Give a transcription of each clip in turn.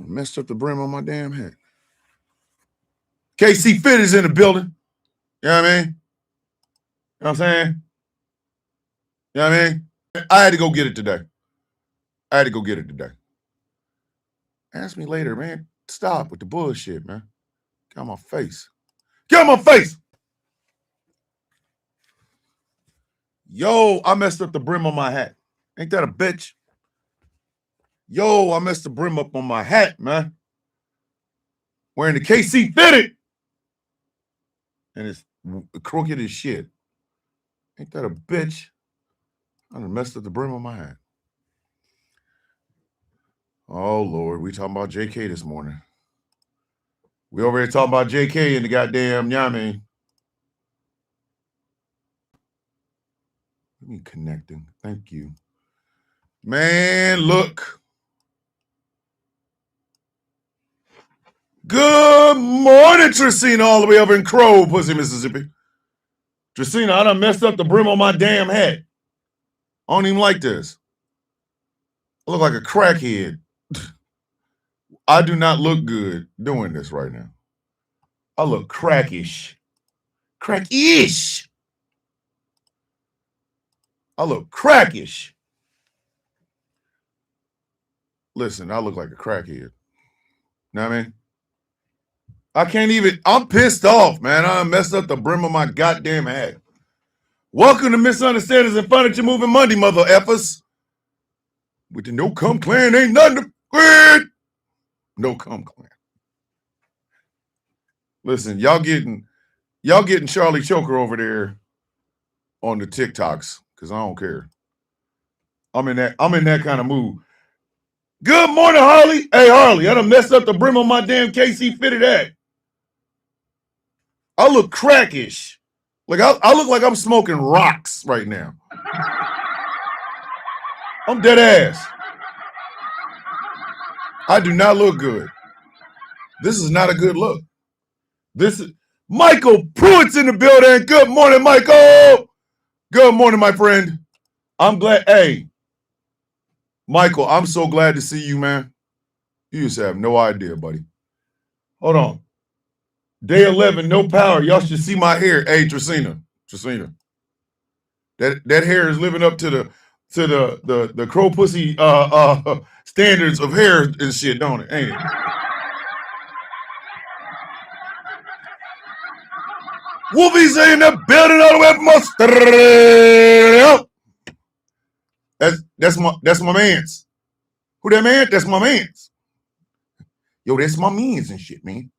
Messed up the brim on my damn hat. KC Fit is in the building. You know what I mean? You know what I'm saying? You know what I mean? I had to go get it today. Ask me later, man. Stop with the bullshit, man. Get on my face. Yo, I messed up the brim on my hat. Ain't that a bitch? Yo, I messed the brim up on my hat, man. Wearing the KC Fitted. And it's crooked as shit. Ain't that a bitch? I done messed up the brim on my hat. Oh, Lord. We talking about JK this morning. We over here talking about JK and the goddamn, you know what I mean? Let me connecting. Thank you. Man, look. Good morning, Tracina, all the way over in Crow, Pussy, Mississippi. Tracina, I done messed up the brim on my damn hat. I don't even like this. I look like a crackhead. I do not look good doing this right now. I look crackish. I look crackish. Listen, I look like a crackhead. Know what I mean? I can't even, I'm pissed off, man. I messed up the brim of my goddamn hat. Welcome to Misunderstandings and Furniture Moving Monday, mother effers. With the No Come Clan, ain't nothing to quit. No Come Clan. Listen, y'all getting Charlie Choker over there on the TikToks, because I don't care. I'm in that kind of mood. Good morning, Harley. Hey, Harley, I done messed up the brim on my damn KC Fitted hat. I look crackish. Like I look like I'm smoking rocks right now. I'm dead ass. I do not look good. This is not a good look. This is Michael Pruitt's in the building. Good morning, Michael. Good morning, my friend. I'm glad. Hey, Michael, I'm so glad to see you, man. You just have no idea, buddy. Hold on. Day 11, no power. Y'all should see my hair. Hey, Tracina. That hair is living up to the crow pussy standards of hair and shit, don't it? Ain't it? Wolfie's in the building all the way from Australia. That's my man's. Who that man? That's my man's. Yo, that's my man's and shit, man.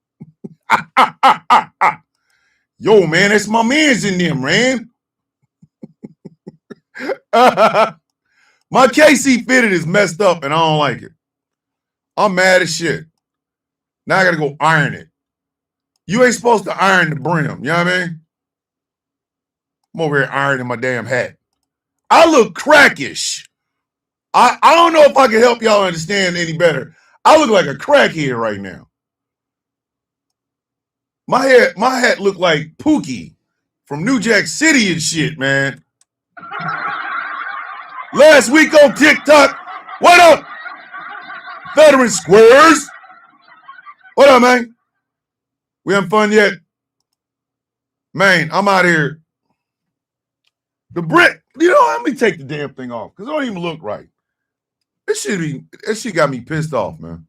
Yo, man, that's my man's in there, man. My KC Fitted is messed up and I don't like it. I'm mad as shit. Now I gotta go iron it. You ain't supposed to iron the brim, you know what I mean? I'm over here ironing my damn hat. I look crackish. I don't know if I can help y'all understand any better. I look like a crackhead right now. My hat look like Pookie from New Jack City and shit, man. Last week on TikTok, what up? Veteran Squares. What up, man? We having fun yet? Man, I'm out here. The brick, let me take the damn thing off because it don't even look right. That shit got me pissed off, man.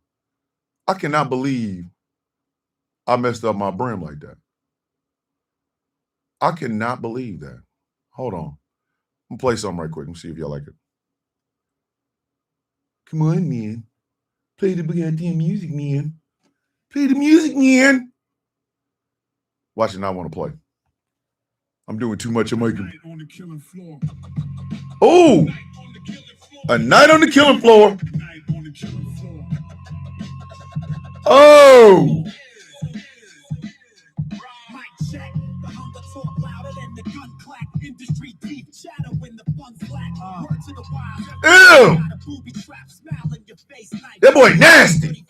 I cannot believe I messed up my brim like that. I cannot believe that. Hold on. I'm gonna play something right quick and see if y'all like it. Come on, man. Play the goddamn music, man. Play the music, man. Watch it, not want to play. I'm doing too much of my. Oh, a night on the killing floor. Oh. Ew. That boy nasty.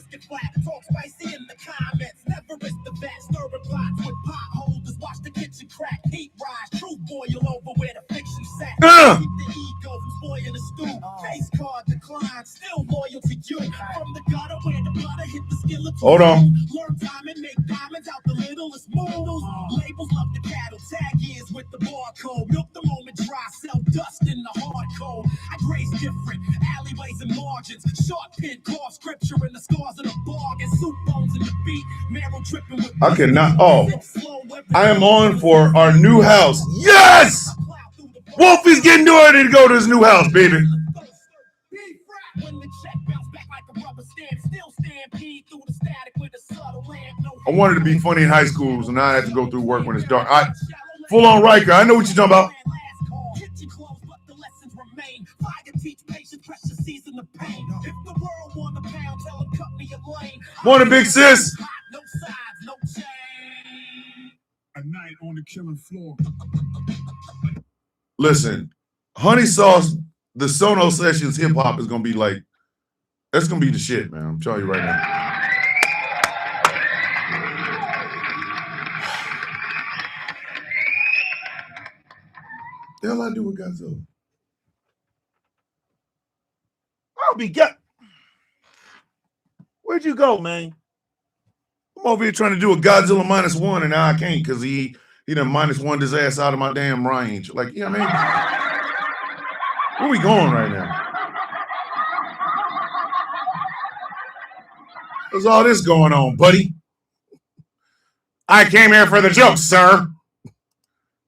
biscuit flat. Talk spicy in the comments. Never risk the vat. Stirring pots with potholders. Watch the kitchen crack. Heat rise. Truth boil over where the fiction sat. Keep the ego from spoiling the stew. Face card decline. Still loyal to you. From the gutter where the butter hit the skillet. Hold on. Learn time and make diamonds out the littlest moves. Labels love the cattle. Tag years with the barcode. Milk the moment dry. Sell dust in the hard code. I graze different alleyways and margins. Short pin, carve scripture in the scars of the bargain. Soup bones in the beat. Marrow dripping with. I cannot. Oh, I am on for our new house. Yes! Wolfie's getting ready to go to his new house, baby. I wanted to be funny in high school, so now I have to go through work when it's dark. Full on Riker. I know what you're talking about. Morning, big sis. A night on the killing floor. Listen, Honey Sauce, the Sono Sessions hip hop is gonna be like, that's gonna be the shit, man. I'm telling you right now. The hell I do with Godzilla? I'll be gut. Where'd you go, man? I'm over here trying to do a Godzilla -1, and now I can't because he done -1 his ass out of my damn range. Like, you know what I mean? Where we going right now? There's all this going on, buddy. I came here for the jokes, sir.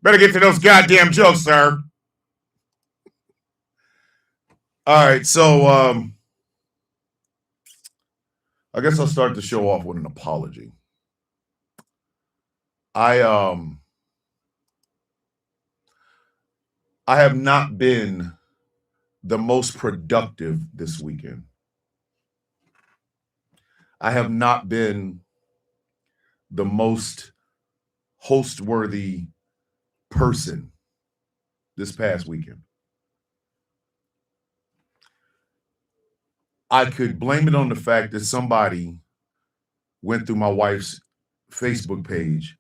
Better get to those goddamn jokes, sir. All right, so I guess I'll start the show off with an apology. I have not been the most productive this weekend. I have not been the most host-worthy person this past weekend. I could blame it on the fact that somebody went through my wife's Facebook page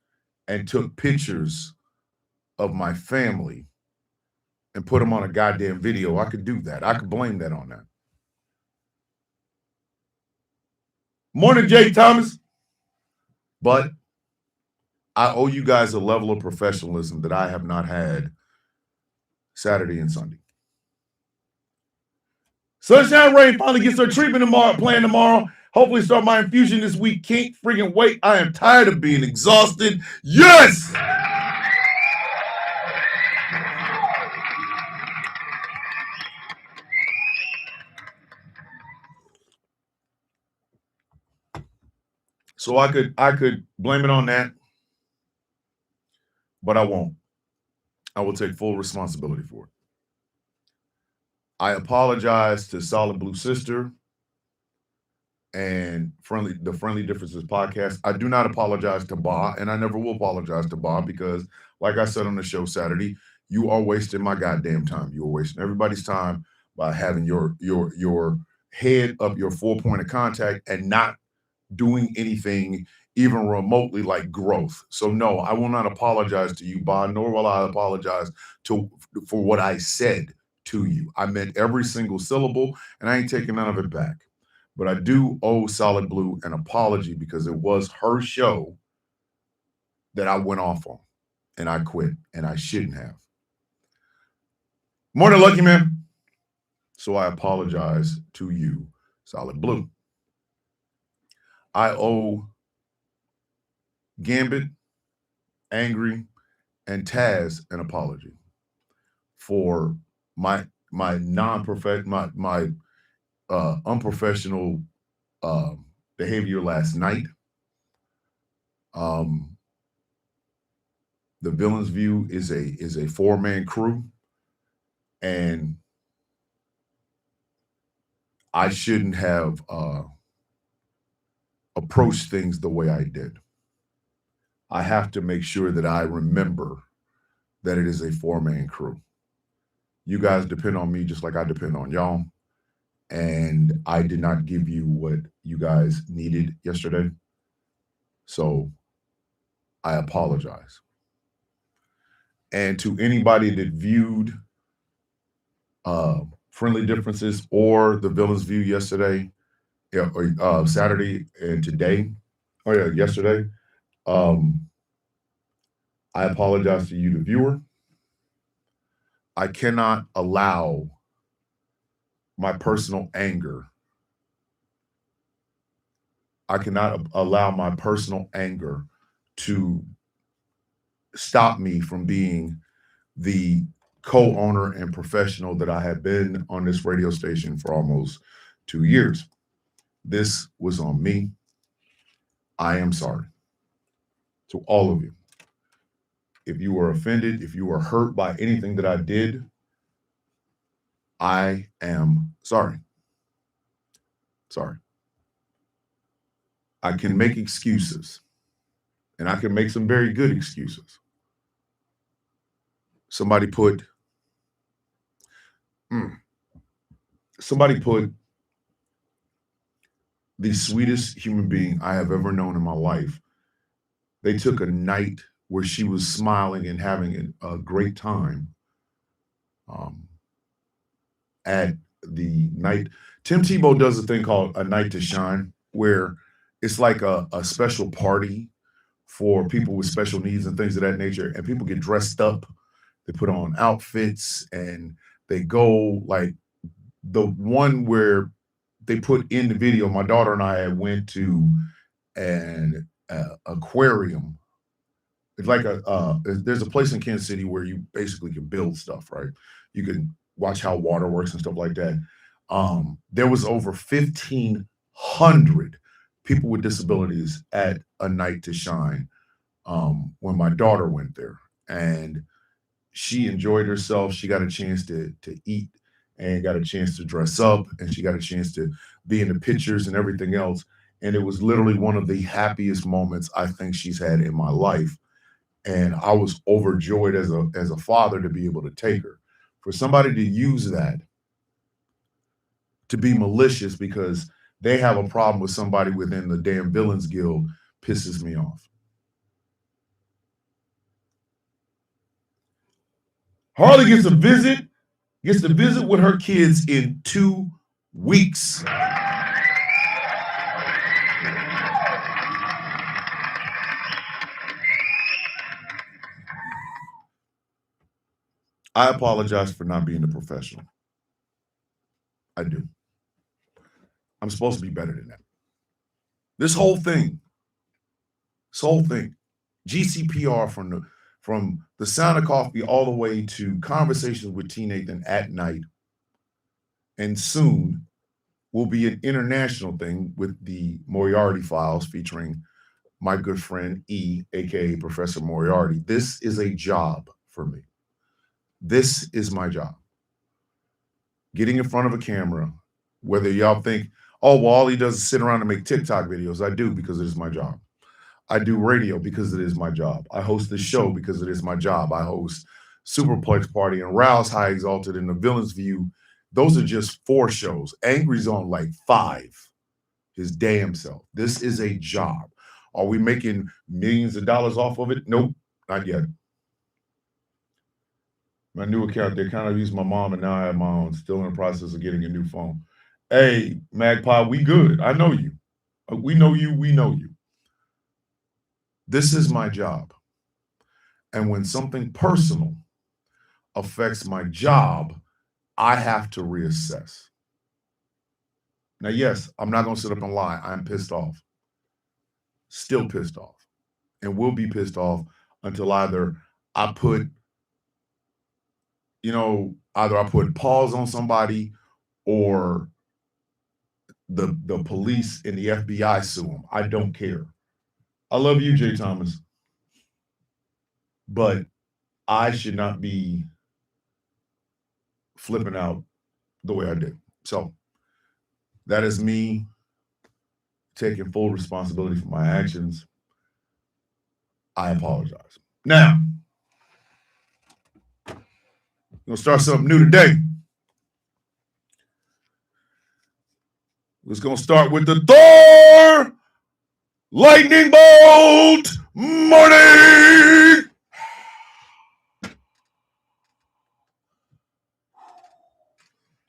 and took pictures of my family and put them on a goddamn video. I could do that. I could blame that on that. Morning, Jay Thomas. But I owe you guys a level of professionalism that I have not had Saturday and Sunday. Sunshine Rain finally gets her treatment tomorrow, playing tomorrow. Hopefully start my infusion this week. Can't freaking wait. I am tired of being exhausted. Yes! So I could blame it on that, but I won't. I will take full responsibility for it. I apologize to Solid Blue Sister and the Friendly Differences podcast. I do not apologize to Ba, and I never will apologize to Ba because, like I said on the show Saturday, you are wasting my goddamn time. You are wasting everybody's time by having your head up your 4 point of contact and not doing anything even remotely like growth. So no, I will not apologize to you, Ba, nor will I apologize for what I said to you. I meant every single syllable, and I ain't taking none of it back. But I do owe Solid Blue an apology because it was her show that I went off on, and I quit, and I shouldn't have. Morning, Lucky Man. So I apologize to you, Solid Blue. I owe Gambit, Angry, and Taz an apology for my unprofessional behavior last night. The Villains View is a 4-man crew, and I shouldn't have approached things the way I did. I have to make sure that I remember that it is a 4-man crew. You guys depend on me just like I depend on y'all. and I did not give you what you guys needed yesterday. So I apologize. And to anybody that viewed Friendly Differences or The Villain's View yesterday, or Saturday and today, yesterday, I apologize to you, the viewer. I cannot allow my personal anger. I cannot allow my personal anger to stop me from being the co-owner and professional that I have been on this radio station for almost 2 years. This was on me. I am sorry to all of you. If you were offended, if you were hurt by anything that I did, I am sorry. Sorry. I can make excuses, and I can make some very good excuses. Somebody put the sweetest human being I have ever known in my life. They took a night where she was smiling and having a great time at the night. Tim Tebow does a thing called A Night to Shine, where it's like a special party for people with special needs and things of that nature. And people get dressed up, they put on outfits, and they go like the one where they put in the video. My daughter and I went to an aquarium. It's like there's a place in Kansas City where you basically can build stuff, right? You can watch how water works and stuff like that. There was over 1,500 people with disabilities at A Night to Shine when my daughter went there, and she enjoyed herself. She got a chance to eat and got a chance to dress up, and she got a chance to be in the pictures and everything else. And it was literally one of the happiest moments I think she's had in my life. And I was overjoyed as a father to be able to take her. For somebody to use that to be malicious because they have a problem with somebody within the damn Villains Guild pisses me off. Harley gets to visit with her kids in 2 weeks. I apologize for not being a professional. I do. I'm supposed to be better than that. This whole thing, GCPR from the Sound of Coffee all the way to Conversations with T. Nathan at night, and soon will be an international thing with the Moriarty Files featuring my good friend E, aka Professor Moriarty. This is a job for me. This is my job. Getting in front of a camera, whether y'all think, oh, well, all he does is sit around and make TikTok videos. I do, because it is my job. I do radio because it is my job. I host this show because it is my job. I host Superplex Party and Rouse High Exalted and The Villain's View. Those are just 4 shows. Angry's on like 5. His damn self. This is a job. Are we making millions of dollars off of it? Nope, not yet. My new account, they kind of used my mom, and now I have my own. Still in the process of getting a new phone. Hey, Magpie, we good. I know you. We know you. We know you. This is my job. And when something personal affects my job, I have to reassess. Now, yes, I'm not going to sit up and lie. I'm pissed off. Still pissed off. And will be pissed off until either I put pause on somebody or the police and the FBI sue them. I don't care. I love you, Jay Thomas. But I should not be flipping out the way I did. So that is me taking full responsibility for my actions. I apologize. Now, we're going to start something new today. We're going to start with the Thor Lightning Bolt Morning.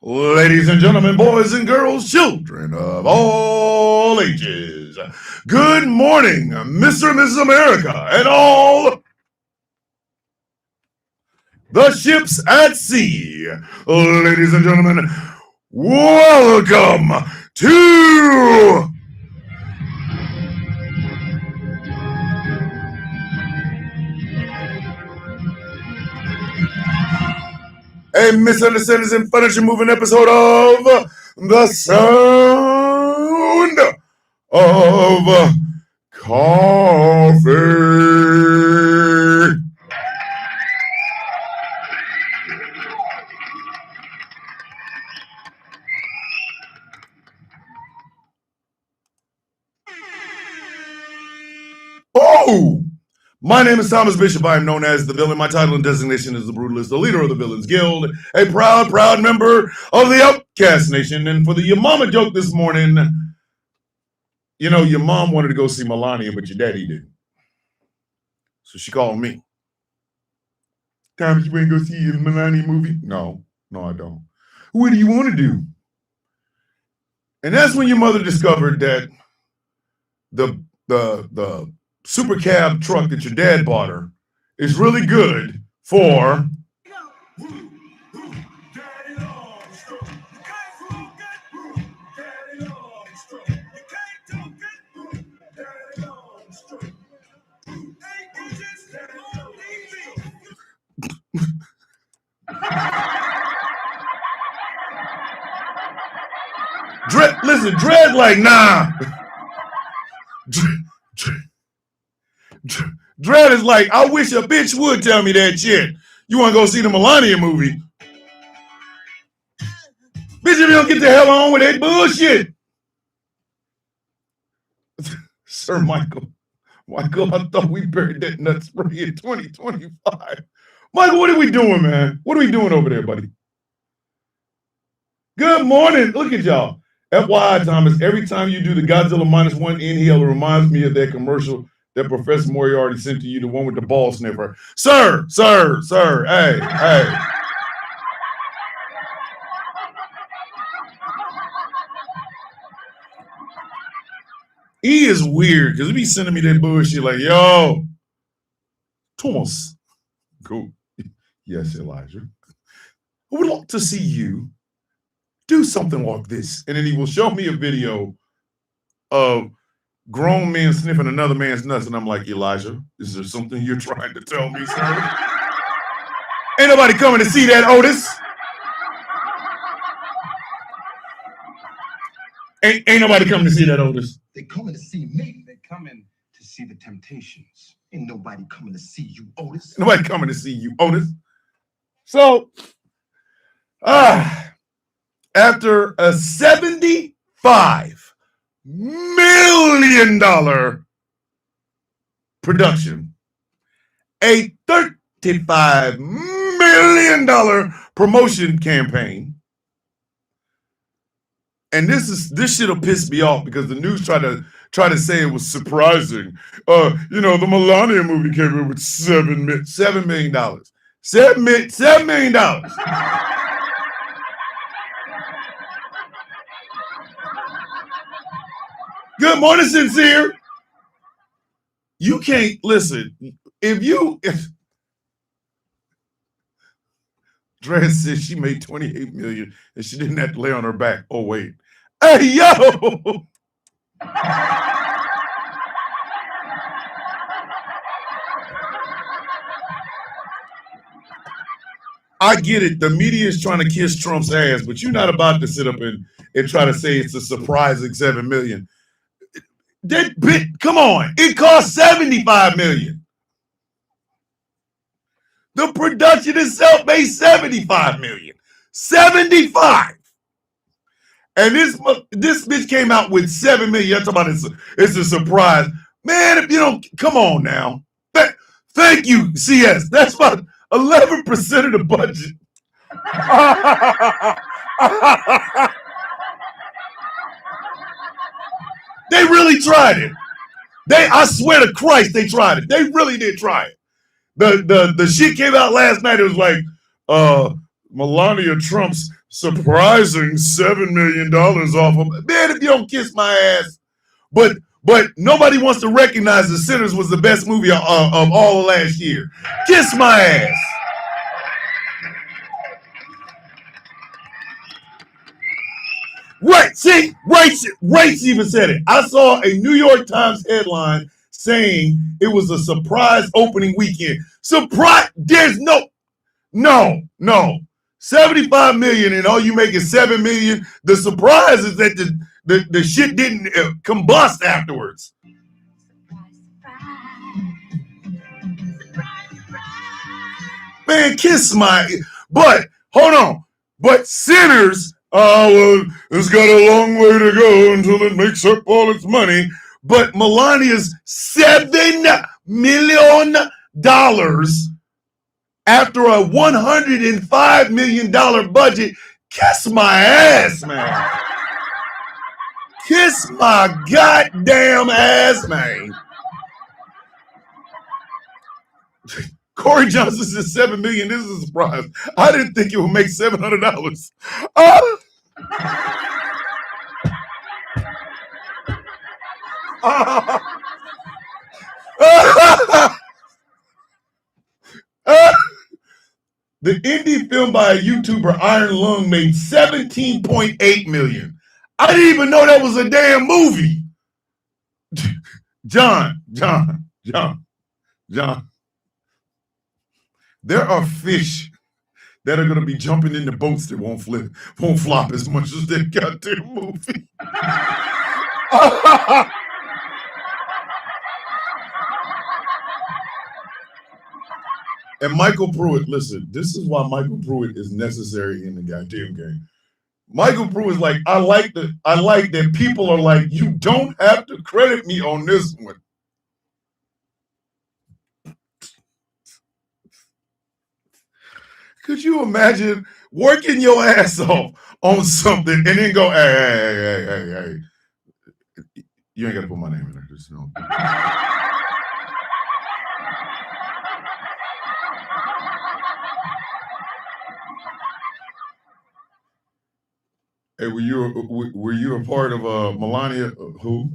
Ladies and gentlemen, boys and girls, children of all ages, good morning, Mr. and Mrs. America, and all the ships at sea. Ladies and gentlemen, welcome to a misunderstandings and furniture moving episode of The Sound of Coffee. Oh! My name is Thomas Bishop. I am known as the villain. My title and designation is the Brutalist, the leader of the Villains Guild, a proud member of the Outcast Nation. And for the your mama joke this morning, you know, your mom wanted to go see Melania, but your daddy didn't. So she called me. Thomas, you ain't go see the Melania movie? No, I don't. What do you want to do? And that's when your mother discovered that the super cab truck that your dad bought her is really good for Dread like, nah. Dread is like, I wish a bitch would tell me that shit. You want to go see the Melania movie? Bitch, if you don't get the hell on with that bullshit. Sir Michael, I thought we buried that nut spray in 2025. Michael, what are we doing, man? What are we doing over there, buddy? Good morning. Look at y'all. FYI, Thomas, every time you do the Godzilla -1 inhale, it reminds me of that commercial that Professor Moriarty sent to you, the one with the ball sniffer. Sir, hey. He is weird because he be sending me that bullshit like, yo, Thomas. Cool. Yes, Elijah. I would like to see you do something like this. And then he will show me a video of grown men sniffing another man's nuts. And I'm like, Elijah, is there something you're trying to tell me, sir? Ain't nobody coming to see that, Otis. Ain't nobody coming to see that, Otis. They coming to see me. They coming to see the Temptations. Ain't nobody coming to see you, Otis. Nobody coming to see you, Otis. So, after a $75 million production, a $35 million promotion campaign, and this shit'll piss me off because the news try to say it was surprising. The Melania movie came in with $7 million. $7 million. Good morning, Sincere. You can't listen. If Dre said she made $28 million and she didn't have to lay on her back. Oh, wait. Hey, yo! I get it. The media is trying to kiss Trump's ass, but you're not about to sit up and try to say it's a surprising $7 million. That bit, come on. It cost $75 million. The production itself made $75 million. 75. And this bitch came out with $7 million. You're talking about it's a surprise. Man, if you don't, come on now. Thank you, CS. That's about 11% of the budget. They really tried it. I swear to Christ, they tried it. They really did try it. The shit came out last night. It was like, Melania Trump's surprising $7 million off of, man, if you don't kiss my ass. But nobody wants to recognize The Sinners was the best movie of all of last year. Kiss my ass. Right, see, Rates even said it. I saw a New York Times headline saying it was a surprise opening weekend. Surprise, there's no. 75 million and all you make is 7 million. The surprise is that the shit didn't combust afterwards. Man, kiss my. But hold on. But Sinners, well, it's got a long way to go until it makes up all its money. But Melania's $7 million after a $105 million budget. Kiss my ass, man. Kiss my goddamn ass, man. Corey Johnson said $7 million. This is a surprise. I didn't think it would make $700. The indie film by a YouTuber, Iron Lung, made $17.8 million. I didn't even know that was a damn movie. John. There are fish that are going to be jumping into boats that won't flop as much as that goddamn movie. And Michael Pruitt, listen, this is why Michael Pruitt is necessary in the goddamn game. Michael Pruitt's like, I like that people are like, you don't have to credit me on this one. Could you imagine working your ass off on something and then go, hey, you ain't got to put my name in there. Just, you know. Hey, were you a part of Melania? Who?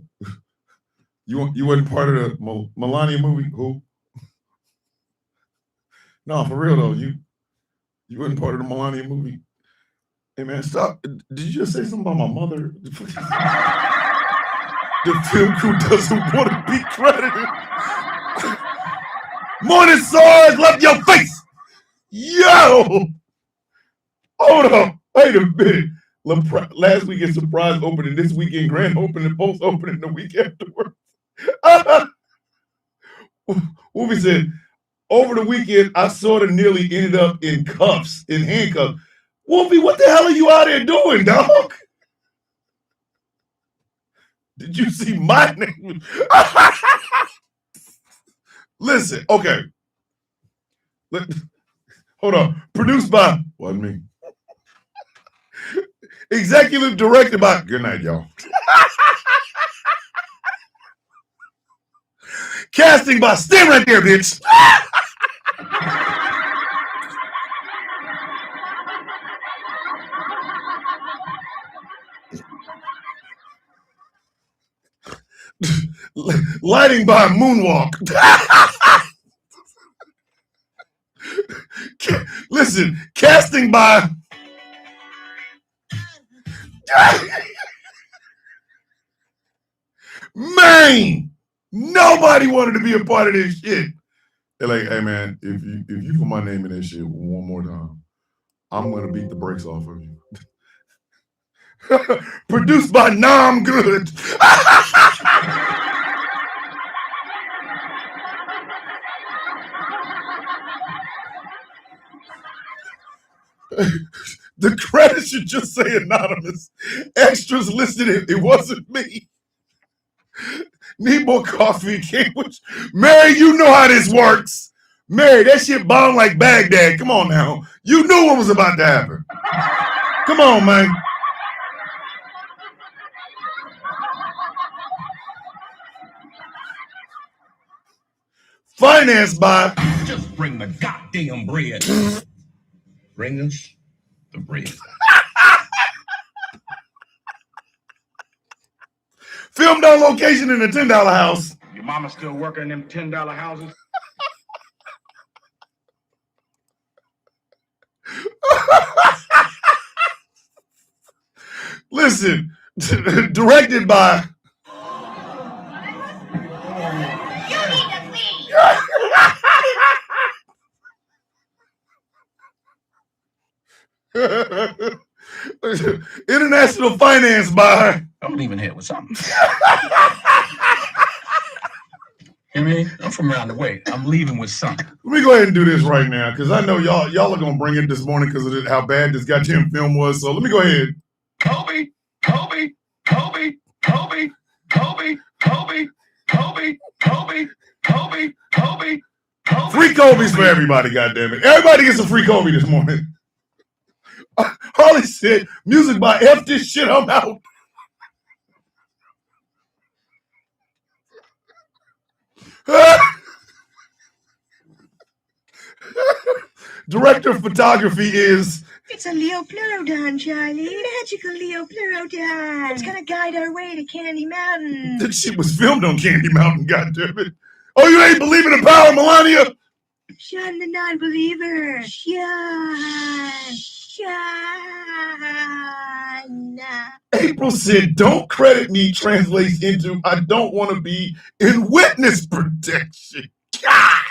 You wasn't part of the Melania movie? Who? No, for real though, you wasn't part of the Melania movie. Hey man, stop! Did you just say something about my mother? The film crew doesn't want to be credited. Morning Sarge, love your face. Yo, hold on, wait a minute. Last weekend surprise opening, this weekend grand opening, both opening the week afterwards. Wolfie said, over the weekend, I sort of nearly ended up in handcuffs. Wolfie, what the hell are you out there doing, dog? Did you see my name? Listen, okay. Hold on. Produced by, wasn't me. Executive directed by, good night, y'all. Casting by, stay right there, bitch. Lighting by Moonwalk. Listen, casting by man, nobody wanted to be a part of this shit. They're like, hey man, if you put my name in this shit one more time, I'm gonna beat the brakes off of you. Produced by Nam Good. The credit should just say anonymous. Extras listed it wasn't me. Need more coffee, Cambridge. Mary, you know how this works. Mary, that shit bombed like Baghdad. Come on now. You knew what was about to happen. Come on, man. financed by. Just bring the goddamn bread. Bring us the bread. Filmed on location in a $10 house. Your mama still working in them $10 houses? Listen, directed by. International finance by. I'm leaving here with something. Hear me? I'm from around the way. I'm leaving with something. Let me go ahead and do this right now because I know y'all are gonna bring it this morning because of how bad this goddamn film was. So let me go ahead. Kobe, Kobe, Kobe, Kobe, Kobe, Kobe, Kobe, Kobe, Kobe, Kobe, Kobe. Free Kobe's for everybody, goddammit. Everybody gets a free Kobe this morning. Harley said, music by F this shit, I'm out. Director of photography is. It's a Leo Pleurodon, Charlie. Magical Leo Pleurodon. It's gonna guide our way to Candy Mountain. That shit was filmed on Candy Mountain, goddammit. Oh, you ain't believing the power of Melania? Shun the non-believer. Shun. April said, don't credit me translates into I don't want to be in witness protection. God.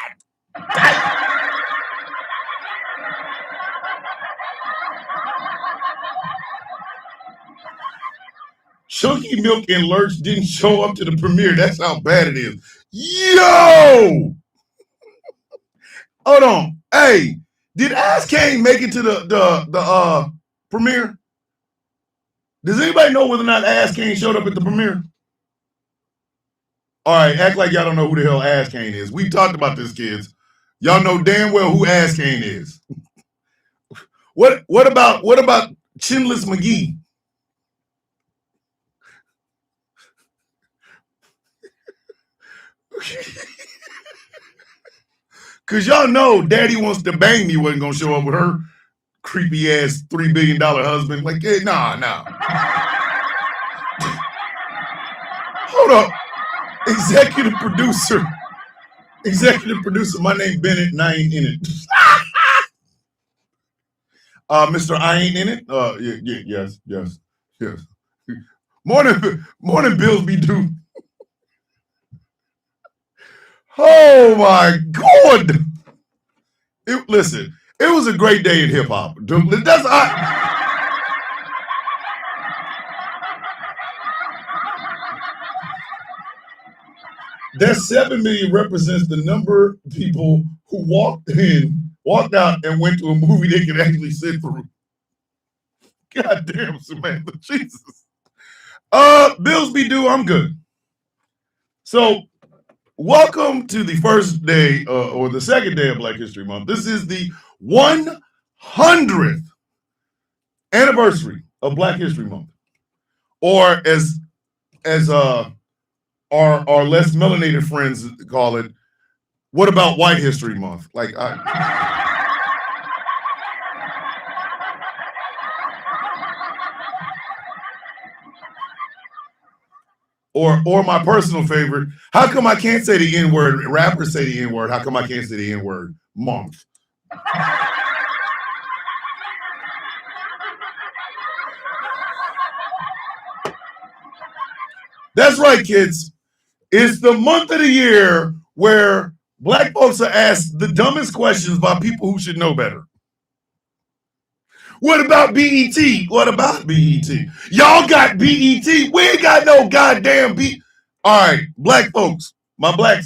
Chunky Milk and Lurch didn't show up to the premiere. That's how bad it is. Yo! Hold on. Hey, did Ass Kane make it to the premiere? Does anybody know whether or not Ass Kane showed up at the premiere? All right, act like y'all don't know who the hell Ass Kane is. We talked about this, kids. Y'all know damn well who Ass Kane is. What about Chinless McGee? Cause y'all know Daddy Wants to Bang Me wasn't gonna show up with her creepy ass $3 billion husband. Like, hey, nah. Hold up. Executive producer. My name Bennett and I ain't in it. Mr. I ain't in it. Yes. Morning, Bills be due. Oh my God! Listen, it was a great day in hip hop. That 7 million represents the number of people who walked out, and went to a movie they could actually sit through. God damn, Samantha, Jesus. Bills be due. I'm good. So. Welcome to the first day or the second day of Black History Month. This is the 100th anniversary of Black History Month, or as our less melanated friends call it, what about White History Month? Or my personal favorite, how come I can't say the N-word? Rappers say the N-word. How come I can't say the N-word? Month. That's right, kids. It's the month of the year where Black folks are asked the dumbest questions by people who should know better. What about BET? Y'all got BET. We ain't got no goddamn BET. All right, Black folks, my black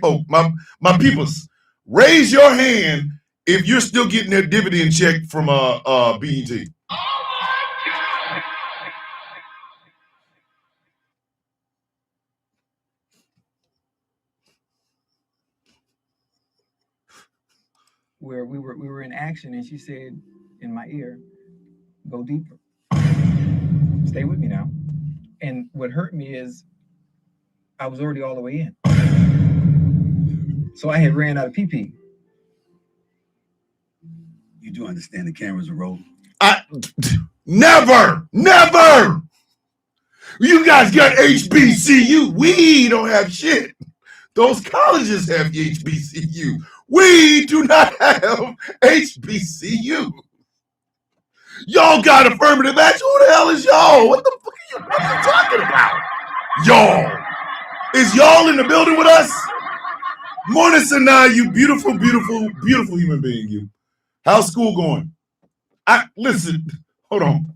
folk, my peoples, raise your hand if you're still getting their dividend check from BET. Where we were in action, and she said in my ear, "Go deeper. Stay with me now." And what hurt me is I was already all the way in. So I had ran out of PP. You do understand the cameras are rolling. Never. You guys got HBCU. We don't have shit. Those colleges have HBCU. We do not have HBCU. Y'all got affirmative action. Who the hell is y'all? What the fuck are you talking about? Y'all. Is y'all in the building with us? Morning, Sanaa, you beautiful, beautiful, beautiful human being, you. How's school going? Listen, hold on.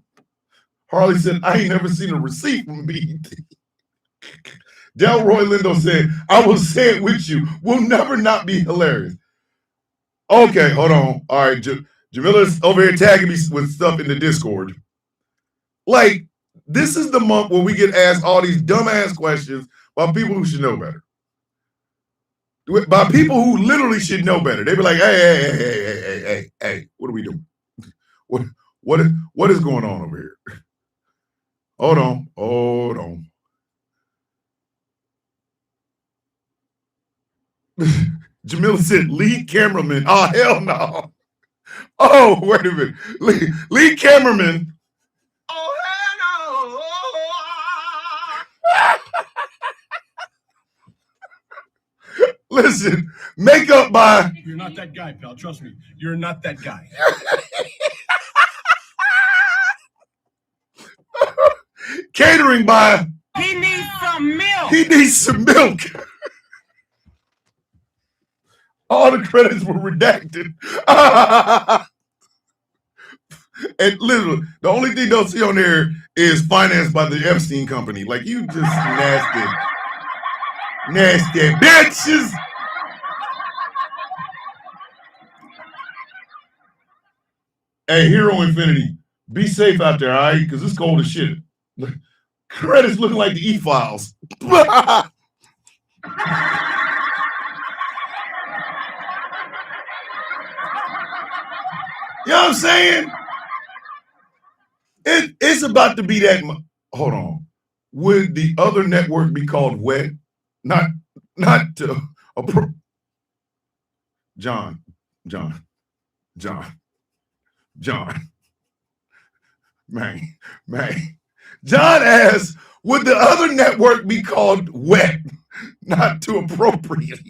Harley said, I ain't never seen a receipt from BET. Delroy Lindo said, I will say it with you. We'll never not be hilarious. Okay, hold on. All right, Jamila's over here tagging me with stuff in the Discord. Like, this is the month where we get asked all these dumbass questions by people who should know better. By people who literally should know better. They be like, hey, what are we doing? What is going on over here? Hold on. Jamila said, lead cameraman. Oh, hell no. Oh, wait a minute. Lead cameraman. Oh, hell no. Listen, makeup by. You're not that guy, pal. Trust me. You're not that guy. Catering by. He needs some milk. He needs some milk. All the credits were redacted. And literally, the only thing they'll see on there is financed by the Epstein company. Like, you just nasty bitches. Hey, Hero Infinity, be safe out there, all right? Because it's cold as shit. Credits looking like the E-Files. You know what I'm saying? It's about to be that. Hold on. Would the other network be called Wet? Not to John. Man. John asks, would the other network be called Wet? Not to appropriate.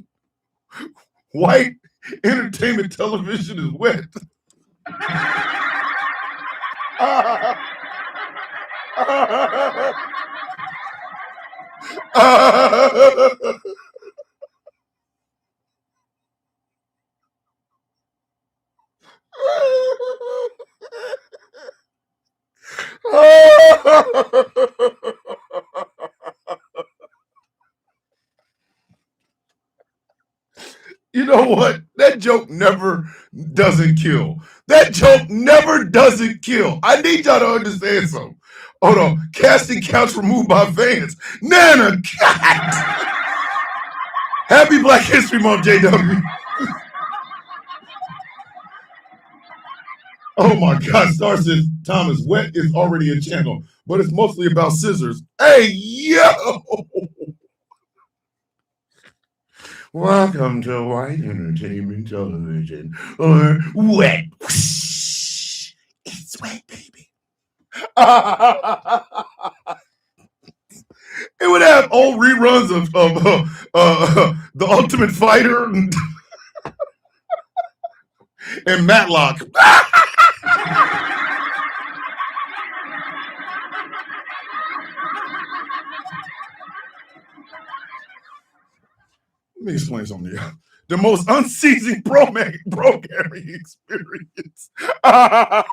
White entertainment television is wet. You know what? That joke never doesn't kill. That joke never doesn't kill. I need y'all to understand something. Hold on. Casting couch removed by fans. Nana, God. Happy Black History Month, JW. Oh my God. Star says, Thomas, Wet is already a channel, but it's mostly about scissors. Hey, yo. Welcome to White Entertainment Television, or Wet. It's wet, baby. It would have old reruns of The Ultimate Fighter and Matlock. Let me explain something to you. The most unseasoned programming experience. How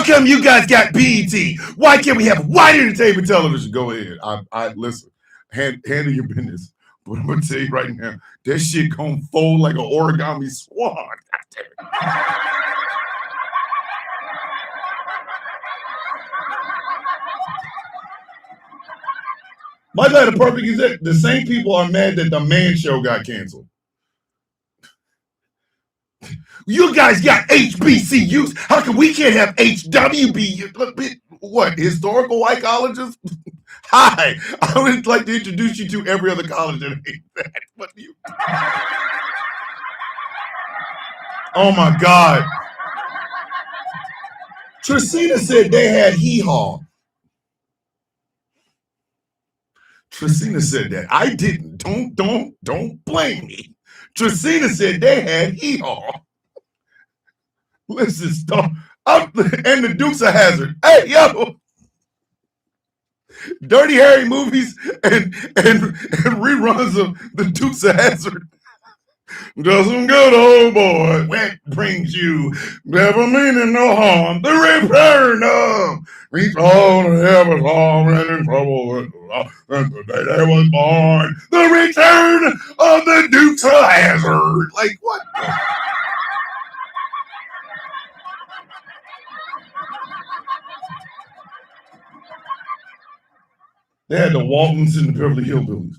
come you guys got BET? Why can't we have White Entertainment Television? Go ahead. I listen. Handle your business. But I'm gonna tell you right now, that shit gonna fold like an origami swan. My God, the perfect is that the same people are mad that the Man Show got canceled. You guys got HBCUs. How come we can't have HWB? What, historical white colleges? Hi, I would like to introduce you to every other college that ain't that. But you. Oh my God. Trisina said they had hee-haw. Trisina said that. I didn't. Don't blame me. Trisina said they had hee-haw. Listen, stop. And the Dukes of Hazzard. Hey, yo. Dirty Harry movies and reruns of the Dukes of Hazzard. Does some good, old boy. What brings you? Never meaning no harm. The return of. Reach all the heavens, all in trouble. And the day they was born. The return of the Dukes of Hazzard. Like, what? They had the Waltons and the Beverly Hillbillies.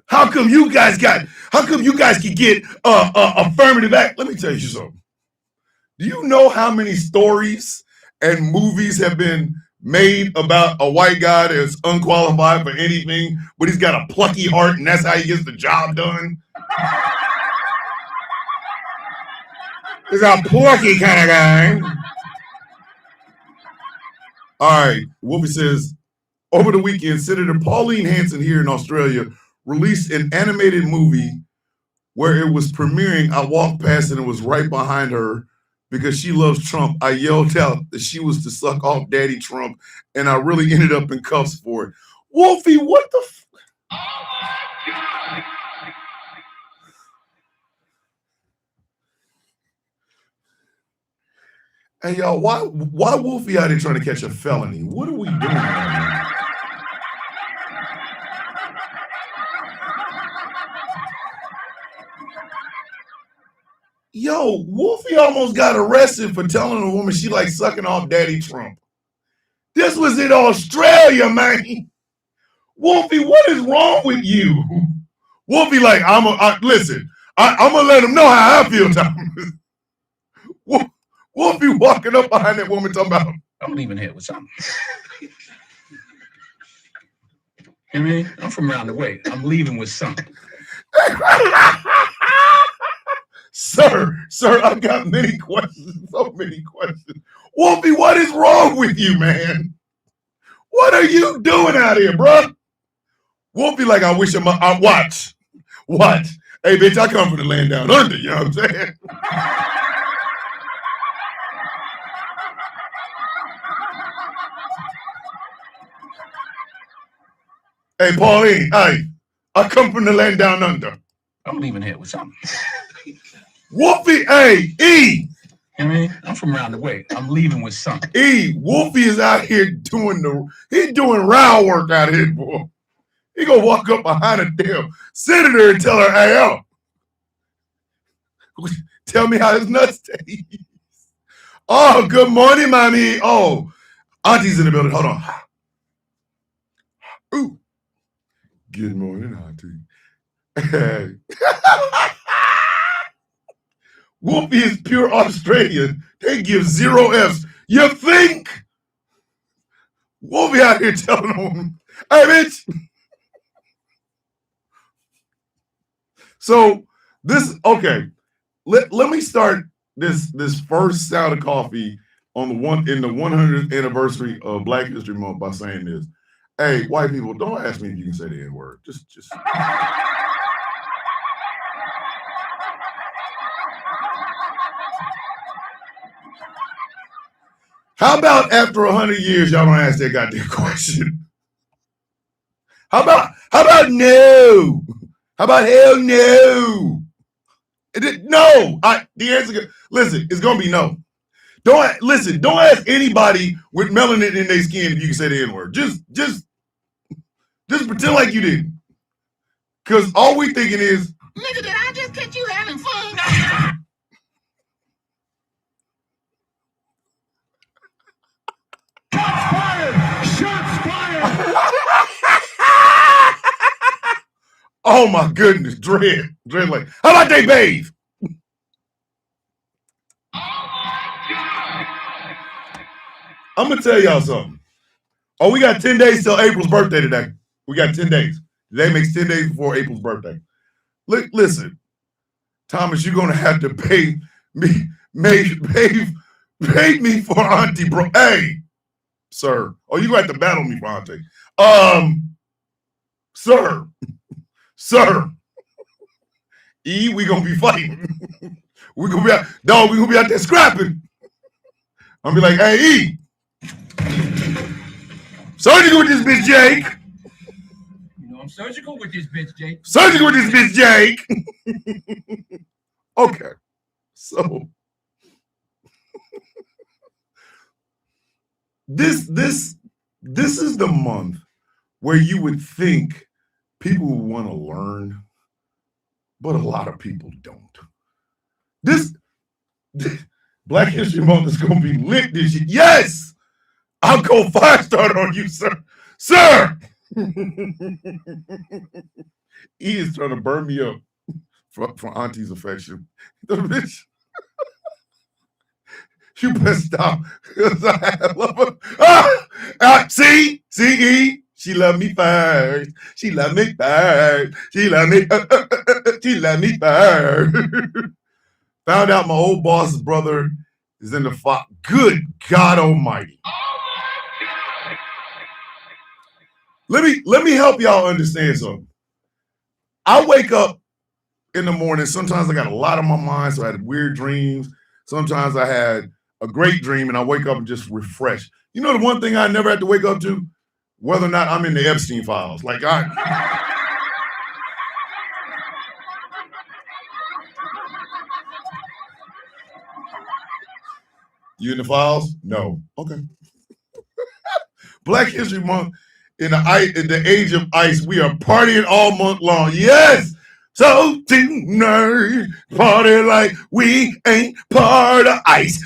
How come you guys could get affirmative act? Let me tell you something. Do you know how many stories and movies have been made about a white guy that's unqualified for anything, but he's got a plucky heart and that's how he gets the job done? He's a plucky kind of guy. All right, Wolfie says, over the weekend, Senator Pauline Hanson here in Australia released an animated movie where it was premiering. I walked past and it was right behind her because she loves Trump. I yelled out that she was to suck off Daddy Trump, and I really ended up in cuffs for it. Wolfie, what the Hey, y'all, why Wolfie out here trying to catch a felony? What are we doing right now? Yo, Wolfie almost got arrested for telling a woman she likes sucking off Daddy Trump. This was in Australia, man. Wolfie, what is wrong with you? Wolfie, like, listen, I'm going to let him know how I feel, Thomas. Wolfie walking up behind that woman talking about, I'm leaving here with something. I mean, I'm from around the way. I'm leaving with something. Sir, I've got many questions, so many questions. Wolfie, what is wrong with you, man? What are you doing out here, bro? Wolfie, like, I wish I watch. Hey, bitch, I come from the land down under, you know what I'm saying? Hey, Pauline, I come from the land down under. I'm leaving here with something. Wolfie, hey, E. I mean, I'm from around the way. I'm leaving with something. E, Wolfie is out here doing row work out here, boy. He gonna walk up behind a damn senator and tell her, hey, tell me how his nuts taste. Oh, good morning, mommy. Oh, Auntie's in the building. Hold on. Ooh. Good morning, Auntie. Hey. Wolfie is pure Australian. They give 0 Fs. You think? Wolfie out here telling them, hey, bitch. So okay. Let me start this first Sound of Coffee in the 100th anniversary of Black History Month by saying this. Hey, white people, don't ask me if you can say the N-word. Just. How about after 100 years, y'all don't ask that goddamn question? How about no? How about hell no? No. The answer, listen, it's gonna be no. Don't ask anybody with melanin in their skin if you can say the N-word. Just pretend like you didn't. Because all we thinking is, nigga, did I just catch you having fun? Shots fired! oh my goodness, Dread like, how about they bathe? I'm gonna tell y'all something. Oh, we got 10 days till April's birthday today. We got 10 days. Today makes 10 days before April's birthday. Listen, Thomas, you're going to have to pay me for Auntie, bro. Hey, sir. Oh, you're going to have to battle me for Auntie. Sir. E, we going to be fighting. We're going to be out, dog, we're going to be out there scrapping. I'm going to be like, hey, E. Surgical with this bitch, Jake. You know I'm surgical with this bitch, Jake. Surgical with this bitch, Jake. Okay. So this is the month where you would think people would want to learn, but a lot of people don't. This Black History Month is going to be lit this year. Yes, I'll go 5-star on you, sir. Sir, he is trying to burn me up for Auntie's affection. The bitch. You better stop, because I love her. See, E, she love me first. She love me first. She love me. She love me first. Found out my old boss's brother is in the fight. Good God Almighty! Let me help y'all understand something. I wake up in the morning. Sometimes I got a lot on my mind, so I had weird dreams. Sometimes I had a great dream, and I wake up and just refresh. You know the one thing I never had to wake up to? Whether or not I'm in the Epstein files. Like You in the files? No. Okay. Black History Month, in the age of ice, we are partying all month long. Yes! So tonight, party like we ain't part of ice.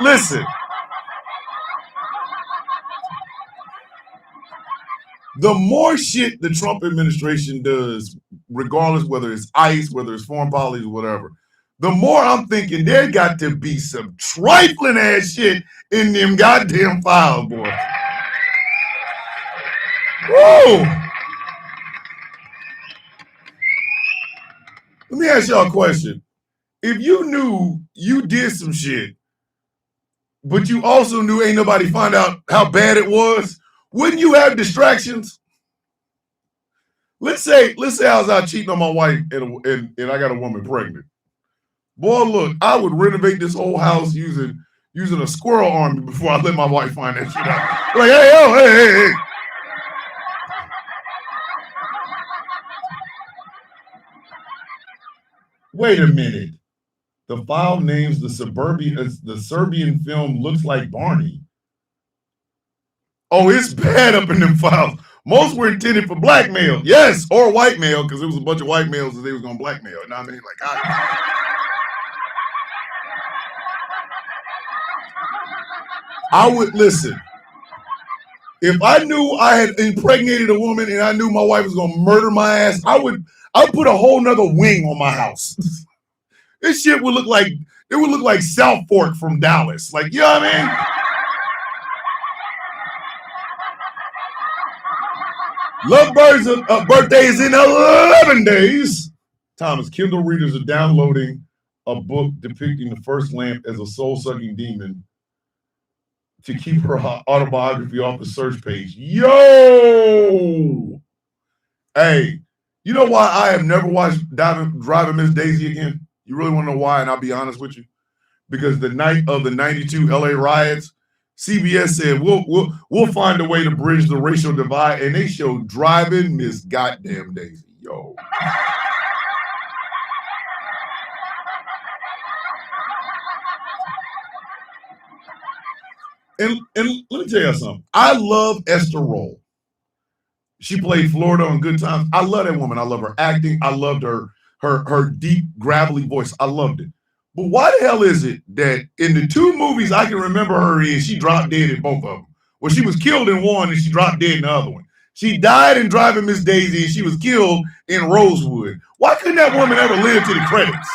Listen. The more shit the Trump administration does, regardless whether it's ICE, whether it's foreign policy, or whatever, the more I'm thinking there got to be some trifling ass shit in them goddamn files, boy. Whoa! Let me ask y'all a question. If you knew you did some shit, but you also knew ain't nobody find out how bad it was, wouldn't you have distractions? Let's say I was out cheating on my wife and I got a woman pregnant. Boy, look, I would renovate this whole house using a squirrel army before I let my wife find that shit out. Like, hey. Wait a minute. The file names the Serbian film Looks Like Barney. Oh, it's bad up in them files. Most were intended for blackmail. Yes, or white mail, because it was a bunch of white males that they was going to blackmail. You know what I mean? Like, I would listen. If I knew I had impregnated a woman and I knew my wife was going to murder my ass, I would put a whole nother wing on my house. This shit would look like South Fork from Dallas. Like, you know what I mean? Lovebird's birthday is in 11 days. Thomas, Kindle readers are downloading a book depicting the first lamp as a soul-sucking demon to keep her autobiography off the search page. Yo! Hey, you know why I have never watched Driving Miss Daisy again? You really want to know why? And I'll be honest with you. Because the night of the 92 LA riots, CBS said, we'll find a way to bridge the racial divide, and they showed Driving Miss Goddamn Daisy. Yo. And let me tell you something. I love Esther Roll. She played Florida on Good Times. I love that woman. I love her acting. I loved her deep, gravelly voice. I loved it. But why the hell is it that in the two movies I can remember her in, she dropped dead in both of them? Well, she was killed in one and she dropped dead in the other one. She died in Driving Miss Daisy and she was killed in Rosewood. Why couldn't that woman ever live to the credits?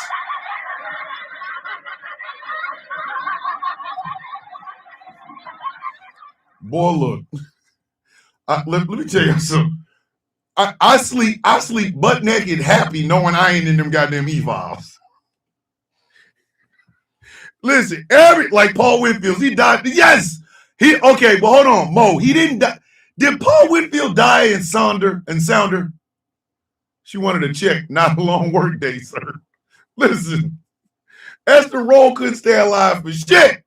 Boy, look. Let me tell you something. I sleep butt naked happy knowing I ain't in them goddamn e-files. Listen, like Paul Whitfield, he died. Yes. Okay, but hold on, Mo. He didn't die. Did Paul Whitfield die in Sounder? She wanted a check, not a long work day, sir. Listen, Esther Roll couldn't stay alive for shit.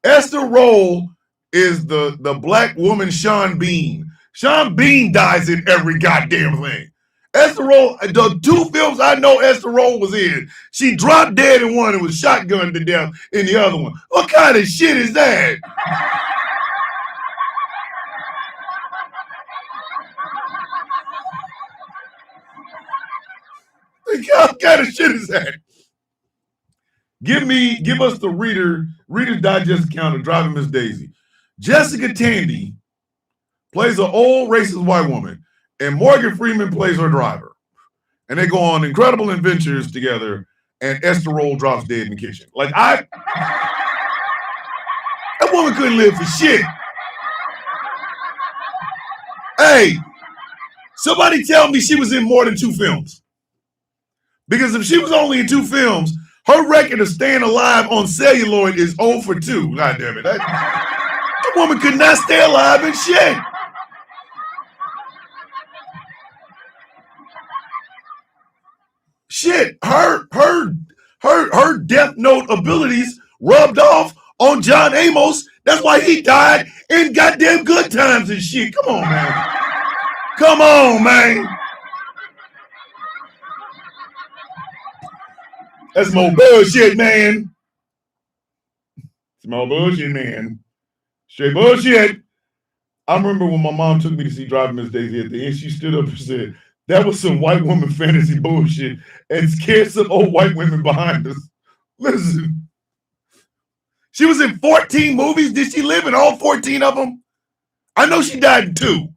Esther Roll is the black woman Sean Bean. Sean Bean dies in every goddamn thing. Esther Roll, the 2 films I know Esther Roll was in, she dropped dead in one and was shotgunned to death in the other one. What kind of shit is that? What kind of shit is that? Give us the Reader's Digest account of Driving Miss Daisy. Jessica Tandy plays an old racist white woman, and Morgan Freeman plays her driver. And they go on incredible adventures together, and Esther Roll drops dead in the kitchen. Like, that woman couldn't live for shit. Hey, somebody tell me she was in more than 2 films. Because if she was only in 2 films, her record of staying alive on celluloid is 0 for 2. God damn it. That woman could not stay alive in shit. Shit, her Death Note abilities rubbed off on John Amos. That's why he died in goddamn Good Times and shit. Come on, man. Come on, man. That's more bullshit, man. It's more bullshit, man. Straight bullshit. I remember when my mom took me to see Driving Miss Daisy at the end, she stood up and said, that was some white woman fantasy bullshit and scared some old white women behind us. Listen. She was in 14 movies. Did she live in all 14 of them? I know she died in 2.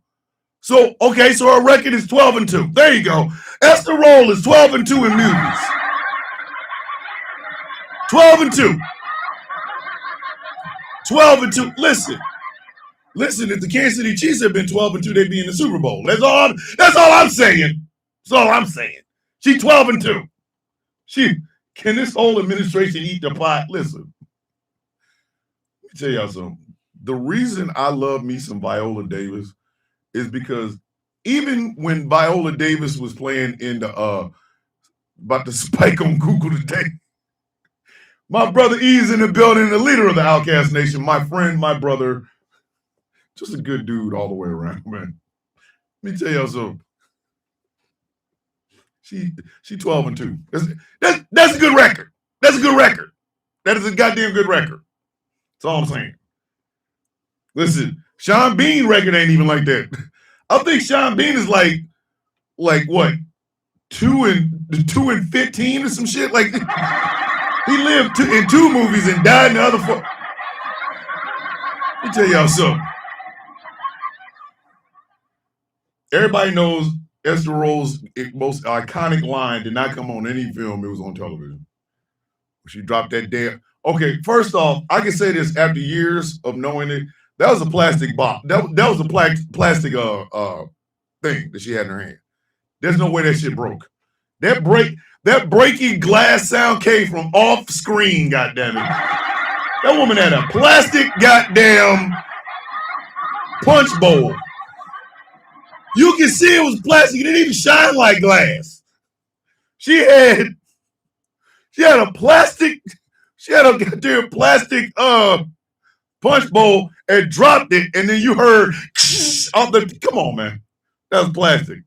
So, okay, so her record is 12 and 2. There you go. Esther Roll is 12 and 2 in movies. 12 and 2. 12 and 2. Listen, if the Kansas City Chiefs had been 12 and 2, they'd be in the Super Bowl. That's all I'm saying. That's all I'm saying. She's 12 and 2. Can this whole administration eat the pot? Listen, let me tell y'all something. The reason I love me some Viola Davis is because even when Viola Davis was playing in the about to spike on Google today, my brother E's in the building, the leader of the Outcast Nation, my friend, my brother, just a good dude all the way around, man. Let me tell y'all something. She 12 and 2. That's a good record. That's a good record. That is a goddamn good record. That's all I'm saying. Listen, Sean Bean record ain't even like that. I think Sean Bean is like what? 2 and 15 or some shit. Like he lived in 2 movies and died in the other 4. Let me tell y'all something. Everybody knows Esther Roll's most iconic line did not come on any film. It was on television. She dropped that damn. Okay, first off, I can say this after years of knowing it. That was a plastic box. That was a plastic thing that she had in her hand. There's no way that shit broke. That breaking glass sound came from off screen. Goddamn it! That woman had a plastic goddamn punch bowl. You can see it was plastic. It didn't even shine like glass. She had a goddamn plastic punch bowl and dropped it, and then you heard off the. Come on, man, that was plastic.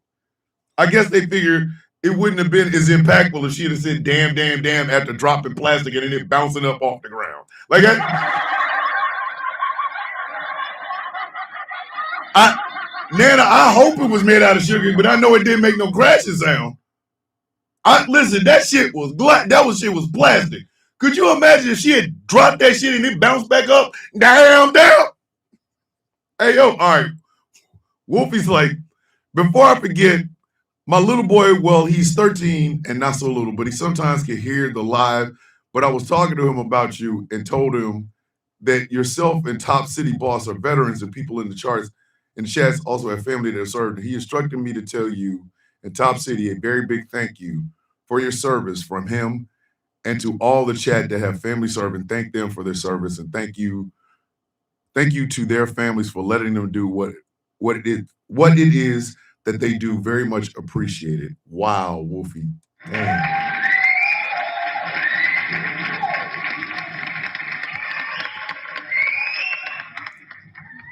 I guess they figured it wouldn't have been as impactful if she'd have said "damn, damn, damn" after dropping plastic and then it bouncing up off the ground like that. Nana, I hope it was made out of sugar, but I know it didn't make no crashing sound. Listen, that shit was shit was plastic. Could you imagine if she had dropped that shit and it bounced back up? Down. Hey, yo, all right. Wolfie's like, before I forget, my little boy, well, he's 13 and not so little, but he sometimes can hear the live. But I was talking to him about you and told him that yourself and Top City Boss are veterans and people in the charts and chats also have family that have served. He instructed me to tell you and Top City a very big thank you for your service from him and to all the chat that have family serving. Thank them for their service and thank you to their families for letting them do what it is that they do. Very much appreciated. Wow, Wolfie. Damn.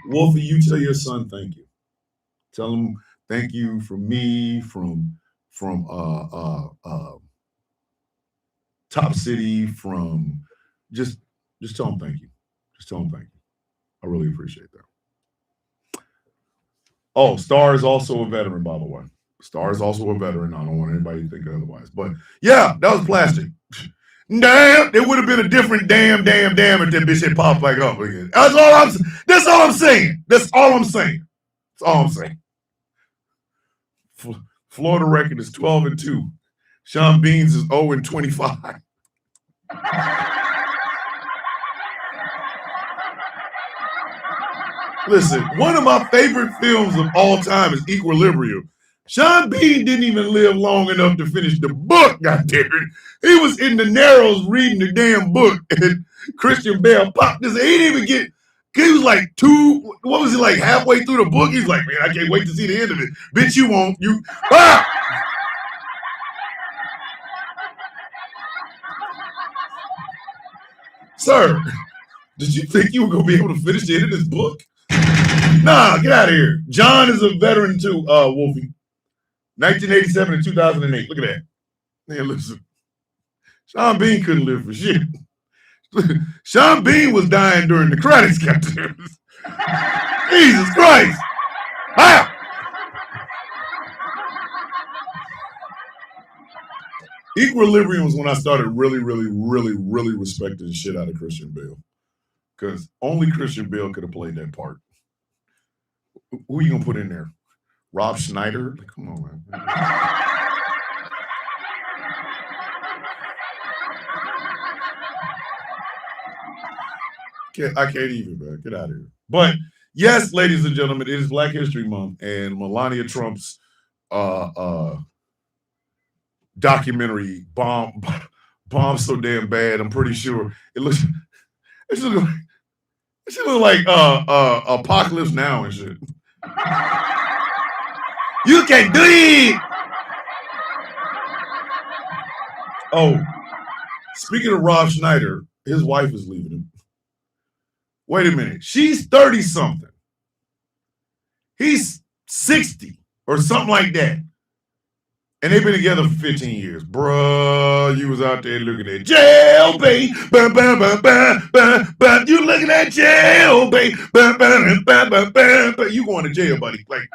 Wolfie, you tell your son thank you. Tell him thank you from me, from Top City, from just tell him thank you. Just tell him thank you. I really appreciate that. Oh, Star is also a veteran, by the way. Star is also a veteran. I don't want anybody to think otherwise. But yeah, that was plastic. Damn, it would have been a different damn if that bitch had popped back up again. That's all I'm saying. That's all I'm saying. Florida record is 12-2. Sean Beans is 0-25. Listen, one of my favorite films of all time is Equilibrium. Sean Bean didn't even live long enough to finish the book, goddammit. He was in the Narrows reading the damn book, and Christian Bale popped his. He didn't even get. He was like halfway through the book? He's like, man, I can't wait to see the end of it. Bitch, you won't. You. Ah! Sir, did you think you were going to be able to finish the end of this book? Nah, get out of here. John is a veteran too, Wolfie. 1987 and 2008. Look at that. Man, listen. Sean Bean couldn't live for shit. Sean Bean was dying during the credits, goddamn. Jesus Christ. Ah! Equilibrium was when I started really respecting the shit out of Christian Bale. Because only Christian Bale could have played that part. Who are you going to put in there? Rob Schneider? Come on, man. I can't even, man. Get out of here. But yes, ladies and gentlemen, it is Black History Month, and Melania Trump's documentary bombed so damn bad. I'm pretty sure it should look like Apocalypse Now and shit. You can do it. Oh, speaking of Rob Schneider, his wife is leaving him. Wait a minute. She's 30-something. He's 60 or something like that. And they've been together for 15 years. Bruh, you was out there looking at jail, babe. You looking at jail, babe. You going to jail, buddy. Like,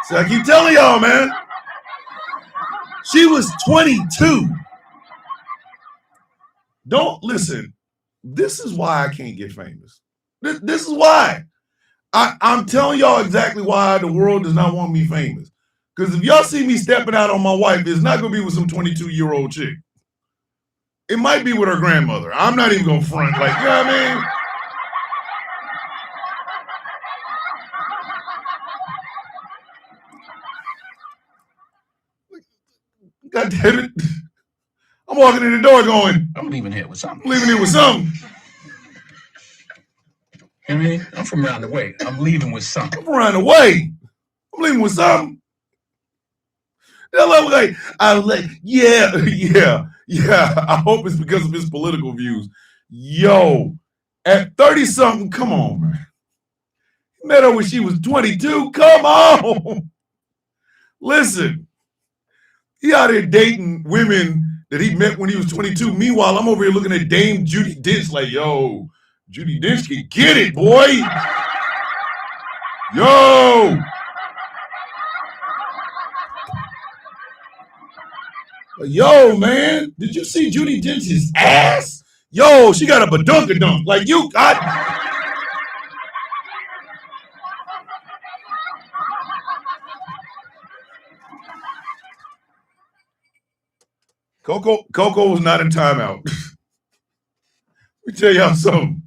so I keep telling y'all, man. She was 22. Don't listen. This is why I can't get famous. This is why. I'm telling y'all exactly why the world does not want me famous. Because if y'all see me stepping out on my wife, it's not going to be with some 22-year-old chick. It might be with her grandmother. I'm not even going to front. Like, you know what I mean? God damn it. I'm walking in the door going, I'm leaving here with something. I'm leaving here with something. I mean, I'm from around the way. I'm leaving with something. I'm from around the way. I'm leaving with something. I'm like, yeah. I hope it's because of his political views. Yo, at 30-something, come on, man. He met her when she was 22. Come on. Listen, he out here dating women that he met when he was 22. Meanwhile, I'm over here looking at Dame Judi Dench like, yo, Judi Dench can get it, boy. Yo. Yo, man, did you see Judi Dench's ass? Yo, she got a badunkadunk. Like, you got. Coco was not in timeout. me tell y'all something.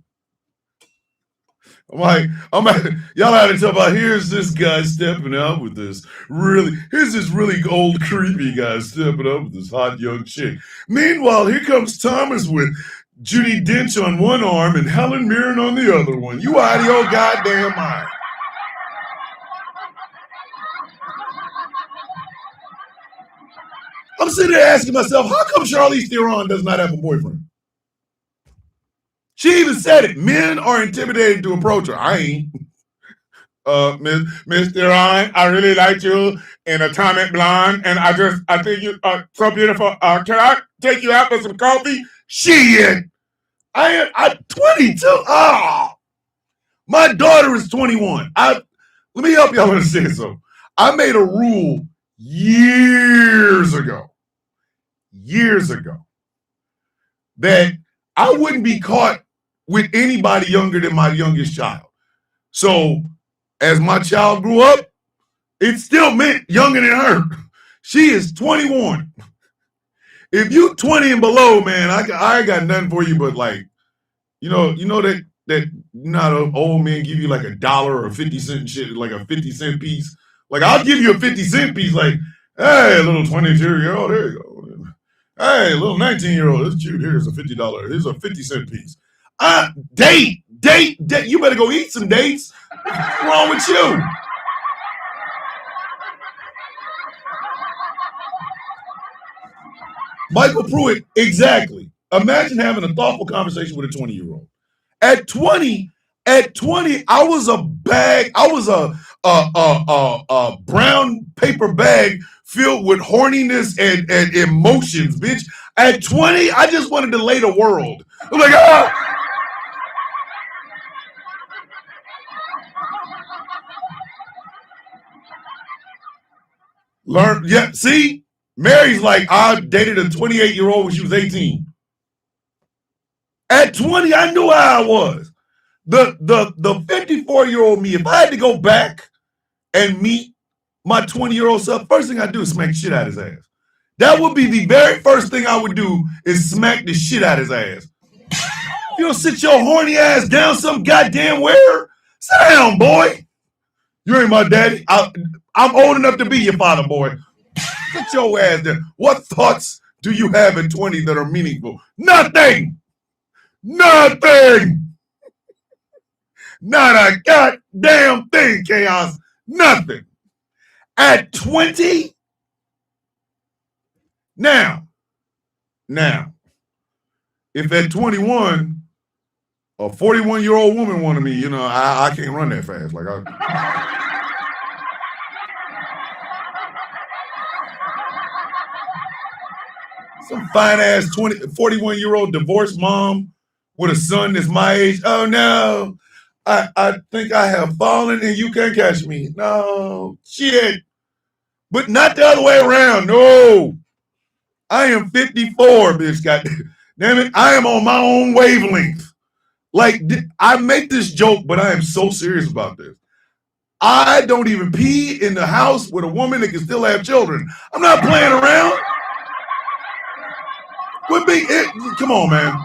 Y'all had to talk about, here's this guy stepping out with here's this really old creepy guy stepping up with this hot young chick. Meanwhile, here comes Thomas with Judi Dench on one arm and Helen Mirren on the other one. You out of your goddamn mind. I'm sitting there asking myself, how come Charlize Theron does not have a boyfriend? She even said it. Men are intimidated to approach her. I ain't. Miss Theron, I really like you in Atomic Blonde, and I think you are so beautiful. Can I take you out for some coffee? Shit. I'm 22. Oh, my daughter is 21. Let me help y'all understand something. I made a rule years ago that I wouldn't be caught with anybody younger than my youngest child. So as my child grew up, it still meant younger than her. She is 21. If you 20 and below, man, I ain't got nothing for you but like, you know that not an old man give you like $1 or 50-cent shit, like a 50-cent piece. Like I'll give you a 50-cent piece, like, hey, little 22-year-old, there you go. Hey, little 19-year-old, that's cute. Here's a $50. Here's a 50-cent piece. Date. You better go eat some dates. What's wrong with you? Michael Pruitt, exactly. Imagine having a thoughtful conversation with a 20-year-old. At 20, I was a brown paper bag filled with horniness and emotions, bitch. At 20, I just wanted to lay the world. I'm like, ah! Learn, yeah, see? Mary's like, I dated a 28-year-old when she was 18. At 20, I knew how I was. The 54-year-old me, if I had to go back and meet my 20-year-old self, first thing I do is smack the shit out of his ass. That would be the very first thing I would do is smack the shit out of his ass. You don't sit your horny ass down some goddamn where? Sit down, boy. You ain't my daddy. I'm old enough to be your father, boy. Sit your ass there. What thoughts do you have at 20 that are meaningful? Nothing. Not a goddamn thing, Chaos. Nothing. At 20? Now, if at 21, a 41-year-old woman wanted me, I can't run that fast. Like some fine-ass 41-year-old divorced mom with a son that's my age. Oh, no. I think I have fallen and you can't catch me. No. Shit. But not the other way around. No. I am 54, bitch. God damn it. I am on my own wavelength. Like, I make this joke, but I am so serious about this. I don't even pee in the house with a woman that can still have children. I'm not playing around. Come on, man.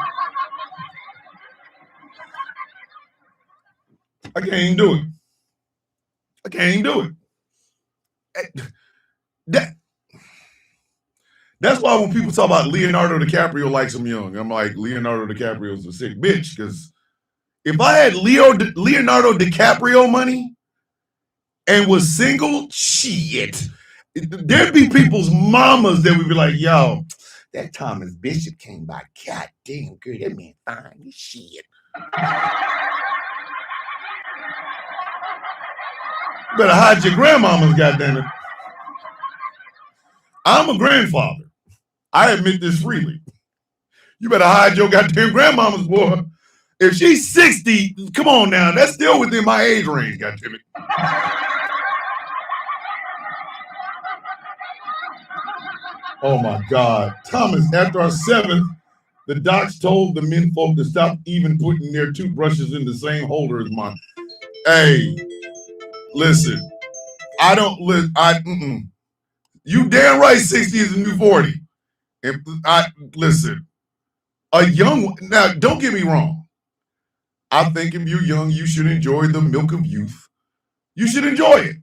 I can't even do it. That's why when people talk about Leonardo DiCaprio likes him young, I'm like, Leonardo DiCaprio's a sick bitch. Because if I had Leonardo DiCaprio money and was single, shit, there'd be people's mamas that would be like, yo, that Thomas Bishop came by. God damn good. That man fine. Shit. You better hide your grandmamas, goddammit. I'm a grandfather. I admit this freely. You better hide your goddamn grandmamas, boy. If she's 60, come on now. That's still within my age range, goddammit. Oh my God. Thomas, after our 7th, the docs told the men folk to stop even putting their toothbrushes in the same holder as mine. Hey, listen. You damn right 60 is the new 40. Listen. Now, don't get me wrong. I think if you're young, you should enjoy the milk of youth. You should enjoy it.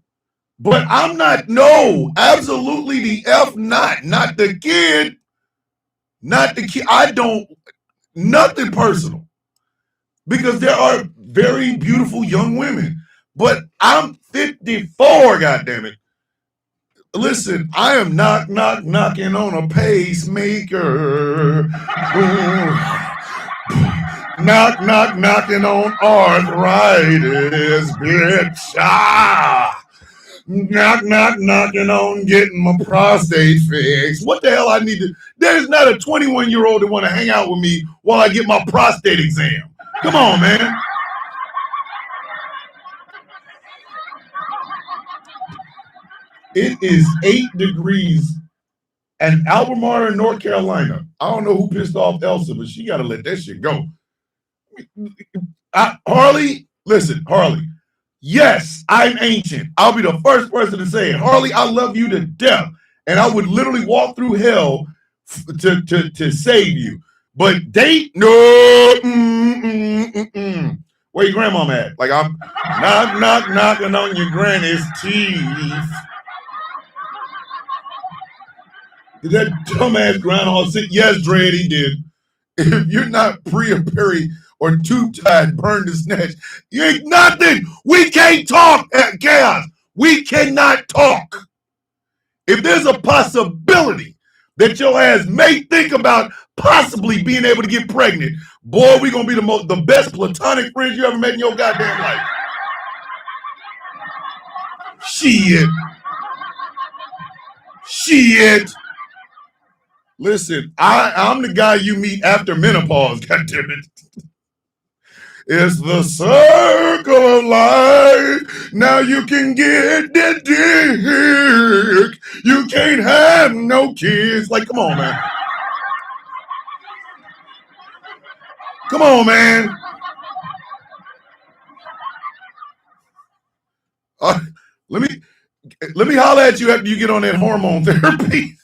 But I'm not, no, absolutely the F not the kid, not the kid. I don't, nothing personal. Because there are very beautiful young women. But I'm 54, goddammit. Listen, I am knocking on a pacemaker. Knocking on arthritis, bitch. Knocking on getting my prostate fixed. What the hell I need to? There's not a 21-year-old that want to hang out with me while I get my prostate exam. Come on, man. It is 8 degrees in Albemarle, North Carolina. I don't know who pissed off Elsa, but she got to let that shit go. Harley, listen, Harley. Yes, I'm ancient. I'll be the first person to say it. Harley, I love you to death. And I would literally walk through hell to save you. But date, no. Where your grandma at? Like, I'm knocking on your granny's teeth. Did that dumbass groundhog sit? Yes, Dredd, he did. If you're not pre or peri or tube-tied, burn to snatch, you ain't nothing. We can't talk at Chaos. We cannot talk. If there's a possibility that your ass may think about possibly being able to get pregnant, boy, we're going to be the best platonic friends you ever met in your goddamn life. Shit. Listen, I'm the guy you meet after menopause, goddammit. It's the circle of life. Now you can get the dick. You can't have no kids. Like, come on, man. Come on, man. Let me holler at you after you get on that hormone therapy.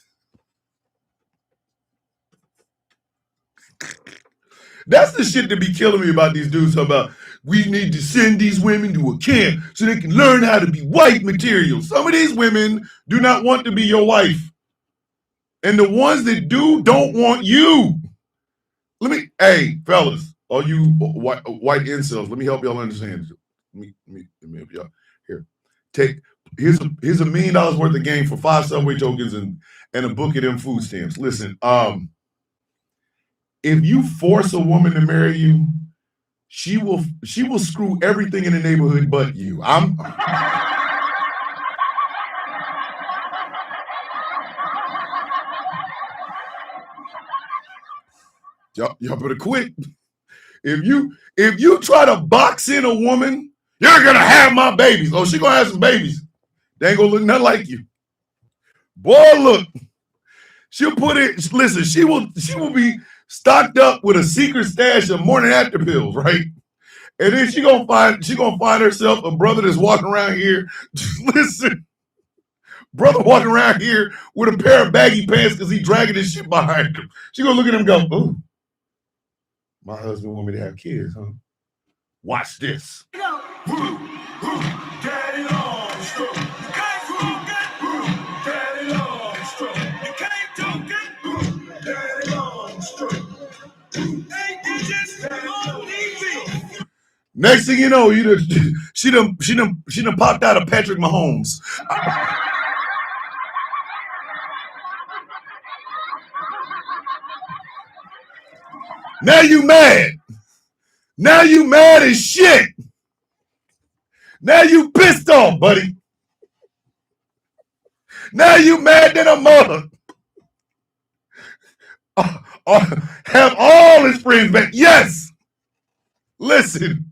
That's the shit that be killing me about these dudes. About we need to send these women to a camp so they can learn how to be wife material. Some of these women do not want to be your wife. And the ones that do don't want you. Hey, fellas, all you white incels, let me help y'all understand. Let me help y'all. Here, here's $1 million worth of game for 5 Subway tokens and a book of them food stamps. Listen, if you force a woman to marry you, she will screw everything in the neighborhood but you. Y'all better quit. If you try to box in a woman, you're gonna have my babies. Oh, she gonna have some babies. They ain't gonna look nothing like you. Boy, look. She'll put it. Listen, she will be stocked up with a secret stash of morning after pills, right? And then she gonna find herself a brother that's walking around here. Listen, brother walking around here with a pair of baggy pants because he dragging his shit behind him. She gonna look at him and go, "Oh, my husband want me to have kids, huh? Watch this." Next thing you know, she done popped out of Patrick Mahomes. Now you mad. Now you mad as shit. Now you pissed off, buddy. Now you mad than a mother. Have all his friends back. Yes. Listen.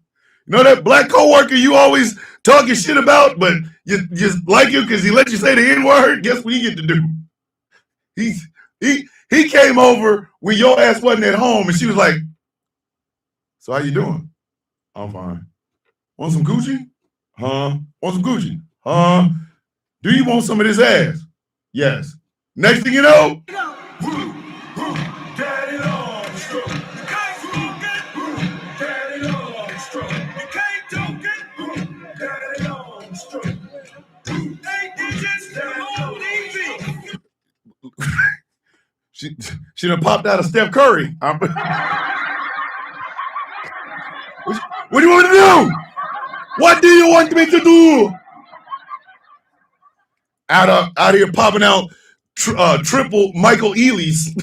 You know that black coworker you always talking shit about, but you just like you because he let you say the N-word? Guess what he get to do? He came over when your ass wasn't at home, and she was like, "So how you doing?" "I'm fine." "Want some Gucci?" "Huh?" "Want some Gucci?" "Huh?" "Do you want some of this ass?" "Yes." Next thing you know, stroke. You can't joke it. Daddy long stroke. 8 digits, on easy. She done popped out of Steph Curry. What do you want to do? What do you want me to do? Out here popping out triple Michael Ealy's.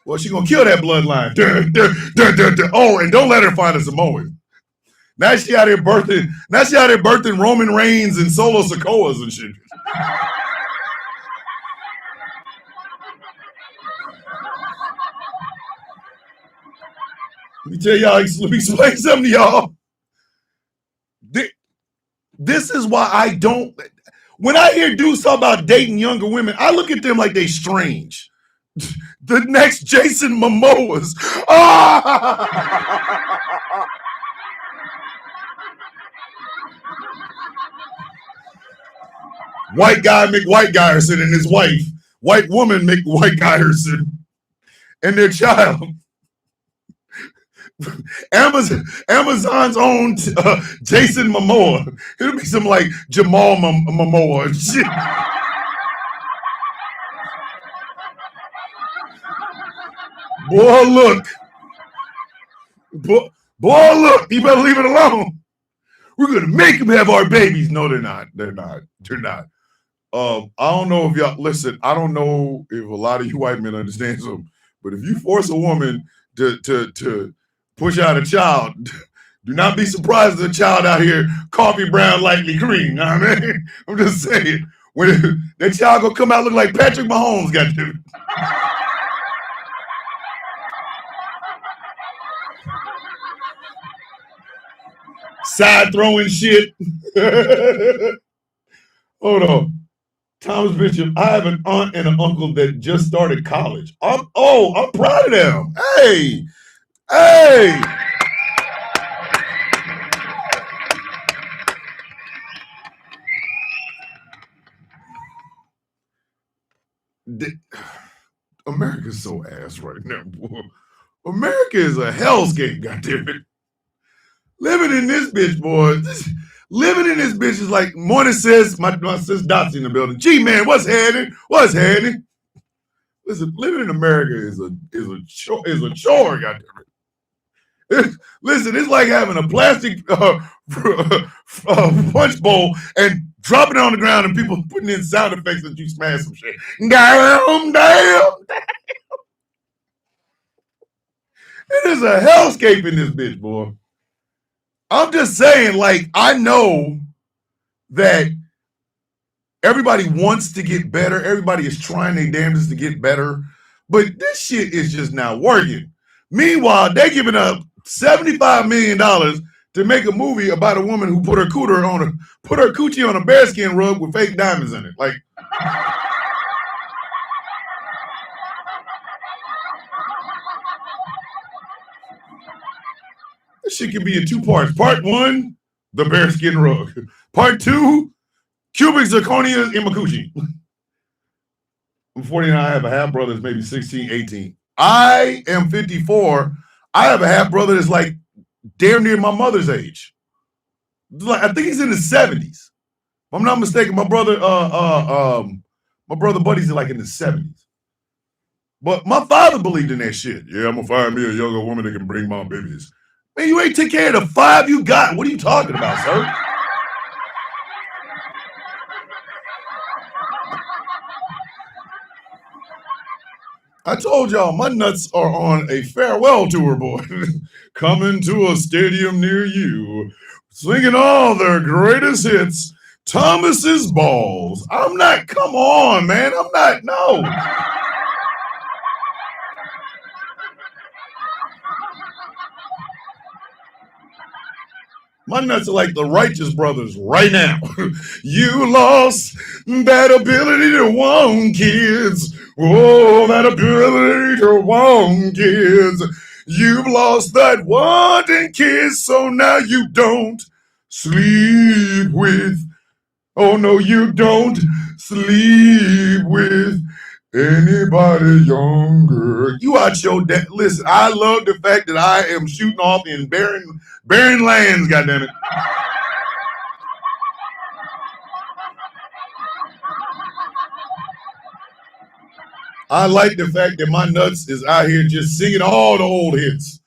Well, she gonna kill that bloodline. Oh, and don't let her find a Samoan. Now she out here birthing Roman Reigns and Solo Sikoas and shit. Let me tell y'all, let me explain something to y'all. This is why I don't, when I hear dudes talk about dating younger women, I look at them like they strange. The next Jason Momoas. White guy McWhite Guyerson and his wife. White woman McWhite Guyerson and their child. Amazon's own Jason Momoa. It'll be some like Jamal Momoa and shit. Boy, look. Boy, look. You better leave it alone. We're going to make them have our babies. No, they're not. They're not. I don't know if y'all, listen, I don't know if a lot of you white men understand something, but if you force a woman to push out a child, do not be surprised if the child out here coffee brown, lightly green. You know what I mean? I'm just saying. When that child gonna come out look like Patrick Mahomes, goddamn it. Side throwing shit. Hold on. Thomas Bishop, I have an aunt and an uncle that just started college. I'm proud of them. Hey. America's so ass right now, boy. America is a hellscape, goddammit. Living in this bitch, boy. Living in this bitch is like Morning says, my sis Dotsie in the building. Gee, man, what's happening? Listen, living in America is a chore, goddammit. Listen, it's like having a plastic punch bowl and dropping it on the ground and people putting in sound effects that you smash some shit. Damn. It is a hellscape in this bitch, boy. I'm just saying, like, I know that everybody wants to get better. Everybody is trying their damnedest to get better. But this shit is just not working. Meanwhile, they're giving up $75 million to make a movie about a woman who put her coochie on a bearskin rug with fake diamonds in it. Like, this shit can be in 2 parts. Part 1, the bearskin rug. Part 2, cubic zirconia in my coochie. I'm 49. I have a half brother that's maybe 16, 18. I am 54. I have a half brother that's like damn near my mother's age. Like, I think he's in his 70s. If I'm not mistaken, my brother buddies are like in his 70s. But my father believed in that shit. Yeah, I'm gonna find me a younger woman that can bring my babies. Man, you ain't take care of the 5 you got. What are you talking about, sir? I told y'all my nuts are on a farewell tour, boy. Coming to a stadium near you, singing all their greatest hits, Thomas's Balls. Come on, man. No. My nuts are like the Righteous Brothers right now. You lost that ability to want kids. Oh, that ability to want kids. You've lost that wanting kids, so now you don't sleep with. Oh, no, you don't sleep with anybody younger. You out your dad. Listen, I love the fact that I am shooting off in barren lands, goddammit. I like the fact that my nuts is out here just singing all the old hits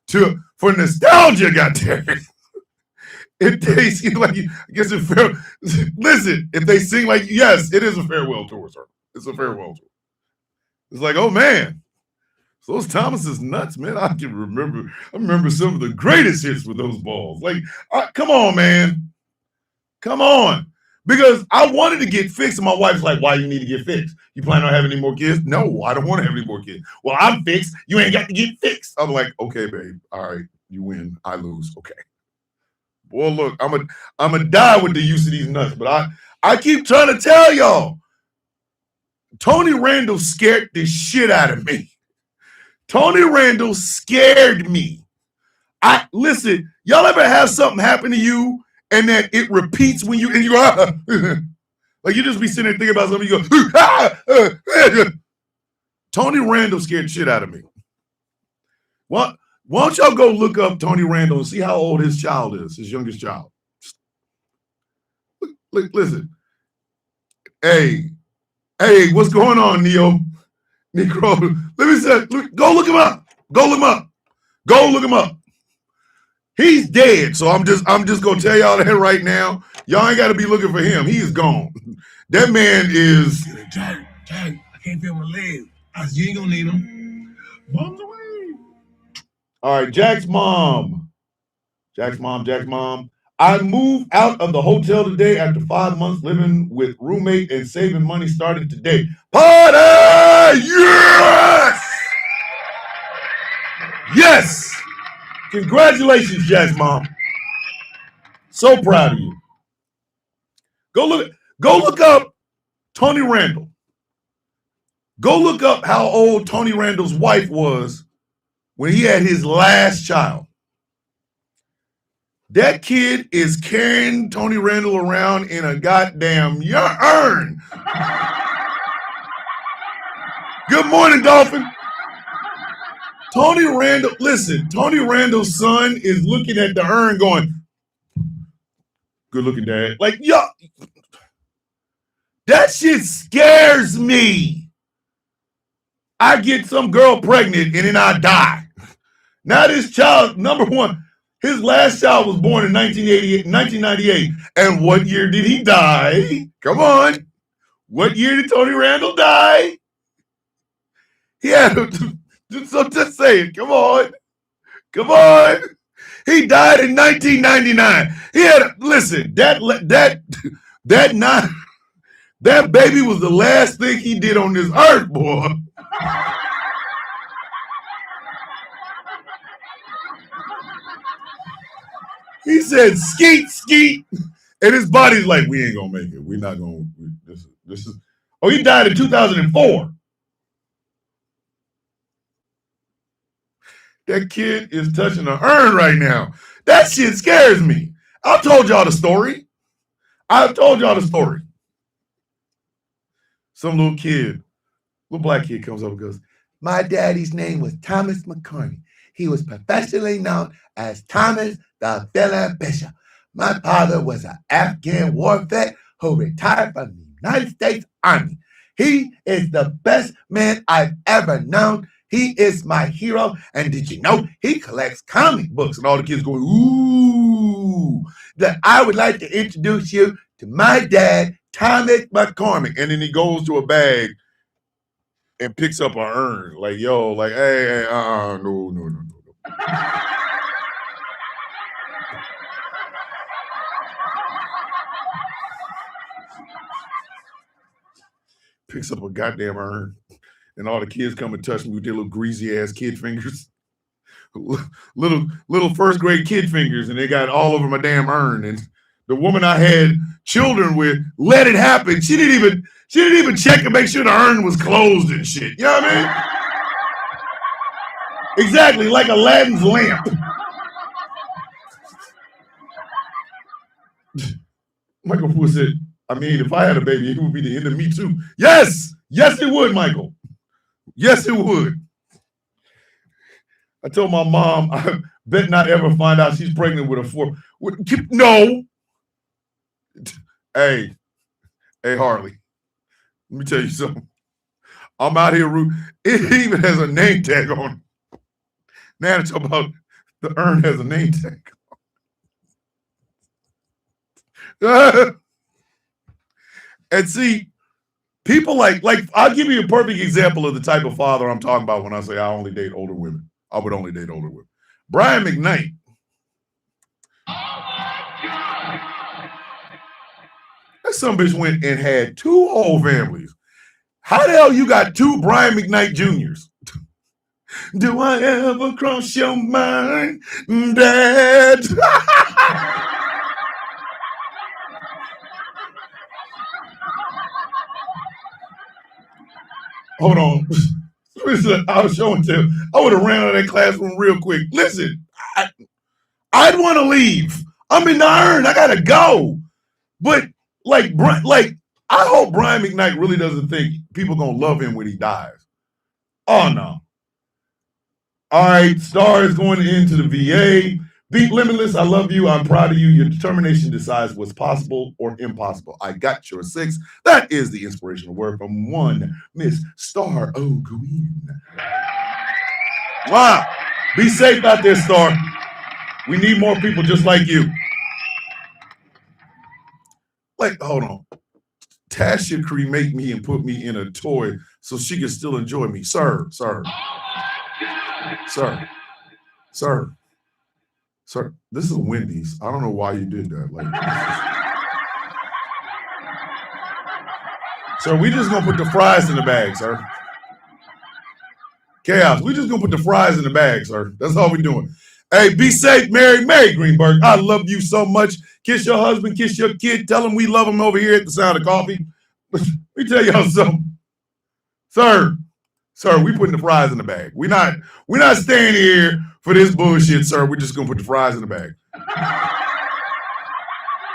for nostalgia, goddammit. If they sing like you, I guess it fair. Listen, if they sing like yes, it is a farewell tour, sir. It's a farewell tour. It's like, oh man, so those Thomas is nuts, man. I remember some of the greatest hits with those balls. Like, come on, man, come on. Because I wanted to get fixed, and my wife's like, why you need to get fixed? You plan on having any more kids? No, I don't want to have any more kids. Well, I'm fixed. You ain't got to get fixed. I'm like, okay, babe. All right, you win. I lose. Okay. Boy, look, I'm a die with the use of these nuts, but I keep trying to tell y'all, Tony Randall scared the shit out of me. Tony Randall scared me. Listen, y'all ever have something happen to you and then it repeats when you go, like you just be sitting there thinking about something, you go, Tony Randall scared the shit out of me. What? Why don't y'all go look up Tony Randall and see how old his child is, his youngest child? Listen. Hey, what's going on, Negro? Let me say, go look him up. Go look him up. He's dead. So I'm just gonna tell y'all that right now. Y'all ain't gotta be looking for him. He is gone. That man is. Jack, I can't feel my legs. You ain't gonna need them. Mom's away. All right, Jack's mom. I moved out of the hotel today after 5 months living with roommate and saving money started today. Party! Yes! Yes! Congratulations, Jack's mom. So proud of you. Go look up Tony Randall. Go look up how old Tony Randall's wife was when he had his last child. That kid is carrying Tony Randall around in a goddamn urn. Good morning, Dolphin. Tony Randall's son is looking at the urn going, good looking, dad. Like, yo, that shit scares me. I get some girl pregnant and then I die. Now this child, number one, his last child was born in 1998. And what year did he die? Come on. What year did Tony Randall die? He had so just say it. Come on. He died in 1999. He had listen, that baby was the last thing he did on this earth, boy. He said, skeet, and his body's like, we ain't gonna make it. We're not gonna. This is. Oh, he died in 2004. That kid is touching an urn right now. That shit scares me. I've told y'all the story. Some little black kid comes up and goes, my daddy's name was Thomas McCartney. He was professionally known as Thomas the Villain Bishop. My father was an Afghan war vet who retired from the United States Army. He is the best man I've ever known. He is my hero. And did you know he collects comic books? And all the kids going, ooh. That I would like to introduce you to my dad, Thomas McCormick. And then he goes to a bag and picks up an urn. Like, yo, like, hey, no. Picks up a goddamn urn. And all the kids come and touch me with their little greasy ass kid fingers. little first grade kid fingers, and they got all over my damn urn. And the woman I had children with let it happen. She didn't even check to make sure the urn was closed and shit. You know what I mean? Exactly, like Aladdin's lamp. Michael Fu said, I mean, if I had a baby, it would be the end of me too. Yes, yes, it would, Michael. Yes, it would. I told my mom, I bet not ever find out she's pregnant with a four. No. Hey, Harley, let me tell you something. I'm out here. It even has a name tag on it. Now it's about the urn has a name tag. And see, people like I'll give you a perfect example of the type of father I'm talking about when I say I only date older women. I would only date older women. Brian McKnight. That some bitch went and had 2 whole families. How the hell you got 2 Brian McKnight Juniors? Do I ever cross your mind, Dad? Hold on. I was showing to him. I would have ran out of that classroom real quick. Listen, I'd want to leave. I'm in the urn. I gotta go. But I hope Brian McKnight really doesn't think people gonna love him when he dies. Oh no. All right, Star is going into the VA. Beat Limitless, I love you. I'm proud of you. Your determination decides what's possible or impossible. I got your 6. That is the inspirational word from one Miss Star O'Queen. Wow. Be safe out there, Star. We need more people just like you. Hold on. Tasha cremate me and put me in a toy so she can still enjoy me. Sir. This is Wendy's. I don't know why you did that. Sir, we just gonna put the fries in the bag, sir. Chaos, we just gonna put the fries in the bag, sir. That's all we're doing. Hey, be safe, Mary Greenberg. I love you so much. Kiss your husband, kiss your kid. Tell him we love him over here at the Sound of Coffee. Let me tell y'all something. Sir, we putting the fries in the bag. We're not staying here for this bullshit, sir. We're just gonna put the fries in the bag.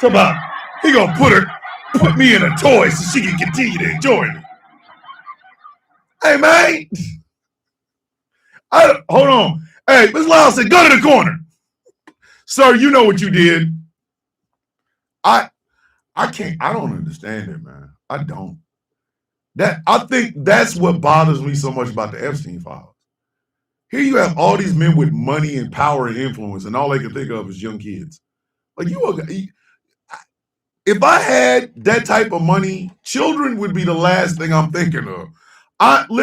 So about he gonna put me in a toy so she can continue to enjoy it. Hey man, hold on. Hey, Ms. Lyle said, go to the corner. Sir, you know what you did. I don't understand it, man. I don't. I think that's what bothers me so much about the Epstein files. Here you have all these men with money and power and influence, and all they can think of is young kids. If I had that type of money, children would be the last thing I'm thinking of. I would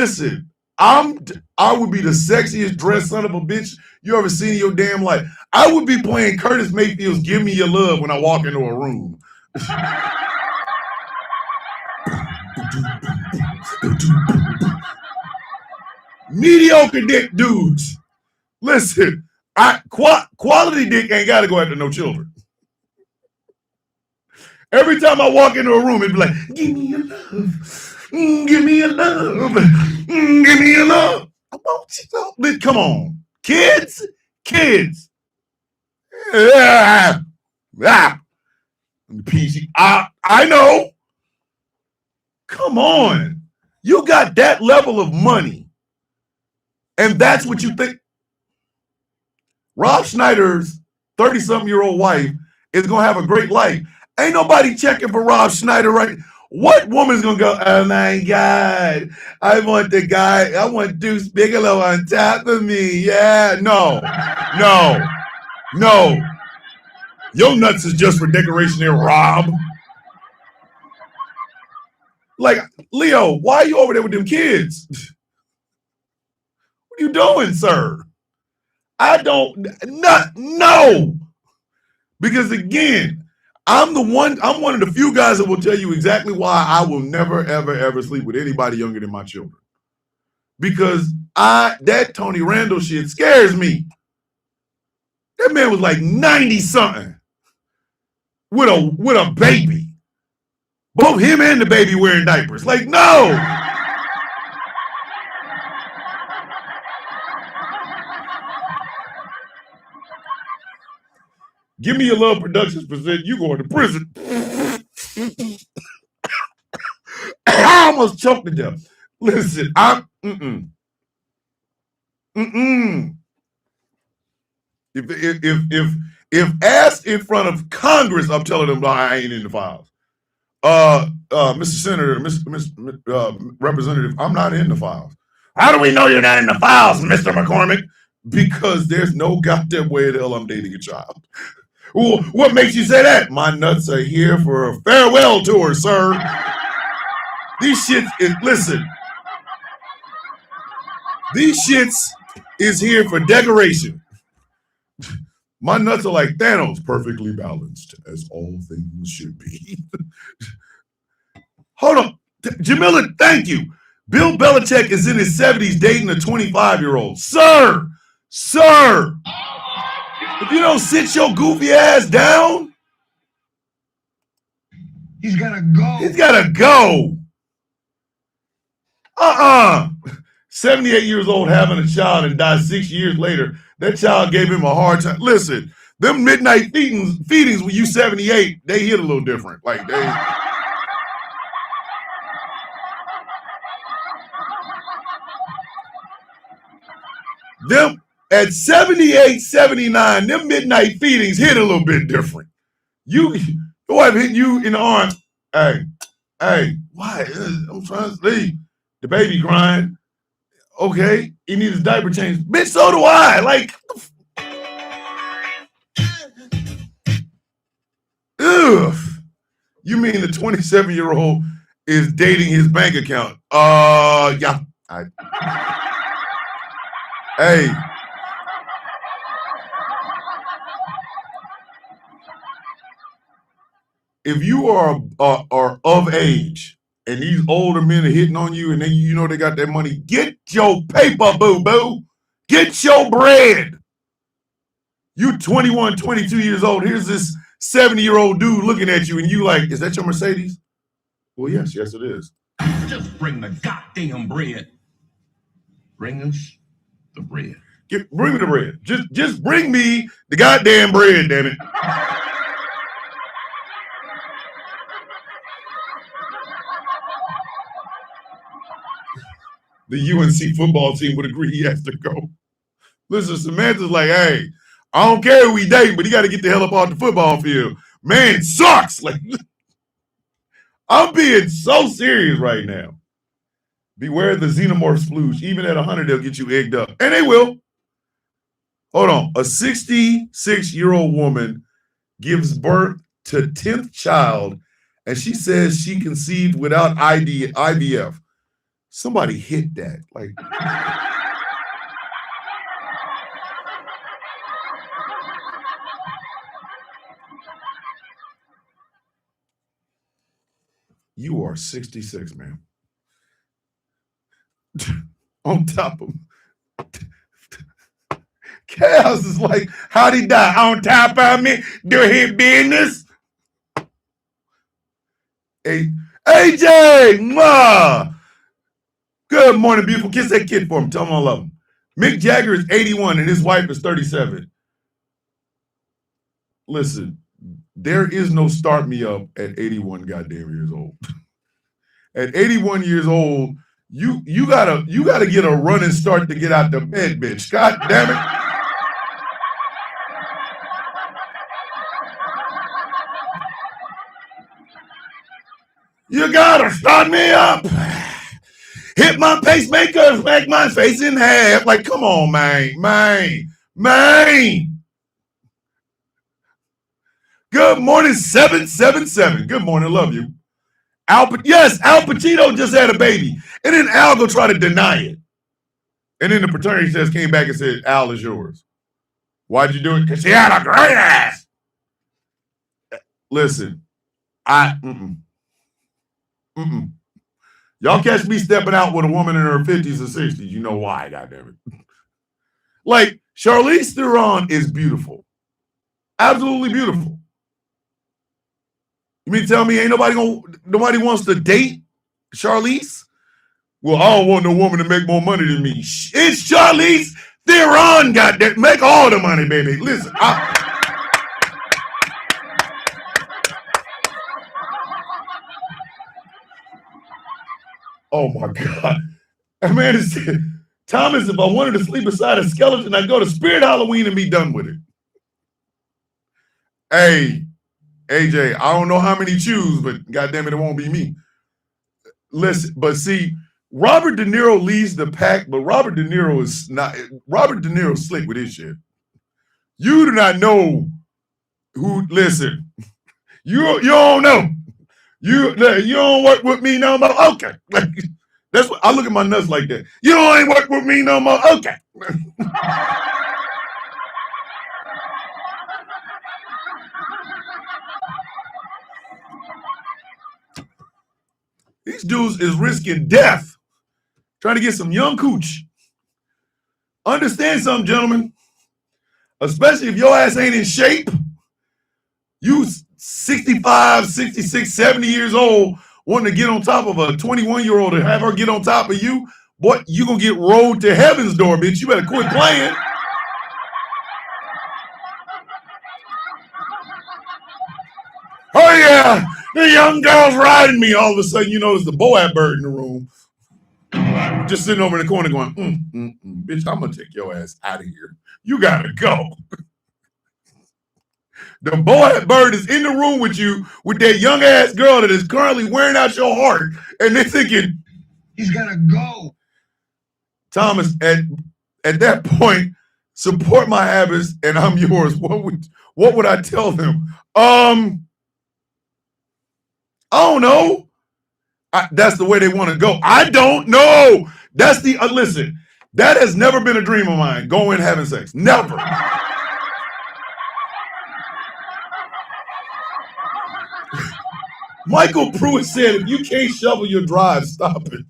be the sexiest dressed son of a bitch you ever seen in your damn life. I would be playing Curtis Mayfield's Give Me Your Love when I walk into a room. Mediocre dick dudes. Listen, quality dick ain't got to go after no children. Every time I walk into a room, it'd be like, give me your love. Give me your love. Give me your love. I want you to. Come on. Kids. PG. I know. Come on. You got that level of money. And that's what you think. Rob Schneider's 30-something-year-old wife is going to have a great life. Ain't nobody checking for Rob Schneider, right? What woman's going to go, oh, my God, I want Deuce Bigelow on top of me. Yeah, no. Your nuts is just for decoration there, Rob. Leo, why are you over there with them kids? What are you doing, sir? No. Because again, I'm one of the few guys that will tell you exactly why I will never, ever, ever sleep with anybody younger than my children. Because that Tony Randall shit scares me. That man was like 90-something with a baby. Both him and the baby wearing diapers. No. Give Me Your Love Productions present You Going to Prison. I almost choked to death. Listen, I'm If asked in front of Congress, I'm telling them I ain't in the files. Mr. Senator, Mr. Representative, I'm not in the files. How do we know you're not in the files, Mr. McCormick? Because there's no goddamn way in hell I'm dating a child. Well, what makes you say that? My nuts are here for a farewell tour, sir. These shits listen. These shits is here for decoration. My nuts are like Thanos, perfectly balanced, as all things should be. Hold on. Jamila, thank you. Bill Belichick is in his 70s dating a 25-year-old. Sir, if you don't sit your goofy ass down, He's gotta go. he's got to go. 78 years old having a child and died 6 years later. That child gave him a hard time. Listen, them midnight feedings when you 78, they hit a little different. Like they... Them at 78, 79, them midnight feedings hit a little bit different. Your wife hit you in the arm. Hey, why? I'm trying to sleep. The baby crying. Okay, he needs a diaper change. Bitch, so do I. Like, ugh. You mean the 27-year-old is dating his bank account? Yeah. Hey. If you are of age and these older men are hitting on you and then you know they got that money, get your paper, boo-boo. Get your bread. You 21, 22 years old. Here's this 70-year-old dude looking at you and you like, is that your Mercedes? Well, yes, it is. Just bring the goddamn bread. Bring us the bread. Bring me the bread. Just bring me the goddamn bread, damn it. The UNC football team would agree he has to go. Listen, Samantha's like, hey, I don't care who we dating, but he got to get the hell up off the football field. Man, it sucks. Like, I'm being so serious right now. Beware the xenomorph splooge. Even at 100, they'll get you egged up. And they will. Hold on. A 66-year-old woman gives birth to 10th child, and she says she conceived without IVF. Somebody hit that. Like, you are 66, man. On top of Chaos is like, how'd he die? On top of me? Do his business? Hey, AJ, ma. Good morning, beautiful. Kiss that kid for him. Tell him I love him. Mick Jagger is 81 and his wife is 37. Listen, there is no start me up at 81 goddamn years old. At 81 years old, you gotta get a running start to get out the bed, bitch. God damn it. You gotta start me up. Hit my pacemaker, smack my face in half. Like, come on, man. Good morning, 777. Good morning, love you. Al Pacino just had a baby. And then Al go try to deny it. And then the paternity test came back and said, Al is yours. Why'd you do it? Because she had a great ass. Listen, Y'all catch me stepping out with a woman in her 50s or 60s, you know why, goddammit. Like, Charlize Theron is beautiful. Absolutely beautiful. You mean to tell me ain't nobody wants to date Charlize? Well, I don't want no woman to make more money than me. It's Charlize Theron, goddamn. Make all the money, baby. Listen, Oh my God. And man, Thomas, if I wanted to sleep beside a skeleton, I'd go to Spirit Halloween and be done with it. Hey, AJ, I don't know how many choose, but goddamn it won't be me. Listen, but see, Robert De Niro leads the pack, but Robert De Niro is slick with his shit. You do not know who, listen, you don't know. You don't work with me no more. Okay. That's what I look at my nuts like that. You ain't work with me no more. Okay. These dudes is risking death trying to get some young cooch. Understand something, gentlemen. Especially if your ass ain't in shape. You 65, 66, 70 years old wanting to get on top of a 21-year-old and have her get on top of you. Boy, you going to get rolled to heaven's door, bitch. You better quit playing. Oh, yeah. The young girl's riding me. All of a sudden, you notice the Boab bird in the room. Just sitting over in the corner going, bitch, I'm going to take your ass out of here. You got to go. The Boab bird is in the room with you with that young ass girl that is currently wearing out your heart. And they're thinking, He's got to go. Thomas, at that point, support my habits and I'm yours. What would I tell them? I don't know. That's the way they want to go. I don't know. That's the listen. That has never been a dream of mine. Going having sex. Never. Michael Pruitt said, "If you can't shovel your drive, stop it."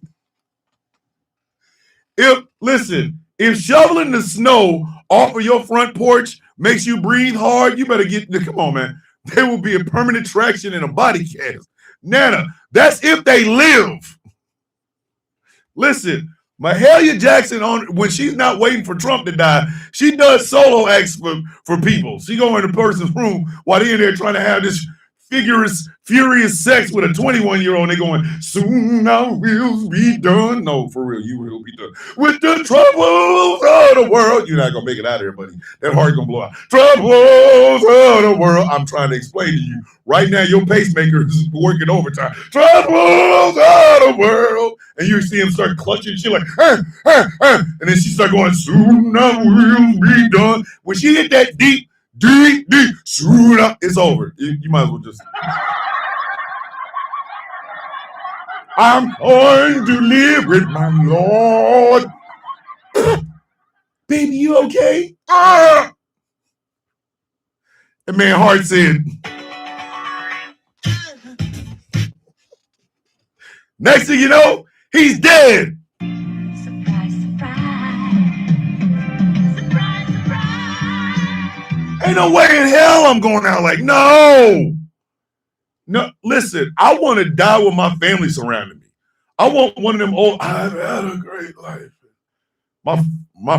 If shoveling the snow off of your front porch makes you breathe hard, you better come on, man. There will be a permanent traction in a body cast. Nana, that's if they live. Listen, Mahalia Jackson, when she's not waiting for Trump to die, she does solo acts for people. She go in a person's room while they're in there trying to have this furious sex with a 21-year-old, and they going, soon I will be done. No, for real, you will be done with the troubles of the world. You're not gonna make it out of here, buddy. That heart gonna blow out. Troubles of the world. I'm trying to explain to you right now. Your pacemaker is working overtime. Troubles of the world, and you see him start clutching shit like, and then she start going, soon I will be done. When she hit that deep, soon it's over. You might as well just. I'm going to live with my Lord. Baby, you okay? Ah! That man Hart said. Next thing you know, he's dead. Surprise, surprise. Surprise, surprise. Ain't no way in hell I'm going out like, no. No, listen, I want to die with my family surrounding me. I want one of them old, I've had a great life. My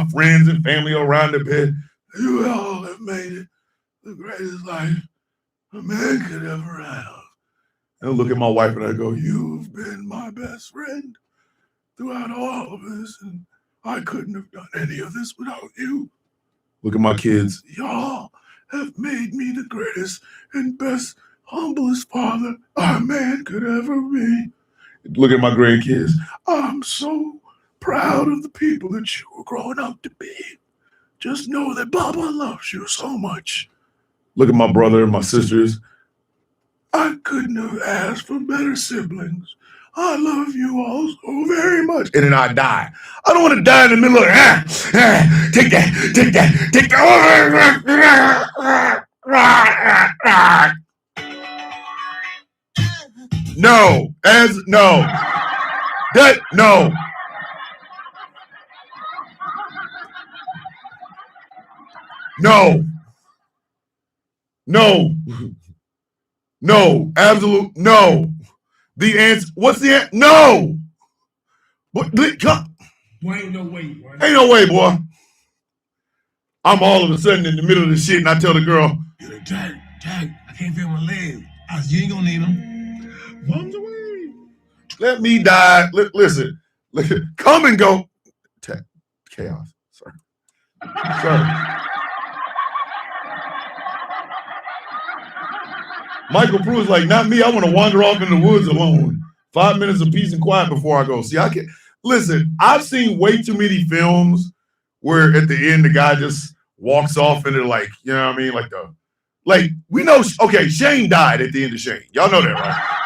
friends and family around the bed, you all have made it the greatest life a man could ever have. And I look at my wife and I go, you've been my best friend throughout all of this, and I couldn't have done any of this without you. Look at my kids. Y'all have made me the greatest and best, humblest father a man could ever be. Look at my grandkids. I'm so proud of the people that you were growing up to be. Just know that Baba loves you so much. Look at my brother and my sisters. I couldn't have asked for better siblings. I love you all so very much. And then I die. I don't want to die in the middle of take that. No. No, absolute no. The answer, what's the answer? No. What? Boy, ain't no way, boy. Ain't no way, boy. I'm all of a sudden in the middle of the shit and I tell the girl, Tag, I can't feel my legs. I said, you ain't gonna need them. Bombs away. Let me die. Listen, come and go. Chaos. Sorry. Michael Pruitt's like, not me. I want to wander off in the woods alone. 5 minutes of peace and quiet before I go. See, I can't. Listen, I've seen way too many films where at the end the guy just walks off into like, you know what I mean? Like we know, okay, Shane died at the end of Shane. Y'all know that, right?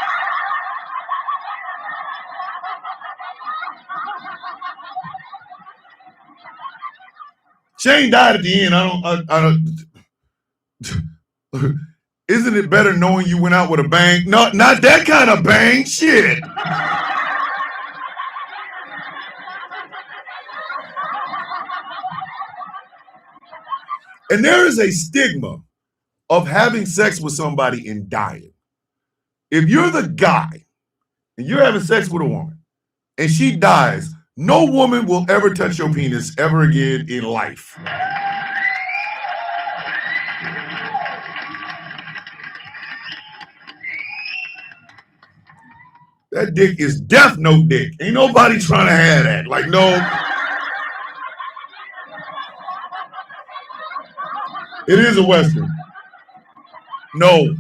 Shane died at the end. I don't. Isn't it better knowing you went out with a bang? No, not that kind of bang. Shit. And there is a stigma of having sex with somebody and dying. If you're the guy and you're having sex with a woman and she dies, no woman will ever touch your penis ever again in life. That dick is Death Note dick. Ain't nobody trying to have that. Like, no. It is a Western. No.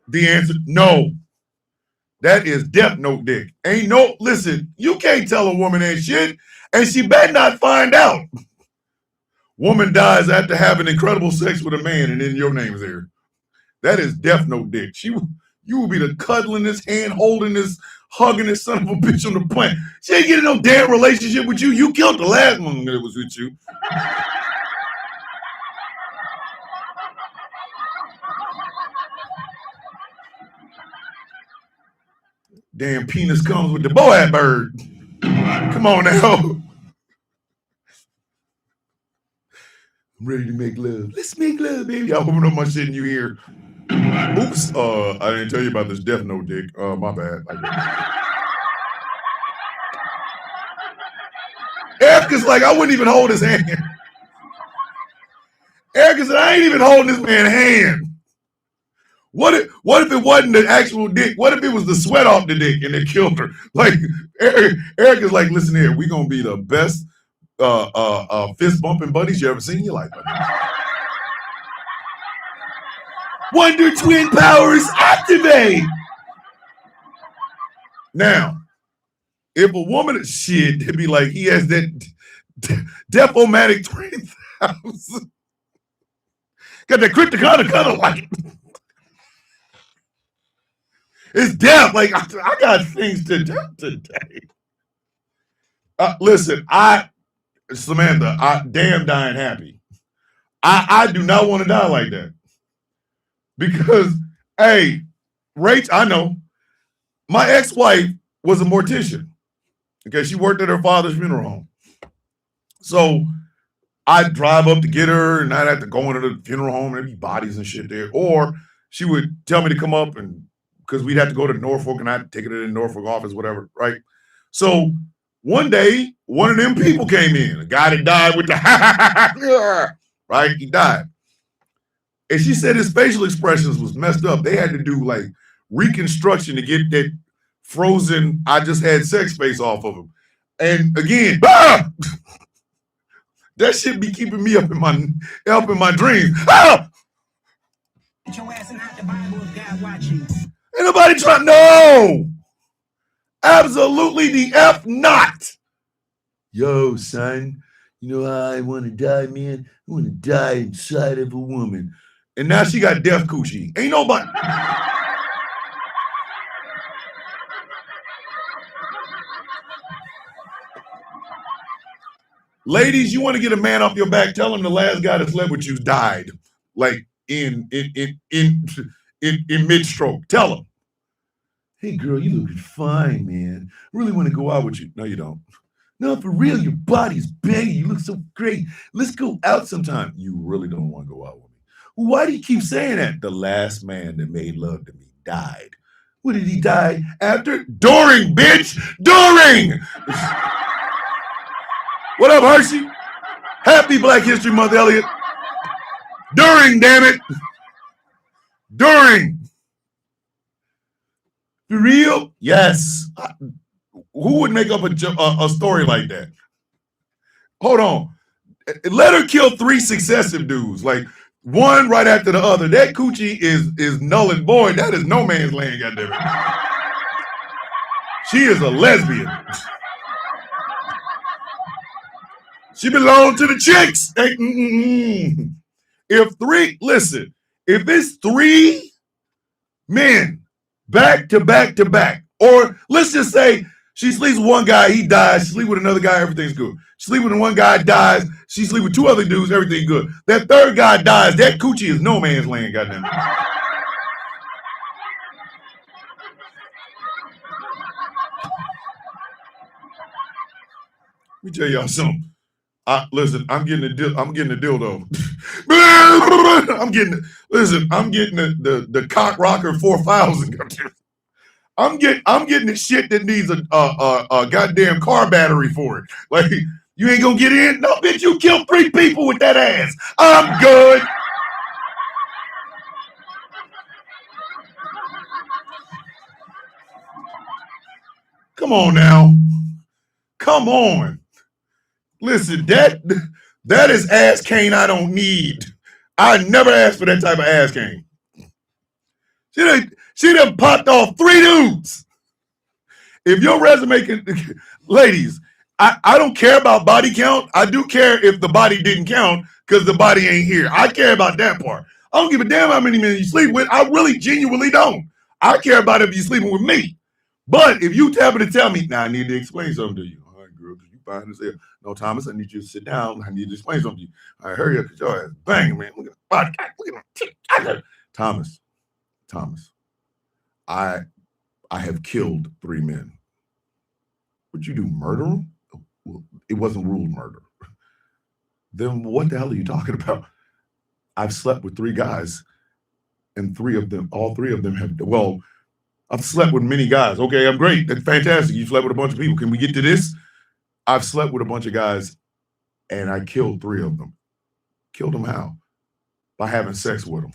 The answer, no. That is Death Note dick. Ain't no, listen, you can't tell a woman that shit, and she better not find out. Woman dies after having incredible sex with a man, and then your name is there. That is Death Note dick. You will be the cuddling this, hand holding this, hugging this son of a bitch on the planet. She ain't getting no damn relationship with you. You killed the last one that was with you. Damn penis comes with the boy bird. Come on now. I'm ready to make love. Let's make love, baby. I open up my shit in you here. Oops. I didn't tell you about this Death Note dick. My bad. Erica's like, I wouldn't even hold his hand. Erica said, I ain't even holding this man's hand. What if it wasn't the actual dick? What if it was the sweat off the dick and it killed her? Like, Erica's like, listen here, we gonna be the best fist bumping buddies you ever seen in your life. Wonder Twin powers activate. Now, if a woman shit, it'd be like he has that Death-O-Matic 30,000. Got that Crypticon kind of like it. It's death. Like, I got things to do today. Listen, Samantha, I damn dying happy. I do not want to die like that. Because, hey, Rach, I know. My ex-wife was a mortician. Okay, she worked at her father's funeral home. So I'd drive up to get her, and I'd have to go into the funeral home, and there'd be bodies and shit there. Or she would tell me to come up, and because we'd have to go to Norfolk, and I'd take her to the Norfolk office, whatever, right? So one day, one of them people came in, a guy that died with the right? He died. And she said his facial expressions was messed up. They had to do like reconstruction to get that frozen, I just had sex face off of him. And again, that shit be keeping me up in my dreams. Get your ass and out the Bible if God watching. Ain't nobody trying. No, absolutely the F not. Yo, son, you know how I want to die, man? I want to die inside of a woman. And now she got death coochie. Ain't nobody. Ladies, you want to get a man off your back? Tell him the last guy that slept with you died, like in mid-stroke. Tell him. Hey, girl, you looking fine, man. I really want to go out with you. No, you don't. No, for real, your body's banging. You look so great. Let's go out sometime. You really don't want to go out with me. Well, why do you keep saying that? The last man that made love to me died. What did he die after? During, bitch! During! What up, Hershey? Happy Black History Month, Elliot. During, damn it. During. For real? Yes. who would make up a story like that? Hold on. Let her kill 3 successive dudes, like one right after the other. That coochie is null and void. That is no man's land, goddammit. She is a lesbian. She belongs to the chicks. If it's 3 men back to back to back, or let's just say she sleeps with one guy, he dies. She sleeps with another guy, everything's good. She sleeps with one guy, dies. She sleeps with 2 other dudes, everything's good. That third guy dies. That coochie is no man's land, goddamn it. Let me tell y'all something. Listen, I'm getting a dildo. I'm getting the cock rocker 4000. I'm getting the shit that needs a goddamn car battery for it. Like, you ain't gonna get in? No, bitch, you killed 3 people with that ass. I'm good. Come on now. Come on. Listen, that is ass cane I don't need. I never asked for that type of ass cane. She done popped off 3 dudes. If your resume can, ladies, I don't care about body count. I do care if the body didn't count because the body ain't here. I care about that part. I don't give a damn how many men you sleep with. I really genuinely don't. I care about if you're sleeping with me. But if you happen to tell me, now I need to explain something to you. All right, girl, because you fine as hell. No, Thomas, I need you to sit down. I need to explain something to you. All right, hurry up, because your ass bang, man. Look at the body. Look at my Thomas, I have killed 3 men. Would you do murder them? Well, it wasn't ruled murder. Then what the hell are you talking about? I've slept with 3 guys, and all three of them have, well, I've slept with many guys. Okay, I'm great. That's fantastic. You slept with a bunch of people. Can we get to this? I've slept with a bunch of guys, and I killed 3 of them. Killed them how? By having sex with them.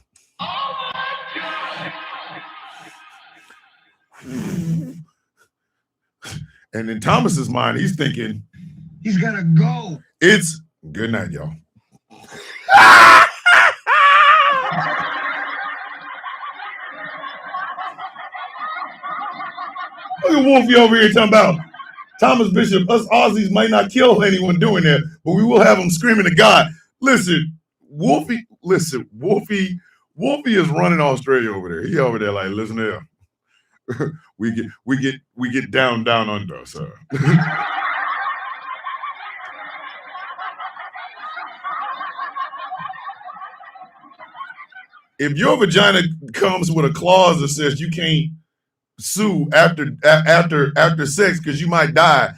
And in Thomas's mind, he's thinking, He's gotta go. it's good night, y'all. Look at Wolfie over here talking about Thomas Bishop. Us Aussies might not kill anyone doing that, but we will have them screaming to God. Listen, Wolfie is running Australia over there. He over there like, listen here. we get down under, sir. If your vagina comes with a clause that says you can't sue after sex because you might die,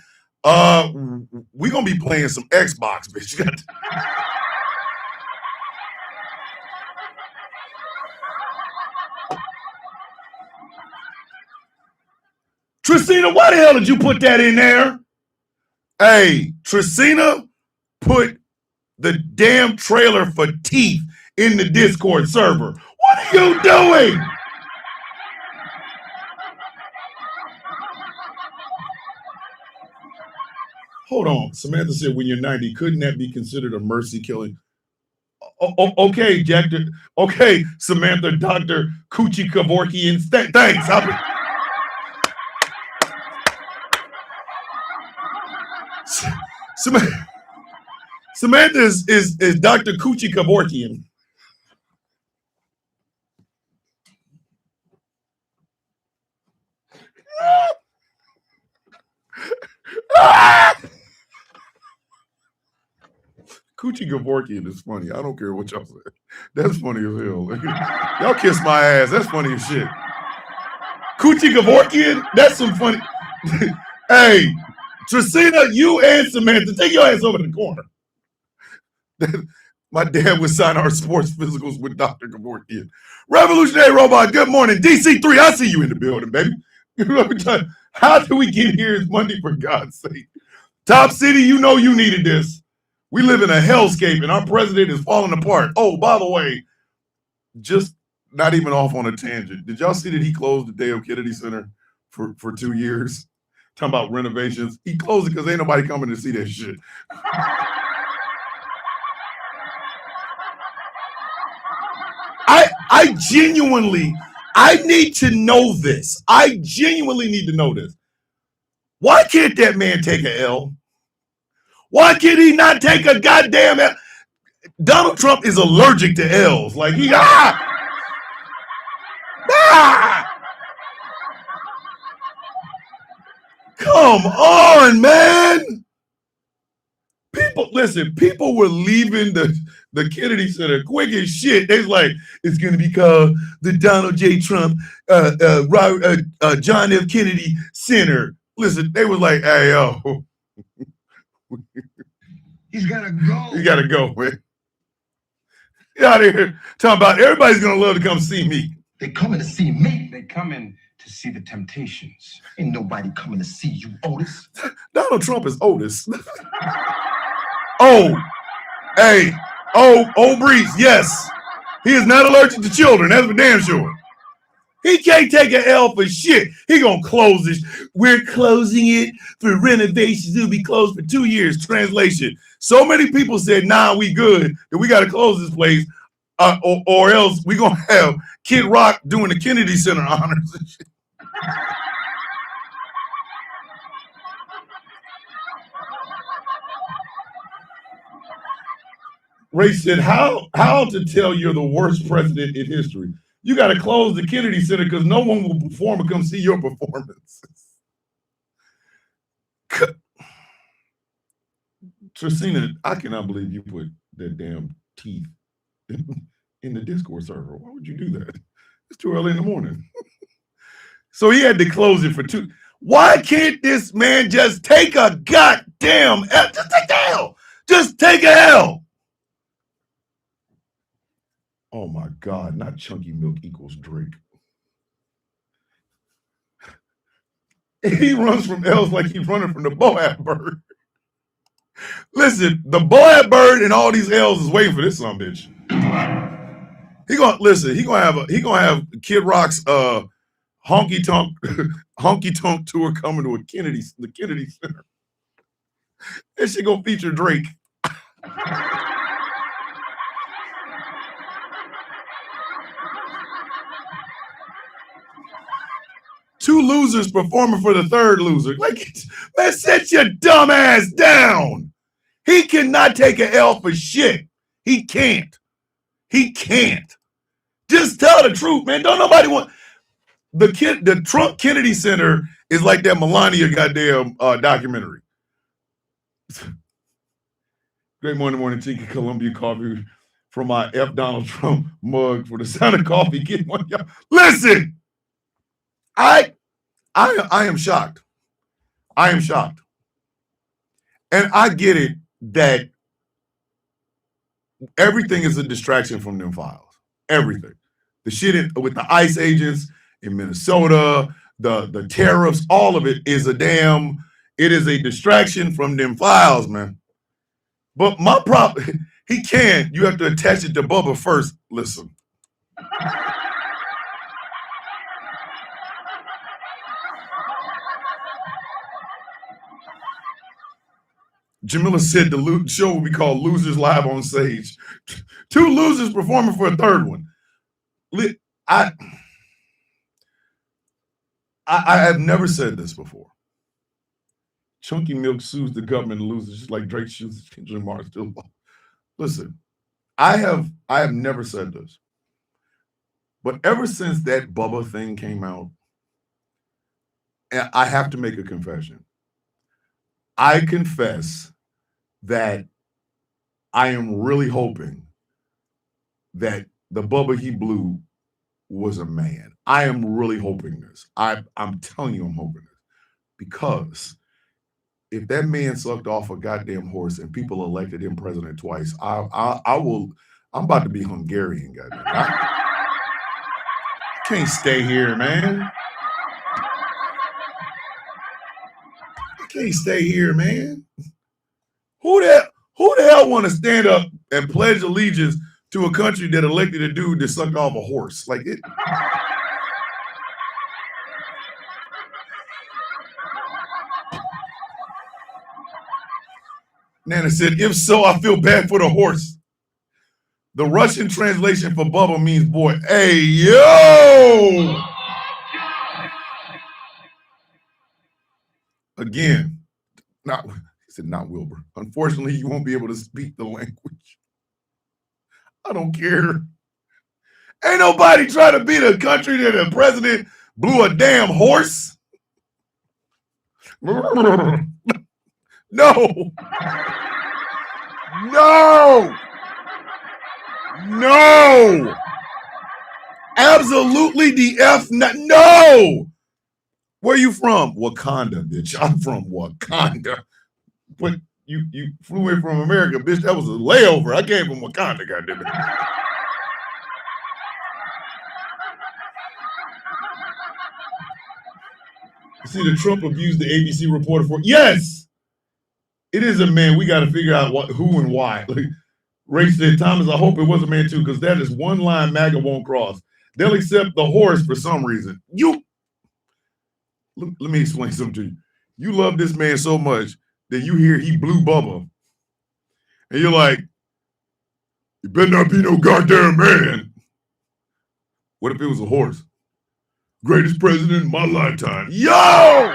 we're gonna be playing some Xbox, bitch. Tracina, why the hell did you put that in there? Hey, Tracina put the damn trailer for Teeth in the Discord server. What are you doing? Hold on. Samantha said, when you're 90, couldn't that be considered a mercy killing? Okay, Jack. Okay, Samantha, Dr. Coochie Kevorkian. Thanks. Samantha is Dr. Coochie Kevorkian. Coochie Kevorkian is funny. I don't care what y'all say. That's funny as hell. Y'all kiss my ass. That's funny as shit. Coochie Kevorkian? That's some funny. Hey, Tracina, you and Samantha, take your ass over to the corner. My dad would sign our sports physicals with Dr. Kevorkian. Revolutionary Robot, good morning. DC3, I see you in the building, baby. How do we get here? It's Monday, for God's sake. Top City, you know you needed this. We live in a hellscape, and our president is falling apart. Oh, by the way, just not even off on a tangent. Did y'all see that he closed the Dale Kennedy Center for 2 years? talking about renovations. He closed it because ain't nobody coming to see that shit. I genuinely, I need to know this. I genuinely need to know this. Why can't that man take an L? Why can't he not take a goddamn L? Donald Trump is allergic to L's. Like he Come on, man. People were leaving the Kennedy Center quick as shit. They was like, it's gonna be called the Donald J. Trump John F. Kennedy Center. Listen, they was like, hey yo. He's gotta go. You gotta go, man. Get out of here. Talking about everybody's gonna love to come see me. They coming to see me. They coming to see the Temptations. Ain't nobody coming to see you, Otis. Donald Trump is Otis. Oh, hey, Breeze, yes. He is not allergic to children, that's for damn sure. He can't take an L for shit. He gonna close this. We're closing it for renovations. It'll be closed for 2 years. Translation. So many people said, nah, we good, that we gotta close this place, or else we gonna have Kid Rock doing the Kennedy Center honors and shit. Ray said, how to tell you're the worst president in history? You got to close the Kennedy Center because no one will perform and come see your performances. Tracina, I cannot believe you put that damn teeth in the Discord server. Why would you do that? It's too early in the morning. So he had to close it for 2. Why can't this man just take a goddamn L? Just take the L. Just take a L. Oh my God, not Chunky Milk equals Drake. He runs from L's like he's running from the Boab bird. Listen, the Boab bird and all these L's is waiting for this son bitch. He gonna have Kid Rock's honky tonk tour coming to the Kennedy Center. That shit gonna feature Drake. Two losers performing for the third loser. Like, man, sit your dumb ass down. He cannot take an L for shit. He can't. He can't. Just tell the truth, man. Don't nobody want the Trump Kennedy Center is like that Melania goddamn documentary. Great morning, Chica Columbia coffee from my F Donald Trump mug for the sound of coffee. Get one, y'all. Listen. I am shocked. I am shocked. And I get it that everything is a distraction from them files. Everything. The shit with the ICE agents in Minnesota, the tariffs, all of it is it is a distraction from them files, man. But my problem, you have to attach it to Bubba first. Listen. Jamila said the show will be called Losers Live on Stage. 2 losers performing for a third one. I have never said this before. Chunky Milk sues the government and loses just like Drake sues Kendrick Lamar. Still, listen, I have never said this, but ever since that Bubba thing came out, I have to make a confession. I confess that I am really hoping that the Bubba he blew was a man. I am really hoping this. I'm telling you I'm hoping this. Because if that man sucked off a goddamn horse and people elected him president twice, I'm about to be Hungarian, goddamn. I can't stay here, man. Can't stay here, man. Who the hell want to stand up and pledge allegiance to a country that elected a dude that sucked off a horse? Like it. Nana said, if so, I feel bad for the horse. The Russian translation for Bubba means boy. Hey, yo! Again, he said, not Wilbur. Unfortunately, you won't be able to speak the language. I don't care. Ain't nobody trying to beat a country that the president blew a damn horse. No. No. No. Absolutely the F not. No. Where you from? Wakanda, bitch. I'm from Wakanda. But you flew in from America, bitch. That was a layover. I came from Wakanda, goddammit. See, the Trump abused the ABC reporter for. Yes, it is a man. We got to figure out who and why. Like Ray said, Thomas, I hope it was a man too, because that is one line MAGA won't cross. They'll accept the horse for some reason. Let me explain something to you. You love this man so much that you hear he blew Bubba, and you're like, you better not be no goddamn man. What if it was a horse? Greatest president in my lifetime. Yo!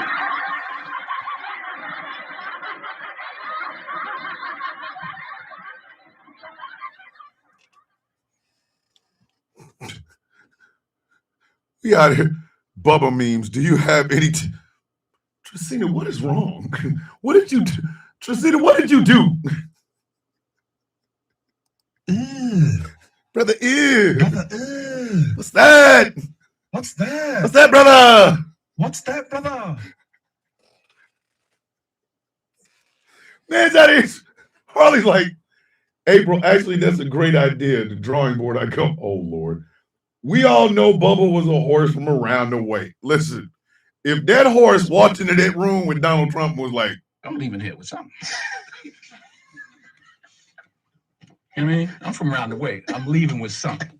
We out here. Bubba memes. Do you have any? Tristina, what is wrong? What did you do? Tristina, what did you do? Brother, What's that? What's that? What's that, brother? What's that, brother? Man, that is Harley's like, April, actually, that's a great idea. The drawing board. I go, oh Lord. We all know Bubba was a horse from around the way. Listen, if that horse walked into that room with Donald Trump and was like, I'm leaving here with something. You know what I mean? I'm from around the way. I'm leaving with something.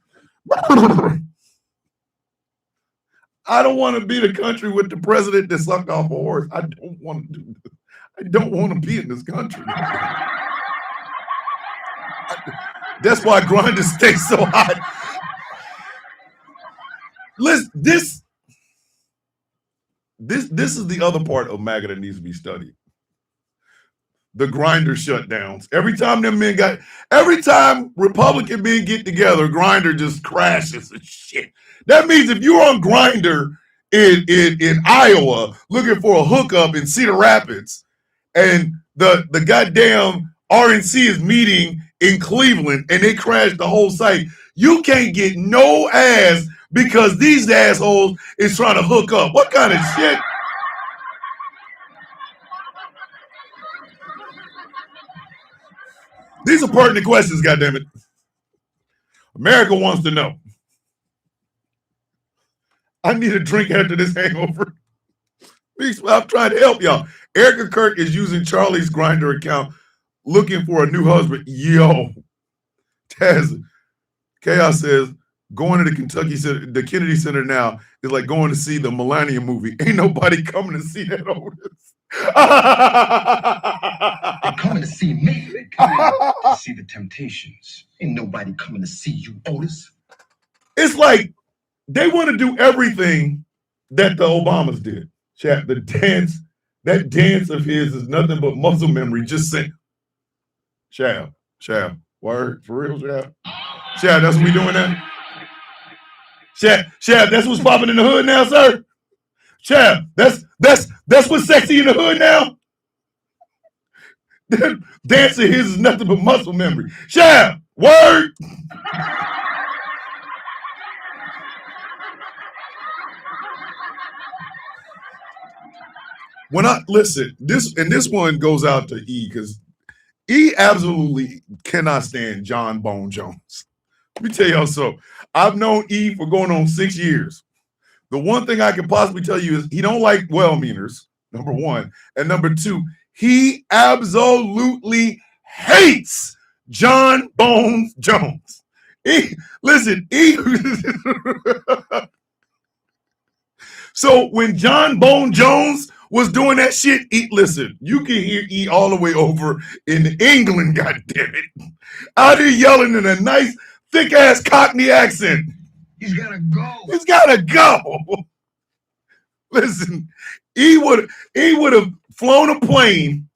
I don't want to be the country with the president that sucked off a horse. I don't want to do this. I don't want to be in this country. That's why Grindr stays so hot. Listen, this is the other part of MAGA that needs to be studied. The Grindr shutdowns. Every time Republican men get together, Grindr just crashes and shit. That means if you're on Grindr in Iowa looking for a hookup in Cedar Rapids, and the goddamn RNC is meeting in Cleveland and they crash the whole site, you can't get no ass because these assholes is trying to hook up. What kind of shit? These are pertinent questions, goddammit. America wants to know. I need a drink after this hangover. I'm trying to help y'all. Erica Kirk is using Charlie's Grindr account looking for a new husband. Yo. Taz. Chaos says, going to the Kennedy Center now is like going to see the Millennium movie. Ain't nobody coming to see that Otis. They're coming to see me. They're coming to see the Temptations. Ain't nobody coming to see you, Otis. It's like they want to do everything that the Obamas did. Chat, the dance, that dance of his is nothing but muscle memory. Just saying. Shab, word, for real, Shab. Shab, that's what we doing now? Shab, that's what's popping in the hood now, sir? Shab, that's what's sexy in the hood now? Dance of his is nothing but muscle memory. Shab, word. When I listen, this one goes out to E, because E absolutely cannot stand John Bone Jones. Let me tell y'all so. I've known E for going on 6 years. The one thing I can possibly tell you is he don't like well-meaners, number one. And number two, he absolutely hates John Bones Jones. So when John Bone Jones was doing that shit, listen, you can hear E all the way over in England, goddammit. Out here yelling in a nice, thick-ass Cockney accent. He's gotta go. He's gotta go. Listen, he would have flown a plane,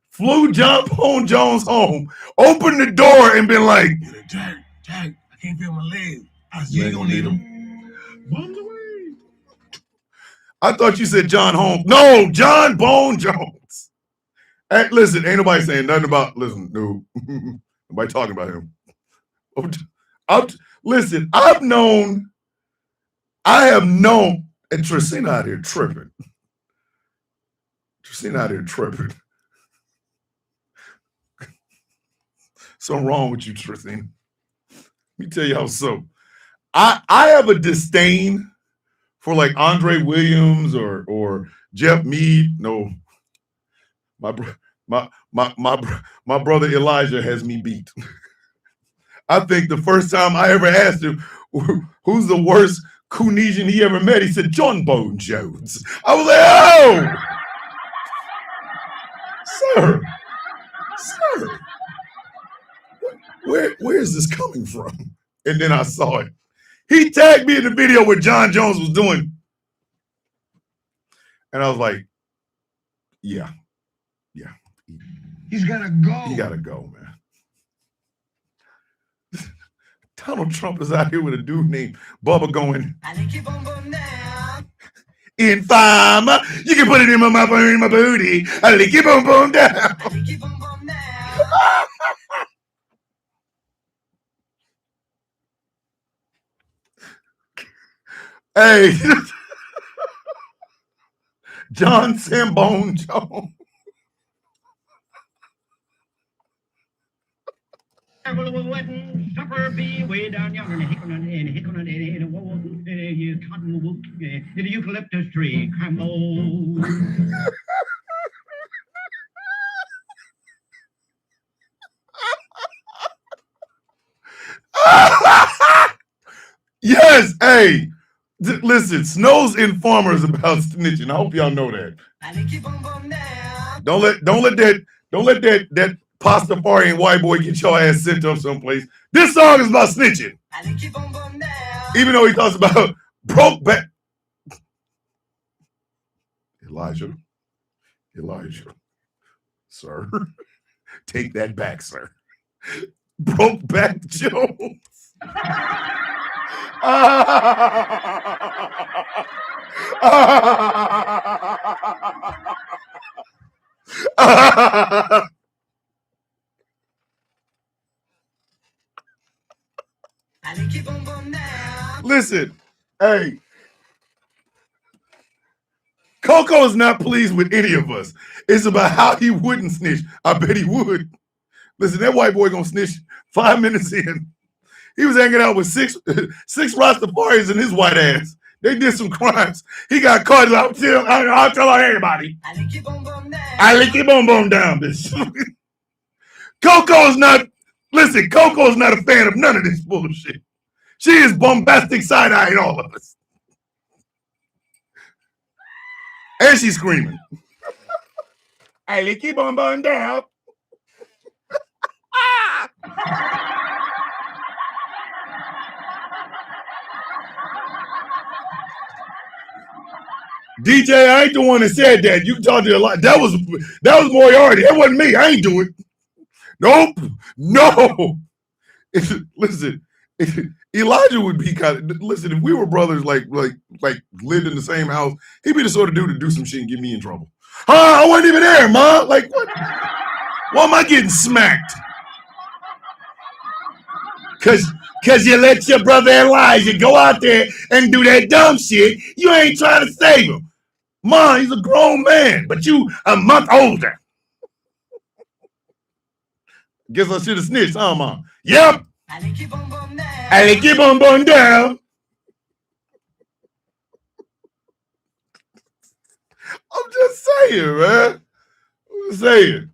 flew John Paul Jones home, opened the door, and been like, Jack, I can't feel my legs. I You see ain't you gonna gonna need need them. Bombs away. I thought you said John Holmes. No, John Bone Jones. Hey, listen, ain't nobody saying nothing about, listen, dude. Nobody talking about him. Listen, I have known, and Tristina out here tripping. Something wrong with you, Tristina. Let me tell you how so. I have a disdain for like Andre Williams or Jeff Mead. No, my brother Elijah has me beat. I think the first time I ever asked him who's the worst Coonesian he ever met, he said John Bone Jones. I was like, oh, sir, where is this coming from? And then I saw it. He tagged me in the video what John Jones was doing. And I was like, yeah. He's gotta go. He gotta go, man. Donald Trump is out here with a dude named Bubba going, infame. You can put it in my booty. I lick your boom boom down. Hey, John Sambone Jones. Supper be way down yonder in the cottonwood, in the eucalyptus tree. Come on. Yes, hey. Listen, Snow's informers about snitching. I hope y'all know that. Don't let that Pastafarian white boy get your ass sent up someplace. This song is about snitching. Even though he talks about broke back. Elijah, sir, take that back, sir. Broke back Jones. Listen, hey, Coco is not pleased with any of us. It's about how he wouldn't snitch. I bet he would. Listen, that white boy gonna snitch 5 minutes in. He was hanging out with six Rastafarians and his white ass. They did some crimes. He got caught. I'll tell everybody. I lick your boom boom down, bitch. Coco's not a fan of none of this bullshit. She is bombastic side-eyeing all of us. And she's screaming. I lick your boom boom down. DJ, I ain't the one that said that. You talked to a lot. That was Moriarty. That wasn't me. I ain't do it. Nope. No. Listen, Elijah would be kind of, listen, if we were brothers, like lived in the same house, he'd be the sort of dude to do some shit and get me in trouble. I wasn't even there, Ma. Like, what? Why am I getting smacked? Cause you let your brother Elijah go out there and do that dumb shit. You ain't trying to save him. Ma, he's a grown man, but you a month older. Guess I should have snitched, huh, Ma? Yep. I lick your boom boom down. I'm just saying, man. I'm just saying.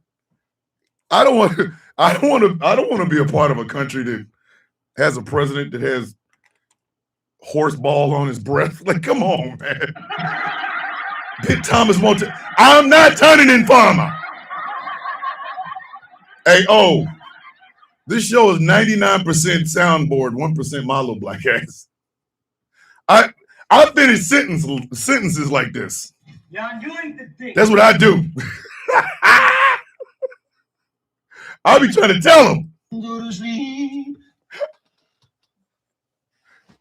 I don't want to be a part of a country that has a president that has horse ball on his breath. Like, come on, man. Big Thomas won't. I'm not turning in farmer. Hey, oh, this show is 99% soundboard, 1% my little black ass. I finish sentences like this. That's what I do. I'll be trying to tell them. Go to sleep.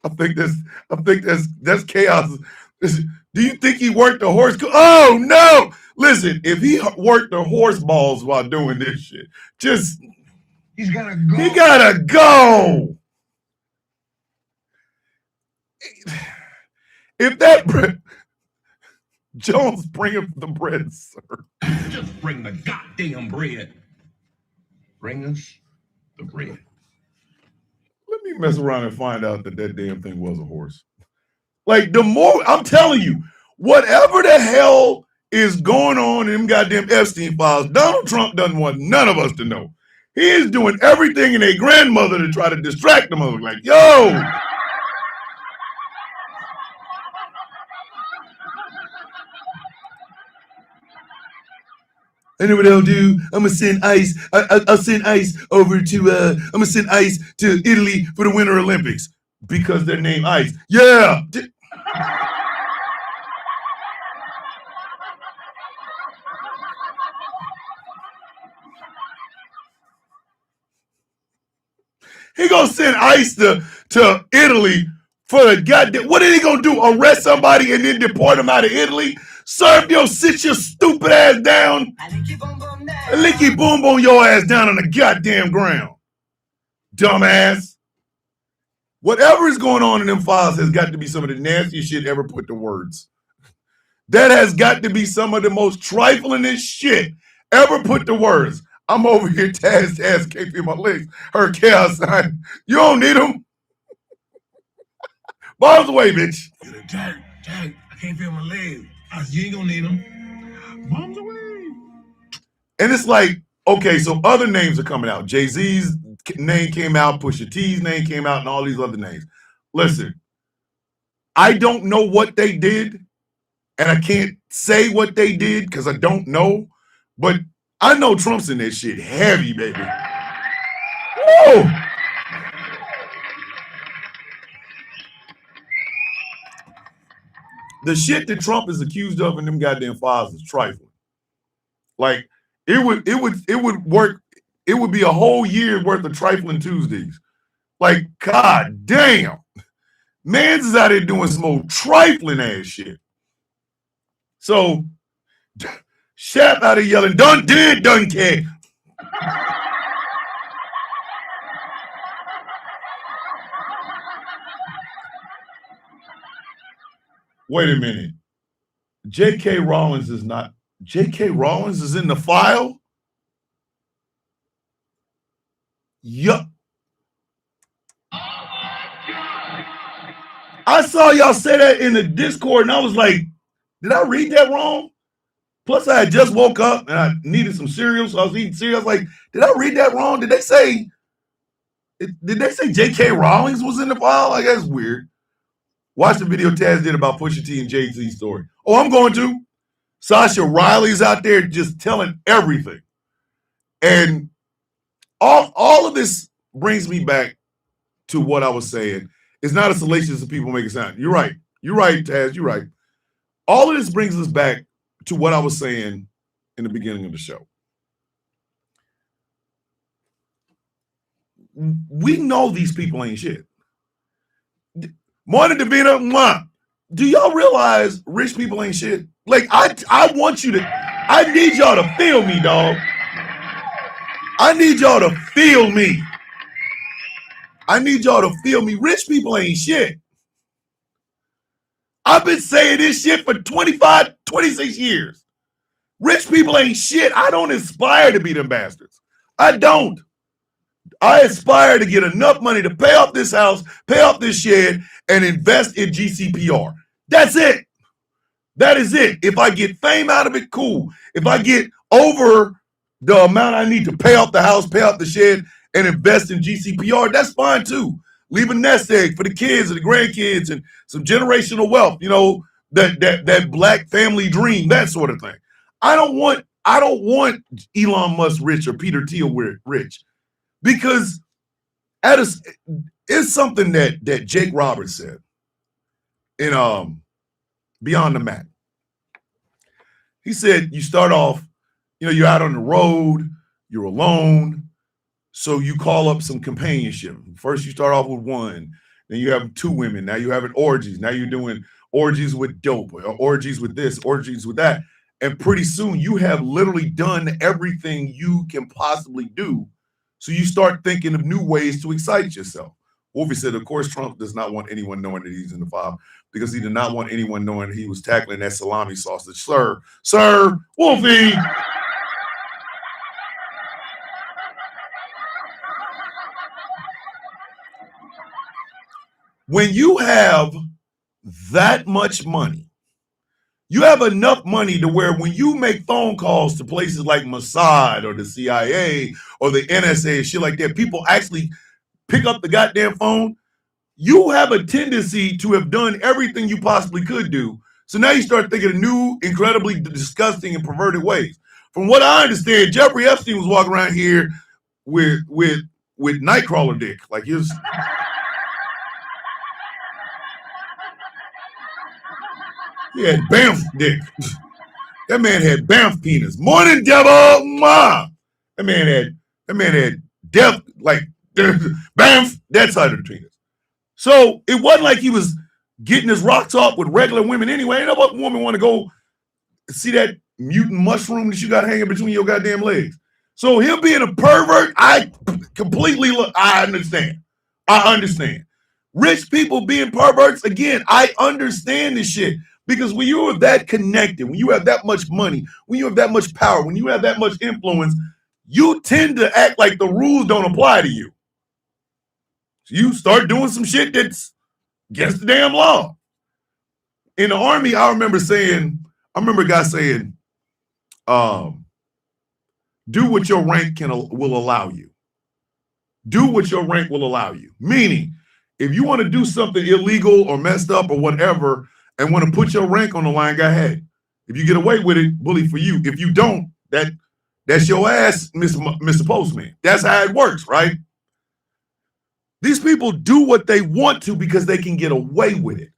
I think that's chaos. Do you think he worked the horse? Oh no! Listen, if he worked the horse balls while doing this shit, He's gotta go. he gotta go. If that Jones bring the bread, sir. Just bring the goddamn bread. Bring us the bread. Let me mess around and find out that damn thing was a horse. Like, the more, I'm telling you, whatever the hell is going on in them goddamn Epstein files, Donald Trump doesn't want none of us to know. He is doing everything in a grandmother to try to distract them. Like, yo. I know what I'll do. I'm gonna send ICE. I'll send ICE over to. I'm gonna send ICE to Italy for the Winter Olympics because they're named ICE. Yeah. He gonna send ICE to Italy for the goddamn. What are they gonna do? Arrest somebody and then deport them out of Italy? Serve your sit your stupid ass down. Licky boom boom your ass down on the goddamn ground. Dumbass. Whatever is going on in them files has got to be some of the nastiest shit ever put to words. That has got to be some of the most triflingest shit ever put to words. I'm over here, Taz can't feel my legs. Her chaos sign. You don't need them. Bombs away, bitch. Jack, I can't feel my legs. You ain't gonna need them. Bombs away. And it's like, okay, so other names are coming out. Jay-Z's name came out, Pusha T's name came out, and all these other names. Listen, I don't know what they did, and I can't say what they did because I don't know, but I know Trump's in that shit heavy, baby. Whoa! The shit that Trump is accused of in them goddamn files is trifling. Like, it would work. It would be a whole year worth of trifling Tuesdays. Like, god damn. Mans is out here doing some old trifling ass shit. So, Shap out here yelling, done care. Wait a minute. J.K. Rowling is not. J.K. Rowling is in the file? Yup. I saw y'all say that in the Discord, and I was like, did I read that wrong? Plus, I had just woke up, and I needed some cereal, so I was eating cereal. I was like, did I read that wrong? Did they say J.K. Rowling was in the file? Like, that's weird. Watch the video Taz did about Pusha T and Jay-Z's story. Oh, I'm going to. Sasha Riley's out there just telling everything. And all of this brings me back to what I was saying. It's not as salacious as people make it sound. You're right. You're right, Taz. You're right. All of this brings us back to what I was saying in the beginning of the show. We know these people ain't shit. Morning, Davina. Do y'all realize rich people ain't shit? Like, I want you to, I need y'all to feel me, dog. I need y'all to feel me. I need y'all to feel me. Rich people ain't shit. I've been saying this shit for 25, 26 years. Rich people ain't shit. I don't aspire to be them bastards. I don't. I aspire to get enough money to pay off this house, pay off this shed, and invest in GCPR. That's it. That is it. If I get fame out of it, cool. If I get over the amount I need to pay off the house, pay off the shed, and invest in GCPR, that's fine too. Leave a nest egg for the kids and the grandkids and some generational wealth. You know, that black family dream, that sort of thing. I don't want Elon Musk rich or Peter Thiel rich, because it's something that Jake Roberts said in Beyond the Mat. He said you start off, you're out on the road, you're alone, so you call up some companionship. First you start off with one, then you have 2 women, now you're having orgies, now you're doing orgies with dope, or orgies with this, orgies with that, and pretty soon you have literally done everything you can possibly do. So you start thinking of new ways to excite yourself. Wolfie said, of course, Trump does not want anyone knowing that he's in the file, because he did not want anyone knowing he was tackling that salami sausage. Sir, Wolfie. When you have that much money, you have enough money to where when you make phone calls to places like Mossad or the CIA or the NSA and shit like that, people actually pick up the goddamn phone. You have a tendency to have done everything you possibly could do. So now you start thinking of new, incredibly disgusting and perverted ways. From what I understand, Jeffrey Epstein was walking around here with Nightcrawler dick. Like his... He had Banff dick. That man had Banff penis. Morning, devil, ma. That man had death, like Banff, that side of the penis. So it wasn't like he was getting his rocks off with regular women anyway. Ain't no woman want to go see that mutant mushroom that you got hanging between your goddamn legs. So him being a pervert, I understand. I understand. Rich people being perverts, again, I understand this shit. Because when you are that connected, when you have that much money, when you have that much power, when you have that much influence, you tend to act like the rules don't apply to you. So you start doing some shit that's against the damn law. In the Army, I remember a guy saying, do what your rank will allow you. Do what your rank will allow you. Meaning, if you want to do something illegal or messed up or whatever, and want to put your rank on the line, go ahead. If you get away with it, bully for you. If you don't, that's your ass, Mr. Postman. That's how it works, right? These people do what they want to because they can get away with it.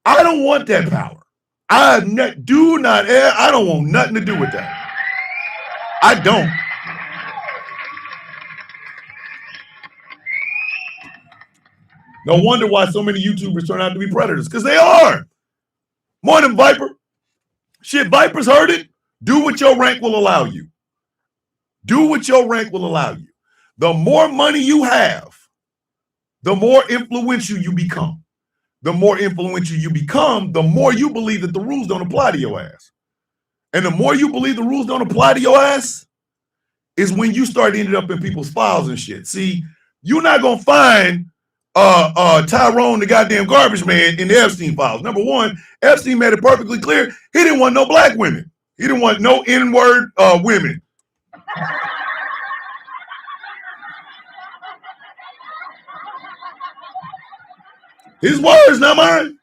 I don't want that power. I don't want nothing to do with that. I don't. No wonder why so many YouTubers turn out to be predators, because they are. Morning, Viper. Shit, Viper's heard it. Do what your rank will allow you. Do what your rank will allow you. The more money you have, the more influential you become. The more influential you become, the more you believe that the rules don't apply to your ass. And the more you believe the rules don't apply to your ass is when you start ending up in people's files and shit. See, you're not going to find Tyrone, the goddamn garbage man, in the Epstein files. Number one, Epstein made it perfectly clear he didn't want no black women. He didn't want no N-word women. His words, not mine.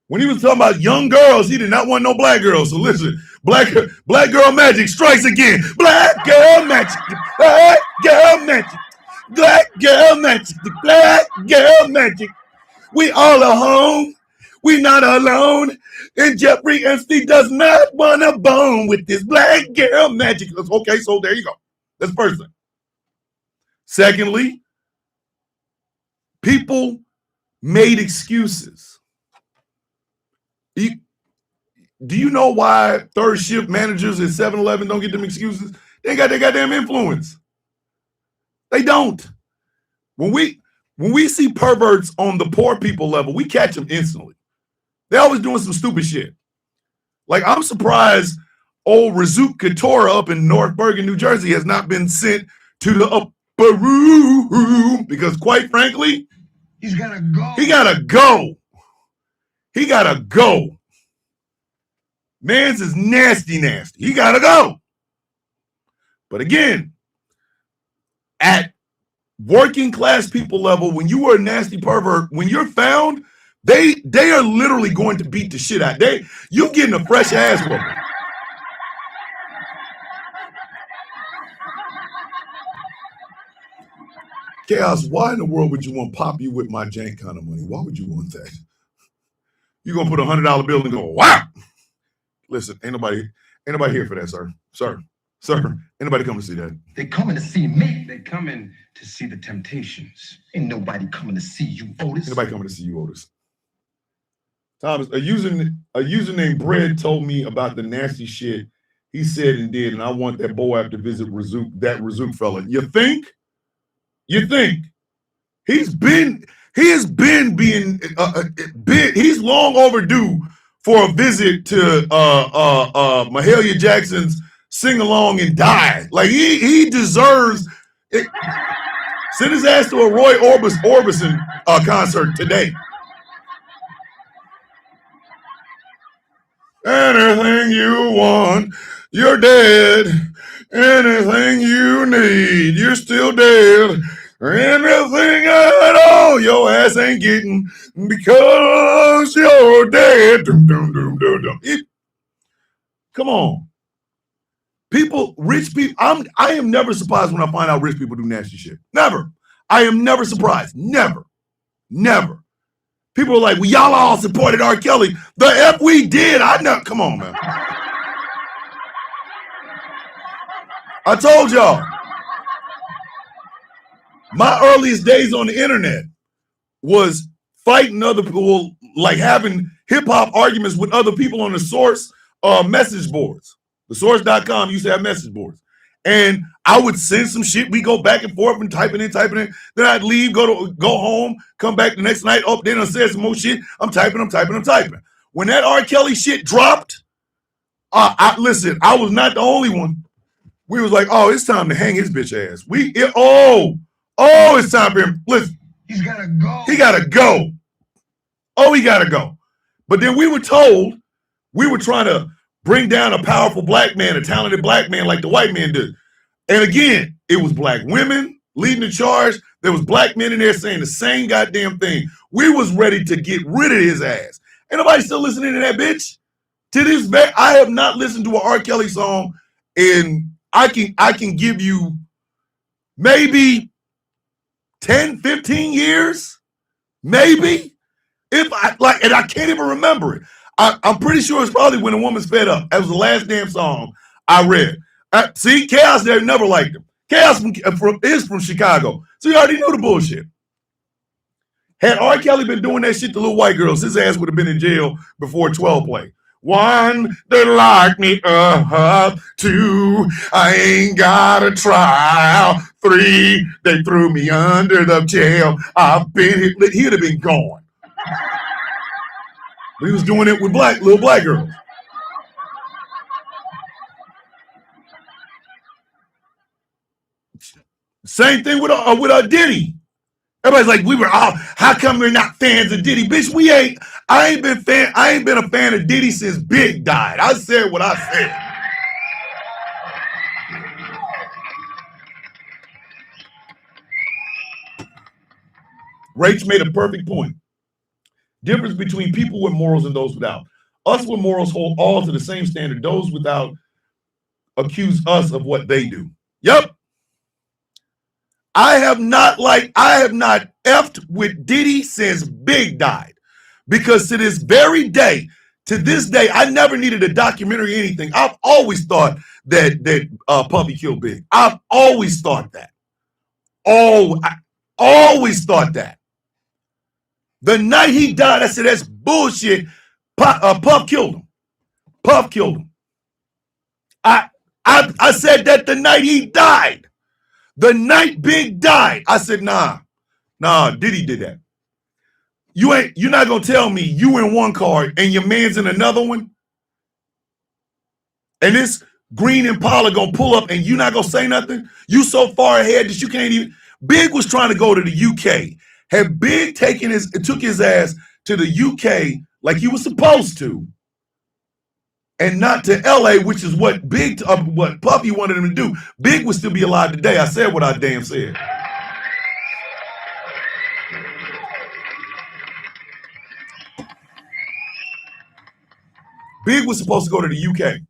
When he was talking about young girls, he did not want no black girls. So listen, black girl magic strikes again. Black girl magic. Black girl magic. Black girl magic, the black girl magic. We all are home. We not alone. And Jeffrey Epstein does not want a bone with this black girl magic. Okay, so there you go. That's the first thing. Secondly, people made excuses. Do you know why third shift managers at 7-Eleven don't get them excuses? They got their goddamn influence. They don't. When we see perverts on the poor people level, we catch them instantly. They're always doing some stupid shit. Like, I'm surprised old Razuk Katora up in North Bergen, New Jersey has not been sent to the upper room because, quite frankly, He's gotta go. He gotta go. He gotta go. Man's is nasty. He gotta go. But again, at working class people level, when you were a nasty pervert, when you're found, They are literally going to beat the shit out. You getting a fresh ass whooping. Chaos, why in the world would you want Poppy with my jank kind of money? Why would you want that? You're gonna put $100 bill and go, wow. Listen, ain't nobody here for that, sir. Sir, ain't nobody coming to see that. They coming to see me. They coming to see the Temptations. Ain't nobody coming to see you, Otis. Ain't nobody coming to see you, Otis. Thomas, a user named Bread told me about the nasty shit he said and did, and I want that boy to visit that Razook fella. You think? He has been being he's long overdue for a visit to Mahalia Jackson's sing along and die. Like he deserves it. Send his ass to a Roy Orbison concert today. Anything you want, you're dead. Anything you need, you're still dead. Anything at all, your ass ain't getting because you're dead. Come on. Rich people, I am never surprised when I find out rich people do nasty shit. Never. I am never surprised. Never. People are like, well, y'all all supported R. Kelly. The F we did. I know. Come on, man. I told y'all. My earliest days on the internet was fighting other people, like having hip-hop arguments with other people on the Source message boards. The Source.com used to have message boards. And I would send some shit. We go back and forth and typing in. Then I'd leave, go home, come back the next night. Then I said some more shit. I'm typing. When that R. Kelly shit dropped, listen, I was not the only one. We was like, oh, it's time to hang his bitch ass. It's time for him. Listen, He's gotta go. he gotta go. Oh, he gotta go. But then we were told we were trying to bring down a powerful black man, a talented black man like the white man did. And again, it was black women leading the charge. There was black men in there saying the same goddamn thing. We was ready to get rid of his ass. Ain't nobody still listening to that bitch? To this day, I have not listened to an R. Kelly song in, I can give you maybe 10, 15 years, maybe. And I can't even remember it. I'm pretty sure it's probably When a Woman's Fed Up. That was the last damn song I read. See, Chaos there never liked him. Chaos is from Chicago, so he already knew the bullshit. Had R. Kelly been doing that shit to little white girls, his ass would have been in jail before 12 play. 1, they locked me up. 2, I ain't got a trial. 3, they threw me under the jail. I've been, he'd have been gone. But he was doing it with little black girls. Same thing with Diddy. Everybody's like, how come we're not fans of Diddy? Bitch, I ain't been a fan of Diddy since Big died. I said what I said. Rach made a perfect point. Difference between people with morals and those without. Us with morals hold all to the same standard. Those without accuse us of what they do. Yep. I have not effed with Diddy since Big died. Because to this day, I never needed a documentary or anything. I've always thought that Puffy killed Big. I've always thought that. I always thought that. The night he died, I said, that's bullshit. Puff killed him. Puff killed him. I said that the night he died. The night Big died. I said, nah, Diddy did that. You're not gonna tell me you in one car and your man's in another one? And this green Impala gonna pull up and you not gonna say nothing? You so far ahead that you can't even. Big was trying to go to the UK. Had Big took his ass to the UK like he was supposed to, and not to LA, which is what what Puffy wanted him to do, Big would still be alive today. I said what I damn said. Big was supposed to go to the UK.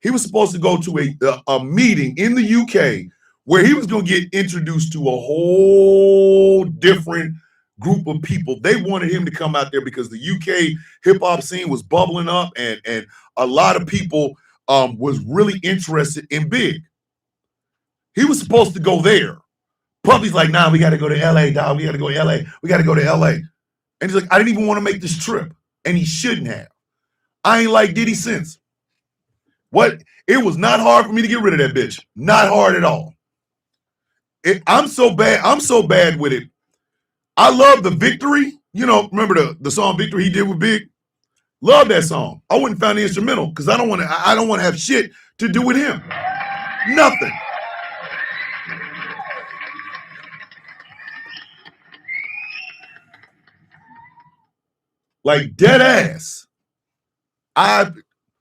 He was supposed to go to a meeting in the UK where he was going to get introduced to a whole different group of people. They wanted him to come out there because the UK hip hop scene was bubbling up, and a lot of people was really interested in Big. He was supposed to go there. Puffy's like, nah, we got to go to LA, dog. We got to go to LA. We got to go to LA. And he's like, I didn't even want to make this trip. And he shouldn't have. I ain't like Diddy since. What? It was not hard for me to get rid of that bitch. Not hard at all. I'm so bad with it. I love the Victory. You know, remember the song Victory he did with Big? Love that song. I wouldn't find the instrumental because I don't want to have shit to do with him. Nothing. Like dead ass.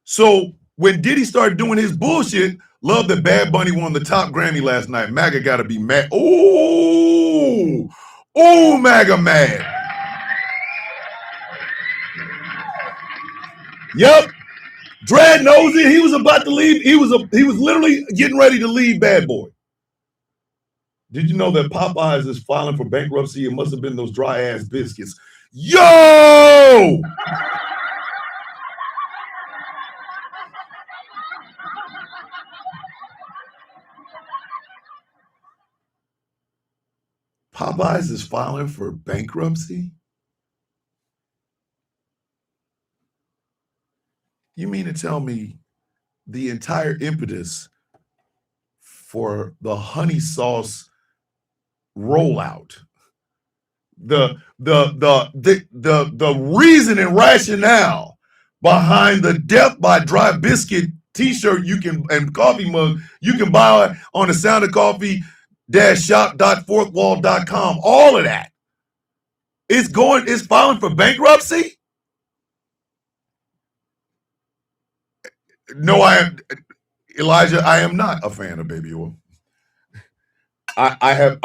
So when Diddy started doing his bullshit, love that Bad Bunny won the top Grammy last night. MAGA got to be mad. Oh, MAGA mad. Yep. Dredd knows it. He was about to leave. He was literally getting ready to leave Bad Boy. Did you know that Popeyes is filing for bankruptcy? It must have been those dry ass biscuits. Yo! Popeyes is filing for bankruptcy? You mean to tell me the entire impetus for the honey sauce rollout, the reason and rationale behind the Death by Dry Biscuit t-shirt and coffee mug you can buy on the soundofcoffee-shop.fourthwall.com, all of that is filing for bankruptcy? No, Elijah, I am not a fan of baby oil. I have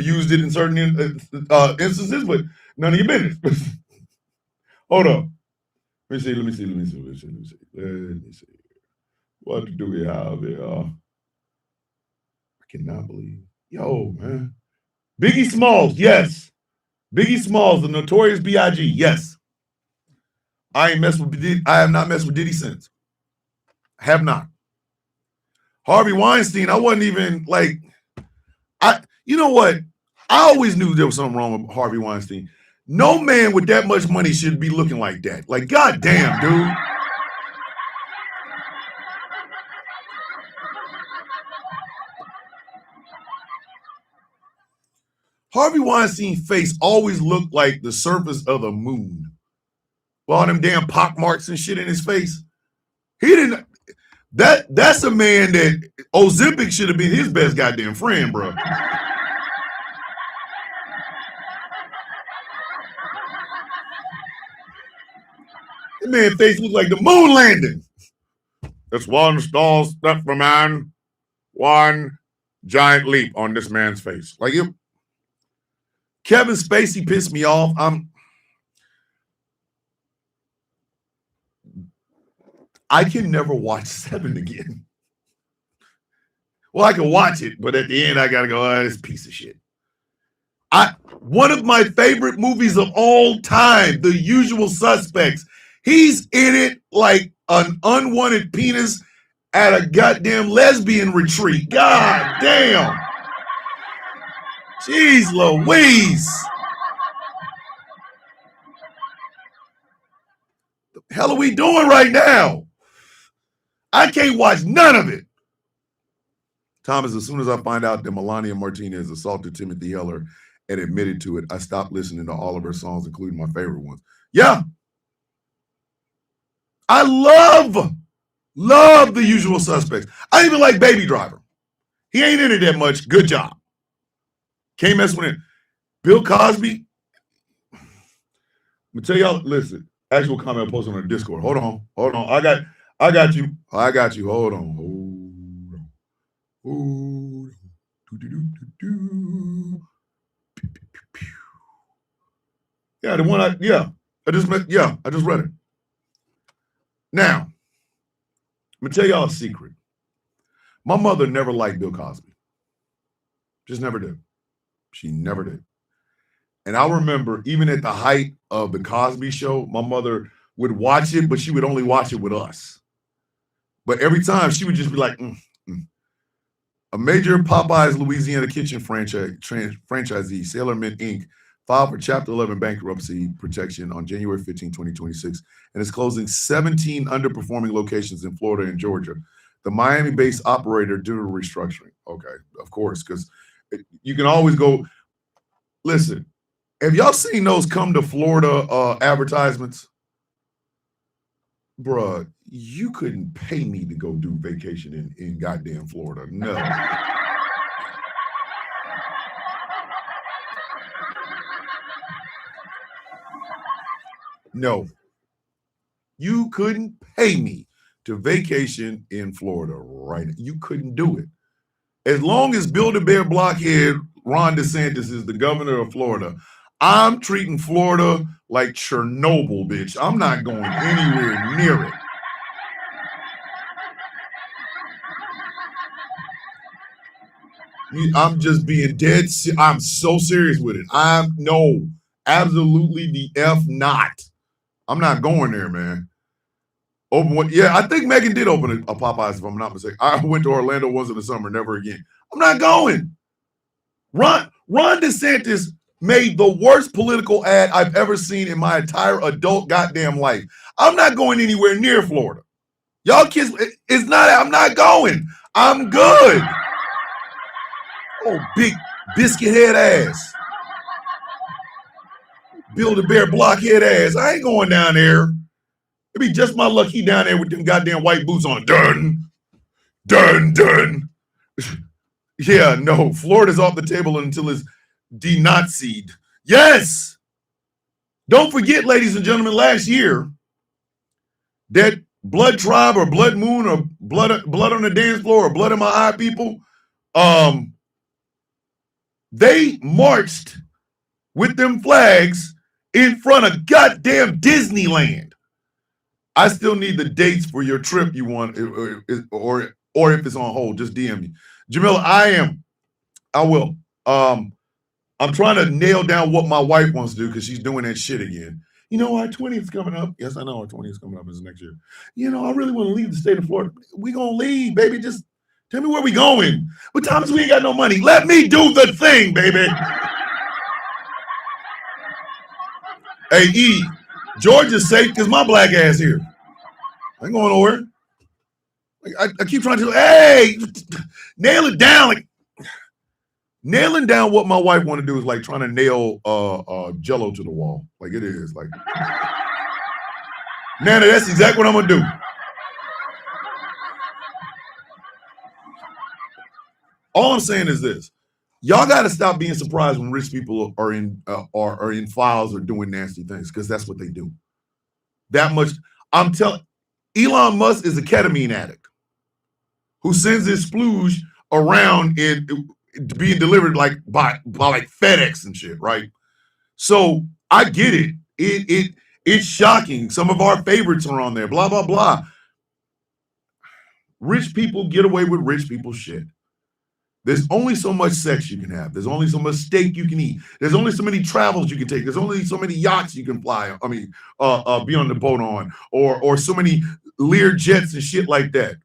used it in certain instances, but none of your business. Hold on. Let me see. What do we have here? I cannot believe. Yo, man. Biggie Smalls, yes. Biggie Smalls, the Notorious B.I.G., yes. I have not messed with Diddy since. Have not. Harvey Weinstein, I wasn't even like, you know what? I always knew there was something wrong with Harvey Weinstein. No man with that much money should be looking like that. Like, goddamn, dude. Harvey Weinstein's face always looked like the surface of the moon. With all them damn pock marks and shit in his face. He didn't. That's a man that Ozempic should have been his best goddamn friend, bro. That man's face looked like the moon landing. That's one small step for man, one giant leap on this man's face. Like him. Kevin Spacey pissed me off. I can never watch Seven again. Well, I can watch it, but at the end, I gotta go, oh, this piece of shit. One of my favorite movies of all time, The Usual Suspects. He's in it like an unwanted penis at a goddamn lesbian retreat. God damn. Jeez Louise. The hell are we doing right now? I can't watch none of it. Thomas, as soon as I find out that Melania Martinez assaulted Timothy Heller and admitted to it, I stopped listening to all of her songs, including my favorite ones. Yeah. I love The Usual Suspects. I even like Baby Driver. He ain't in it that much. Good job. Can't mess with it. Bill Cosby. I'm gonna tell y'all, listen, actual comment posted on the Discord. Hold on. I got you. Hold on. Yeah, the one I just read it. Now, I'm gonna tell y'all a secret. My mother never liked Bill Cosby. Just never did. She never did. And I remember even at the height of the Cosby Show, my mother would watch it, but she would only watch it with us. But every time she would just be like, A major Popeyes Louisiana kitchen franchisee, Sailor Mint Inc., filed for Chapter 11 bankruptcy protection on January 15, 2026, and is closing 17 underperforming locations in Florida and Georgia. The Miami-based operator due to restructuring. Okay, of course, because you can always go. Listen, have y'all seen those come to Florida advertisements? Bruh, you couldn't pay me to go do vacation in goddamn Florida. No. No. You couldn't pay me to vacation in Florida right now. You couldn't do it. As long as Build-A-Bear blockhead Ron DeSantis is the governor of Florida, I'm treating Florida like Chernobyl, bitch. I'm not going anywhere near it. I'm just being dead. I'm so serious with it. No, absolutely the F not. I'm not going there, man. Open one. Yeah, I think Megan did open a Popeyes, if I'm not mistaken. I went to Orlando once in the summer, never again. I'm not going. Ron DeSantis made the worst political ad I've ever seen in my entire adult goddamn life. I'm not going anywhere near Florida. Y'all kids, I'm not going. I'm good. Oh, big biscuit head ass. Build-A-Bear blockhead ass. I ain't going down there. It'd be just my luck he down there with them goddamn white boots on. Done. Yeah, no. Florida's off the table until it's denazied. Yes. Don't forget, ladies and gentlemen, last year, that Blood Tribe or Blood Moon or Blood on the Dance Floor or Blood in My Eye people, they marched with them flags in front of goddamn Disneyland. I still need the dates for your trip you want, or if it's on hold, just DM me. Jamila, I will. I'm trying to nail down what my wife wants to do because she's doing that shit again. You know, our 20th coming up. Yes, I know our 20th coming up is next year. You know, I really want to leave the state of Florida. We gonna leave, baby. Just tell me where we going. But Thomas, we ain't got no money. Let me do the thing, baby. Hey, E, Georgia's safe because my black ass here. I ain't going nowhere. I keep trying to, hey, nail it down. Like nailing down what my wife want to do is like trying to nail Jello to the wall. Like it is. Like, Nana, that's exactly what I'm gonna do. All I'm saying is this: y'all got to stop being surprised when rich people are in files or doing nasty things because that's what they do. That much, I'm telling. Elon Musk is a ketamine addict who sends his splooge around in being delivered like by like FedEx and shit, right? So I get it. It's shocking. Some of our favorites are on there. Blah blah blah. Rich people get away with rich people shit. There's only so much sex you can have. There's only so much steak you can eat. There's only so many travels you can take. There's only so many yachts you can fly. I mean, be on the boat on, or so many Lear jets and shit like that.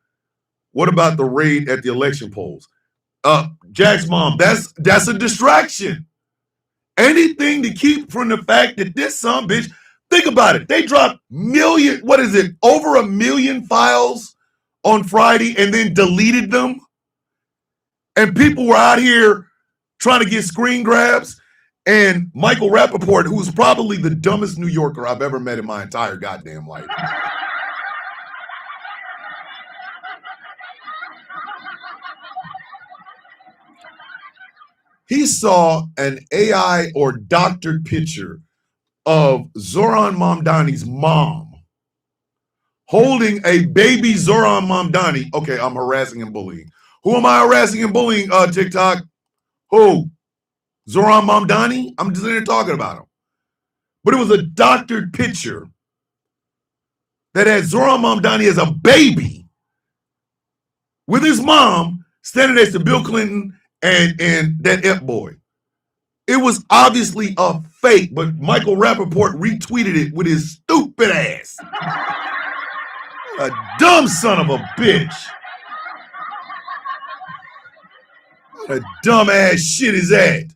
What about the raid at the election polls? Jack's mom, that's a distraction. Anything to keep from the fact that this son bitch, think about it. They dropped over 1 million files on Friday and then deleted them. And people were out here trying to get screen grabs. And Michael Rappaport, who's probably the dumbest New Yorker I've ever met in my entire goddamn life. He saw an AI or doctored picture of Zohran Mamdani's mom holding a baby Zohran Mamdani. Okay, I'm harassing and bullying. Who am I harassing and bullying, TikTok? Who? Zohran Mamdani? I'm just in there talking about him. But it was a doctored picture that had Zohran Mamdani as a baby with his mom standing next to Bill Clinton and that F boy. It was obviously a fake, but Michael Rappaport retweeted it with his stupid ass. A dumb son of a bitch. What a dumb ass shit is that?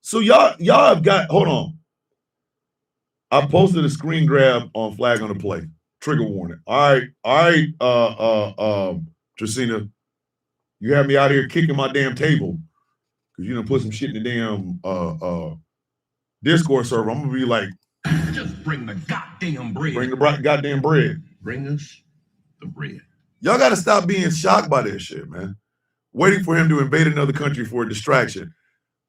So y'all have got, hold on. I posted a screen grab on Flag on the Play. Trigger warning. All right, Tracina, you have me out here kicking my damn table because you done put some shit in the damn Discord server. I'm gonna be like, Just bring the goddamn bread. bring the goddamn bread. Bring us the bread. Y'all gotta stop being shocked by this shit, man. Waiting for him to invade another country for a distraction.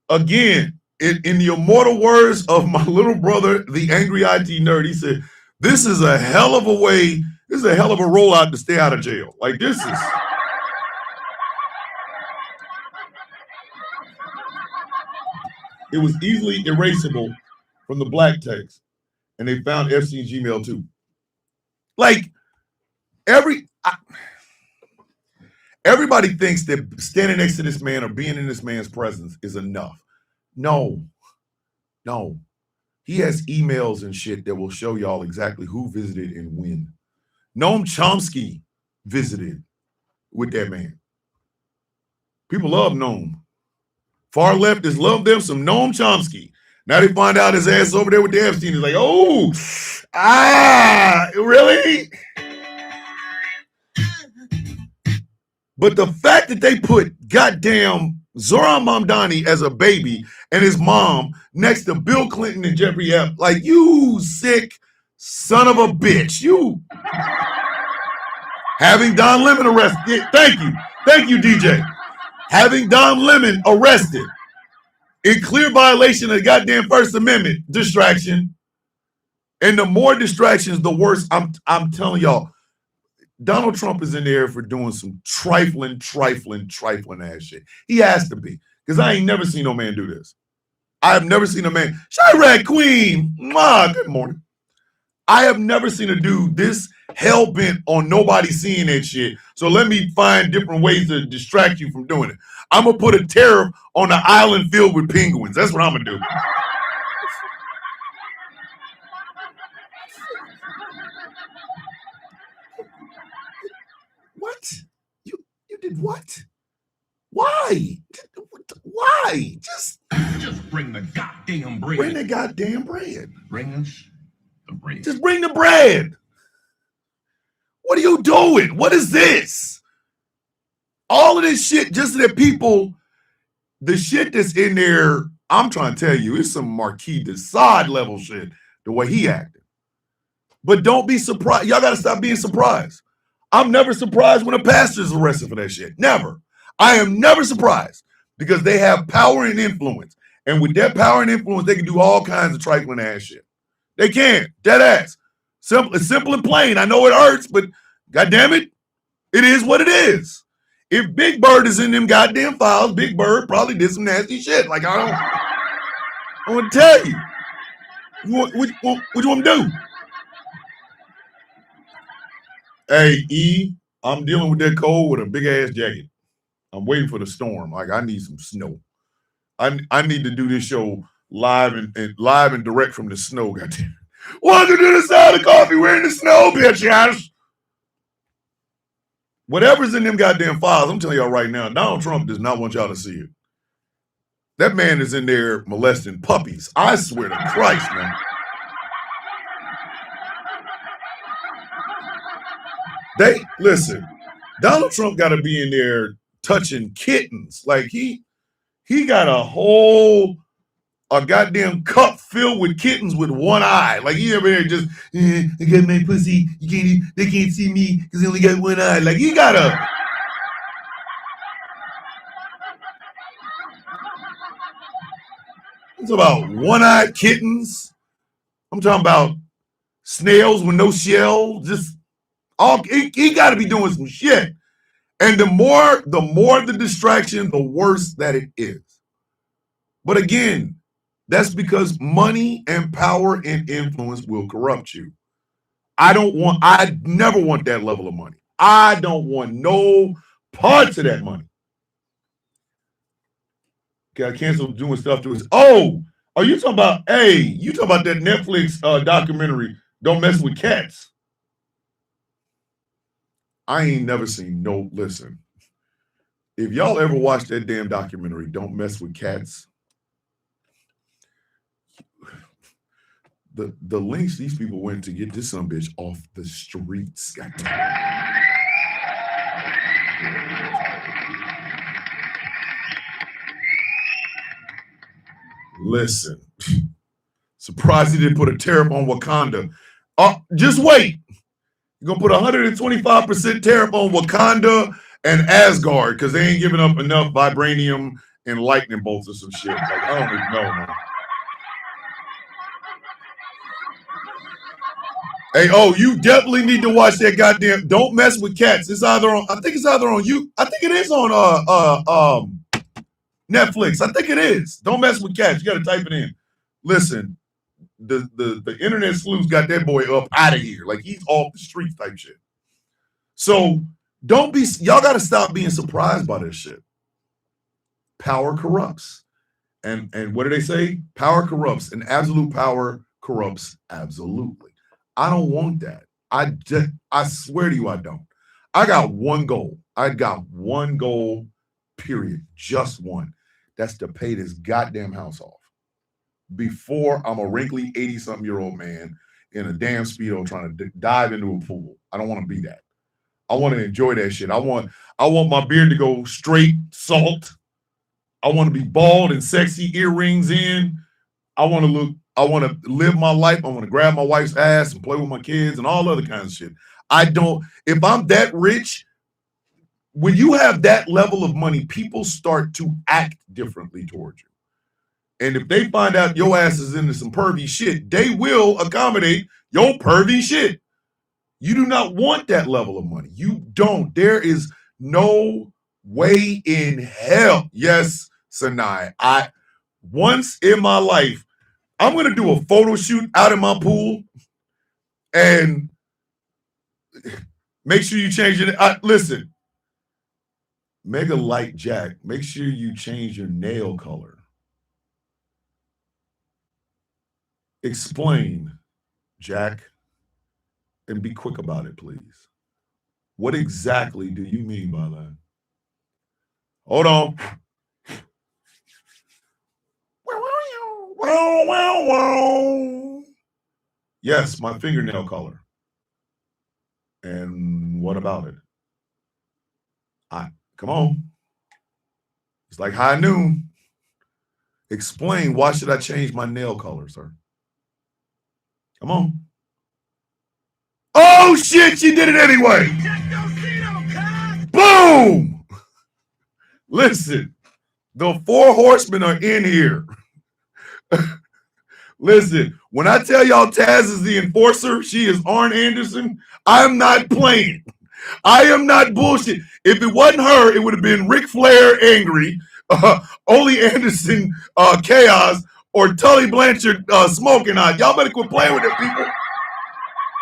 Again, in the immortal words of my little brother, the angry IT nerd, he said, this is a hell of a way, this is a hell of a rollout to stay out of jail. Like, this is... It was easily erasable from the black text, and they found Epstein's Gmail too. Like, everybody thinks that standing next to this man or being in this man's presence is enough. No. He has emails and shit that will show y'all exactly who visited and when. Noam Chomsky visited with that man. People love Noam. Far leftists love them some Noam Chomsky. Now they find out his ass over there with the Epstein. He's like, oh, really? But the fact that they put goddamn Zohran Mamdani as a baby and his mom next to Bill Clinton and Jeffrey Epstein, like, you sick son of a bitch. You having Don Lemon arrested. Thank you, DJ. Having Don Lemon arrested in clear violation of the goddamn First Amendment, distraction. And the more distractions, the worse. I'm telling y'all, Donald Trump is in there for doing some trifling ass shit. He has to be, because I ain't never seen no man do this. I have never seen a man. Chirac Queen, good morning. I have never seen a dude this hell bent on nobody seeing that shit. So let me find different ways to distract you from doing it. I'm gonna put a tariff on the island filled with penguins. That's what I'm gonna do. What? You did what? Why? Why? Just bring the goddamn bread. Bring the goddamn bread. Bring us the bread. Just bring the bread. What are you doing? What is this? All of this shit, just so that people, the shit that's in there, I'm trying to tell you, it's some Marquis de Sade level shit, the way he acted. But don't be surprised. Y'all got to stop being surprised. I'm never surprised when a pastor's arrested for that shit. Never. I am never surprised because they have power and influence. And with that power and influence, they can do all kinds of trifling ass shit. They can. Dead ass. Simple and plain. I know it hurts, but goddamn it, it is what it is. If Big Bird is in them goddamn files, Big Bird probably did some nasty shit. Like, I want to tell you. What you want to do? Hey, E, I'm dealing with that cold with a big ass jacket. I'm waiting for the storm. Like, I need some snow. I need to do this show live and direct from the snow. Goddamn. Welcome to the sound of coffee. We're in the snow, bitch ass. Whatever's in them goddamn files, I'm telling y'all right now, Donald Trump does not want y'all to see it. That man is in there molesting puppies. I swear to Christ, man. Listen, Donald Trump got to be in there touching kittens. Like, he got a goddamn cup filled with kittens with one eye. Like, he over there just, I got my pussy. They can't see me because they only got one eye. Like, he got a. It's about one-eyed kittens. I'm talking about snails with no shell. Just all he got to be doing some shit. And the more the distraction, the worse that it is. But again, that's because money and power and influence will corrupt you. I never want that level of money. I don't want no parts of that money. Got canceled doing stuff to us. Oh, are you talking about, you talking about that Netflix documentary, Don't Mess with Cats? I ain't never seen listen. If y'all ever watched that damn documentary, Don't Mess with Cats, the lengths these people went to get this son bitch off the streets. Listen, surprised he didn't put a tariff on Wakanda. Just wait. You're gonna put 125% tariff on Wakanda and Asgard because they ain't giving up enough vibranium and lightning bolts or some shit. Like, I don't even know, man. Hey, you definitely need to watch that goddamn Don't Mess with Cats. It's either on, I think it is on Netflix. I think it is. Don't Mess with Cats. You gotta type it in. Listen, the internet sleuths got that boy up out of here. Like he's off the streets type shit. So y'all gotta stop being surprised by this shit. Power corrupts. And what do they say? Power corrupts, and absolute power corrupts absolutely. I don't want that. I swear to you, I don't. I got one goal. Period. Just one. That's to pay this goddamn house off before I'm a wrinkly 80-something-year-old man in a damn Speedo trying to dive into a pool. I don't want to be that. I want to enjoy that shit. I want my beard to go straight salt. I want to be bald and sexy, earrings in. I want to live my life. I want to grab my wife's ass and play with my kids and all other kinds of shit. If I'm that rich, when you have that level of money, people start to act differently towards you. And if they find out your ass is into some pervy shit, they will accommodate your pervy shit. You do not want that level of money. You don't. There is no way in hell. Yes, Sanai. Once in my life, I'm going to do a photo shoot out in my pool and make sure you change it. Listen, Mega Light Jack, make sure you change your nail color. Explain, Jack, and be quick about it, please. What exactly do you mean by that? Hold on. Yes, my fingernail color. And what about it? Come on. It's like high noon. Explain, why should I change my nail color, sir? Come on. Oh, shit, she did it anyway. Boom. Listen, the 4 horsemen are in here. Listen, when I tell y'all Taz is the enforcer, she is Arn Anderson, I'm not playing. I am not bullshit. If it wasn't her, it would have been Ric Flair angry, Ole Anderson chaos, or Tully Blanchard smoking hot. Y'all better quit playing with it, people.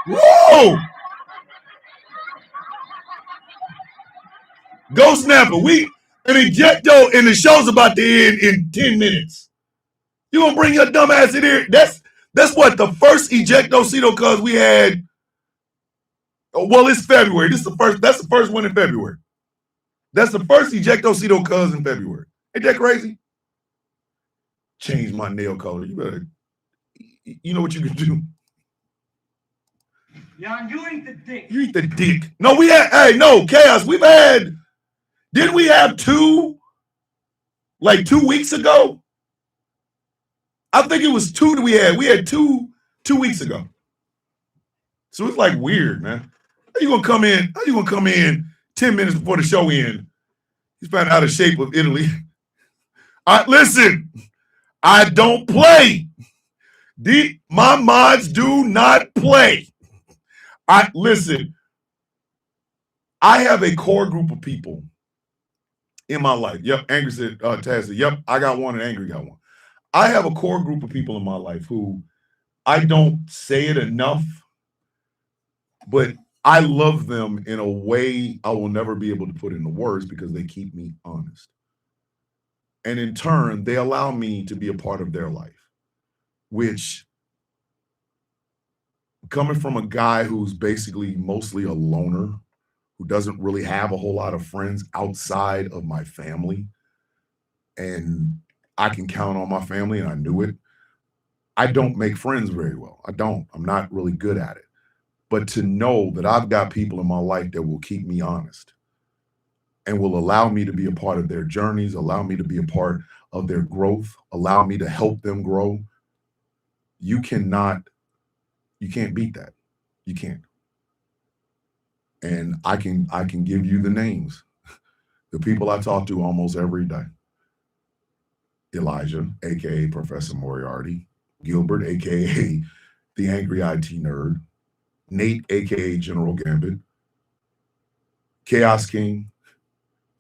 Whoa! Go Snapper. An ejecto and the show's about to end in 10 minutes. You gonna bring your dumb ass in here? That's what the first ejectocito cuz we had. Well, it's February. That's the first one in February. That's the first ejectocito cuz in February. Ain't that crazy? Change my nail color. You know what you can do? Yeah, you eat the dick. You eat the dick. No, Chaos. Didn't we have 2 like 2 weeks ago? I think it was 2 that we had. We had 2 weeks ago. So it's like weird, man. How you gonna come in 10 minutes before the show ends? He's found out of shape of Italy. Listen, I don't play. My mods do not play. Listen, I have a core group of people in my life. Yep, Angry said, Taz said, yep, I got one and Angry got one. I have a core group of people in my life who I don't say it enough, but I love them in a way I will never be able to put into words because they keep me honest. And in turn, they allow me to be a part of their life, which, coming from a guy who's basically mostly a loner, who doesn't really have a whole lot of friends outside of my family, and I can count on my family, and I knew it. I don't make friends very well. I don't. I'm not really good at it. But to know that I've got people in my life that will keep me honest and will allow me to be a part of their journeys, allow me to be a part of their growth, allow me to help them grow, you can't beat that. You can't. And I can give you the names. The people I talk to almost every day. Elijah, aka Professor Moriarty, Gilbert, aka the Angry IT Nerd, Nate, aka General Gambit, Chaos King,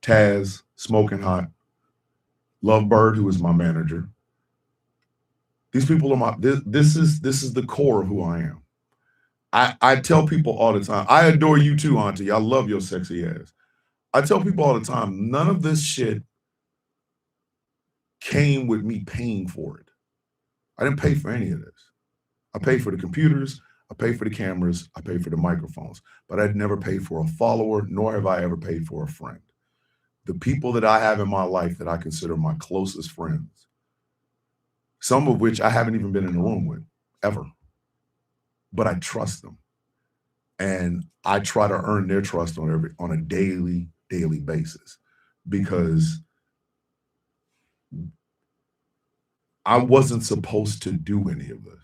Taz, Smoking Hot, Lovebird, who is my manager. These people are my this is the core of who I am. I tell people all the time, I adore you too, Auntie. I love your sexy ass. I tell people all the time, none of this shit came with me paying for it. I didn't pay for any of this. I paid for the computers, I paid for the cameras, I paid for the microphones, but I'd never paid for a follower, nor have I ever paid for a friend. The people that I have in my life that I consider my closest friends, some of which I haven't even been in a room with, ever. But I trust them. And I try to earn their trust on a daily basis, because I wasn't supposed to do any of this.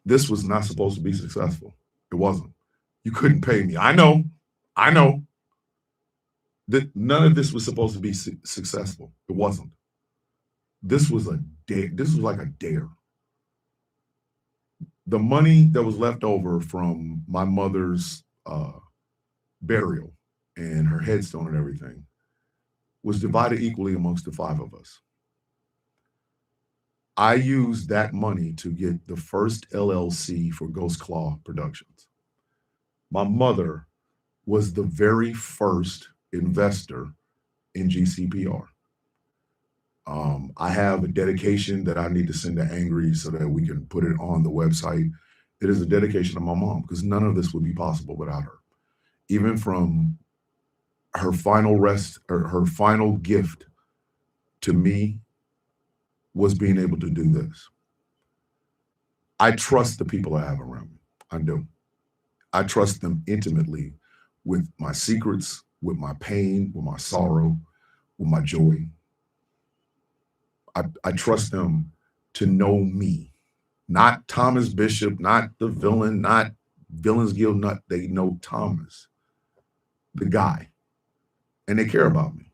This was not supposed to be successful. It wasn't. You couldn't pay me. I know. That none of this was supposed to be successful. It wasn't. This was a dare. This was like a dare. The money that was left over from my mother's burial and her headstone and everything was divided equally amongst the 5 of us. I used that money to get the first LLC for Ghost Claw Productions. My mother was the very first investor in GCPR. I have a dedication that I need to send to Angry so that we can put it on the website. It is a dedication to my mom, because none of this would be possible without her. Even from her final rest, or her final gift to me, was being able to do this. I trust the people I have around me. I do. I trust them intimately with my secrets, with my pain, with my sorrow, with my joy. I trust them to know me, not Thomas Bishop, not the villain, not Villains Guild, not they know Thomas, the guy, and they care about me.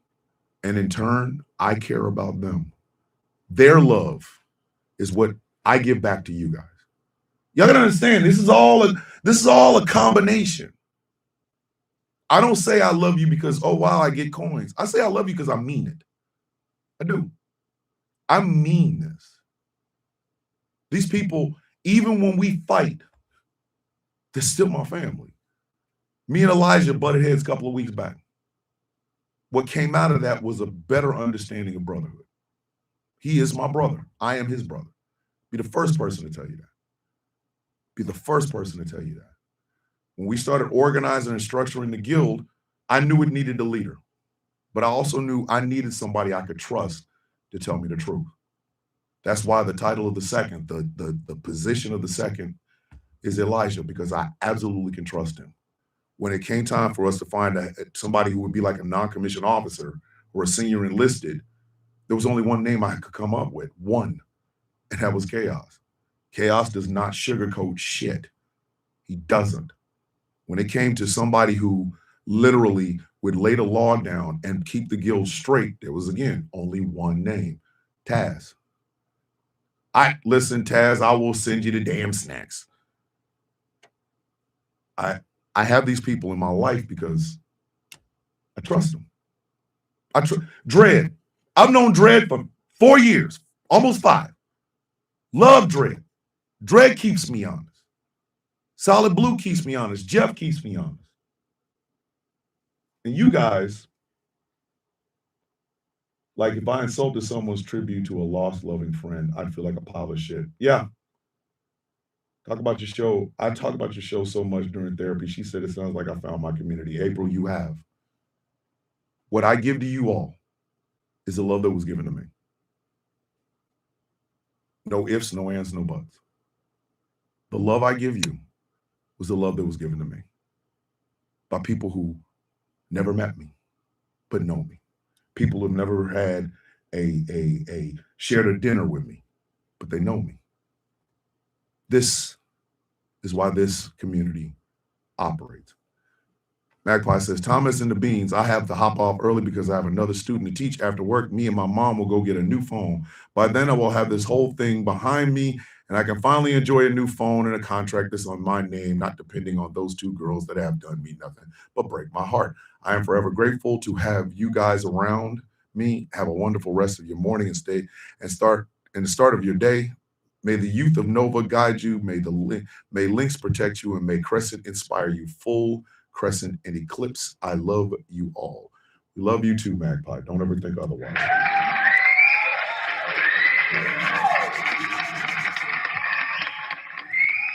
And in turn, I care about them. Their love is what I give back to you guys. Y'all gotta understand, this is all a combination. I don't say I love you because, oh wow, I get coins. I say I love you because I mean it. I do. I mean this. These people, even when we fight, they're still my family. Me and Elijah butted heads a couple of weeks back. What came out of that was a better understanding of brotherhood. He is my brother. I am his brother. Be the first person to tell you that. Be the first person to tell you that. When we started organizing and structuring the guild, I knew it needed a leader, but I also knew I needed somebody I could trust to tell me the truth. That's why the title of the second, the position of the second, is Elijah, because I absolutely can trust him. When it came time for us to find somebody who would be like a non-commissioned officer or a senior enlisted, there was only one name I could come up with, one, and that was Chaos. Chaos does not sugarcoat shit. He doesn't. When it came to somebody who literally would lay the law down and keep the guild straight, there was, again, only one name, Taz. Listen, Taz, I will send you the damn snacks. I have these people in my life because I trust them. Dread. I've known Dread for 4 years, almost 5. Love Dread. Dread keeps me honest. Solid Blue keeps me honest. Jeff keeps me honest. And you guys, like if I insulted someone's tribute to a lost loving friend, I'd feel like a pile of shit. Yeah. Talk about your show. I talk about your show so much during therapy. She said it sounds like I found my community. April, you have. What I give to you all is the love that was given to me. No ifs, no ands, no buts. The love I give you was the love that was given to me by people who never met me, but know me. People who've never had a shared a dinner with me, but they know me. This is why this community operates. Magpie says, Thomas and the Beans, I have to hop off early because I have another student to teach after work. Me and my mom will go get a new phone. By then I will have this whole thing behind me and I can finally enjoy a new phone and a contract that's on my name, not depending on those two girls that have done me nothing but break my heart. I am forever grateful to have you guys around me. Have a wonderful rest of your morning and the start of your day. May the youth of Nova guide you. May Lynx protect you, and may Crescent inspire you. Full Crescent and Eclipse. I love you all. We love you too, Magpie. Don't ever think otherwise.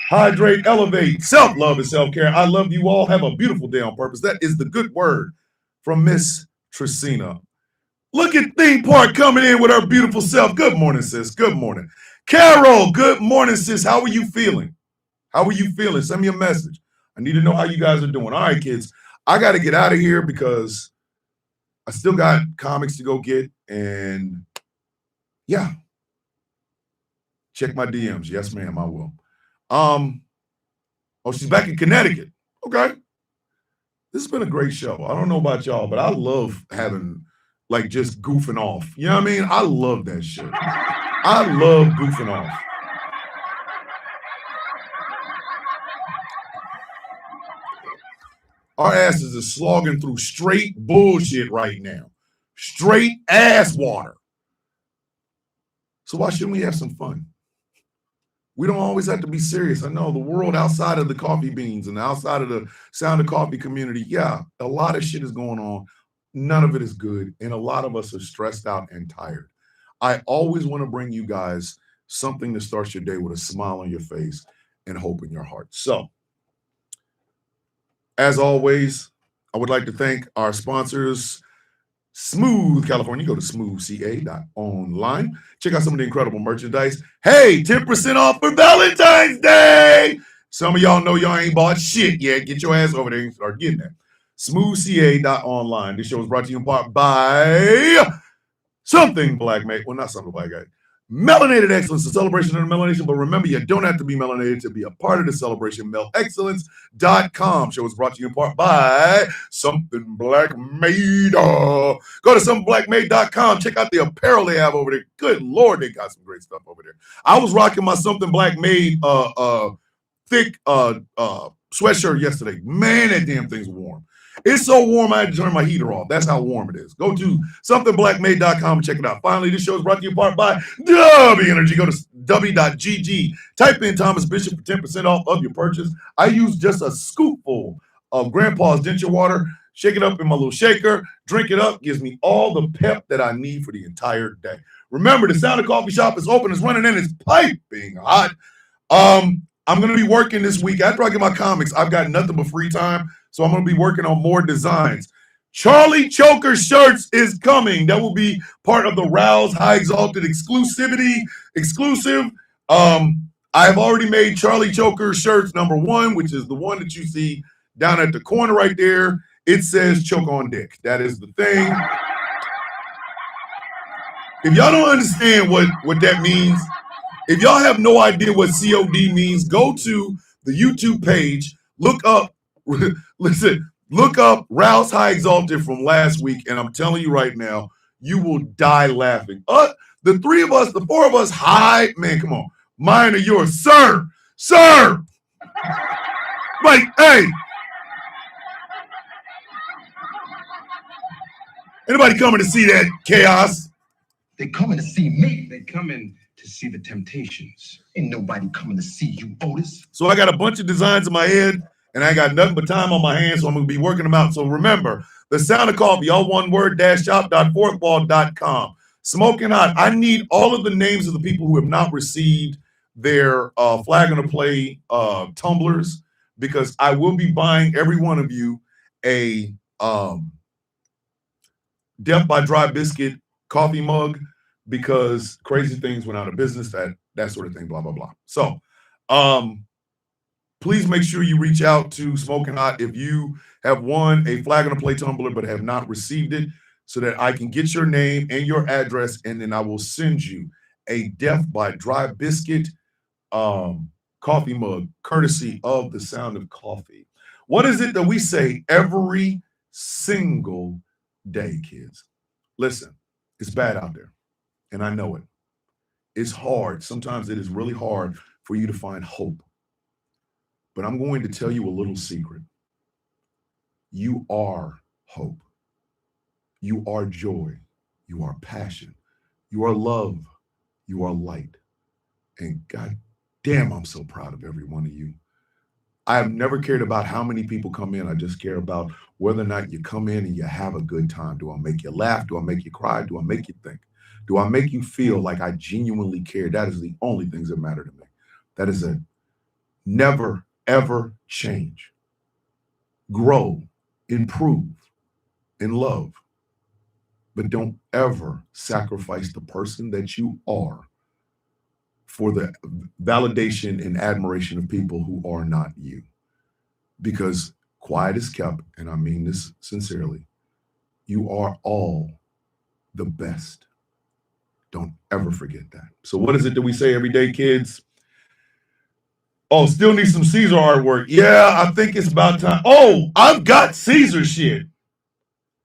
Hydrate, elevate, self-love and self-care. I love you all. Have a beautiful day on purpose. That is the good word from Miss Tracina. Look at Theme Park coming in with her beautiful self. Good morning, sis. Good morning. Carol, good morning, sis. How are you feeling? How are you feeling? Send me a message. I need to know how you guys are doing. All right, kids. I got to get out of here because I still got comics to go get. And yeah. Check my DMs. Yes, ma'am, I will. Oh, she's back in Connecticut. Okay. This has been a great show. I don't know about y'all, but I love having like just goofing off. You know what I mean? I love that shit. I love goofing off. Our asses are slogging through straight bullshit right now. Straight ass water. So why shouldn't we have some fun? We don't always have to be serious. I know the world outside of the coffee beans and outside of the Sound of Coffee community, yeah, a lot of shit is going on. None of it is good. And a lot of us are stressed out and tired. I always want to bring you guys something to start your day with a smile on your face and hope in your heart. So, as always, I would like to thank our sponsors, Smooth California. Go to smoothca.online. Check out some of the incredible merchandise. Hey, 10% off for Valentine's Day. Some of y'all know y'all ain't bought shit yet. Get your ass over there and start getting that. Smoothca.online. This show is brought to you in part by Something Black Made. Well, not Something Black Guy. Melanated Excellence, the celebration of the melanation. But remember, you don't have to be melanated to be a part of the celebration. MELExcellence.com. Show is brought to you in part by Something Black Made. Go to somethingblackmade.com. Check out the apparel they have over there. Good Lord, they got some great stuff over there. I was rocking my Something Black Made thick sweatshirt yesterday. Man, that damn thing's warm. It's so warm, I had to turn my heater off. That's how warm it is. Go to somethingblackmade.com and check it out. Finally, this show is brought to you in part by W Energy. Go to w.gg. Type in Thomas Bishop for 10% off of your purchase. I use just a scoopful of Grandpa's denture water. Shake it up in my little shaker. Drink it up. Gives me all the pep that I need for the entire day. Remember, the Sound of Coffee shop is open. It's running in. It's piping hot. I'm going to be working this week. After I get my comics, I've got nothing but free time. So I'm going to be working on more designs. Charlie Choker shirts is coming. That will be part of the Rouse High Exalted exclusive. I've already made Charlie Choker shirts #1, which is the one that you see down at the corner right there. It says choke on dick. That is the thing. If y'all don't understand what that means, if y'all have no idea what COD means, go to the YouTube page, look up Rouse High Exalted from last week, and I'm telling you right now, you will die laughing. The four of us, high, man, come on. Mine are yours, sir. Like, hey. Anybody coming to see that chaos? They coming to see me. They coming to see the temptations. Ain't nobody coming to see you, Otis. So I got a bunch of designs in my head, and I got nothing but time on my hands, so I'm going to be working them out. So remember, The Sound of Coffee, all one word, shop.fourthwall.com. Smoking Hot. I need all of the names of the people who have not received their Flag on the Play tumblers, because I will be buying every one of you a Death by Dry Biscuit coffee mug, because Crazy Things went out of business, that sort of thing, blah, blah, blah. So please make sure you reach out to Smoking Hot if you have won a Flag on the Play tumbler but have not received it, so that I can get your name and your address, and then I will send you a Death by Dry Biscuit coffee mug, courtesy of The Sound of Coffee. What is it that we say every single day, kids? Listen, it's bad out there, and I know it. It's hard. Sometimes it is really hard for you to find hope. But I'm going to tell you a little secret. You are hope. You are joy. You are passion. You are love. You are light. And God damn, I'm so proud of every one of you. I have never cared about how many people come in. I just care about whether or not you come in and you have a good time. Do I make you laugh? Do I make you cry? Do I make you think? Do I make you feel like I genuinely care? That is the only things that matter to me. That is a never, ever change. Grow, improve, and love. But don't ever sacrifice the person that you are for the validation and admiration of people who are not you. Because quiet is kept, and I mean this sincerely, you are all the best. Don't ever forget that. So what is it that we say every day, kids? Oh, still need some Caesar artwork. Yeah, I think it's about time. Oh, I've got Caesar shit.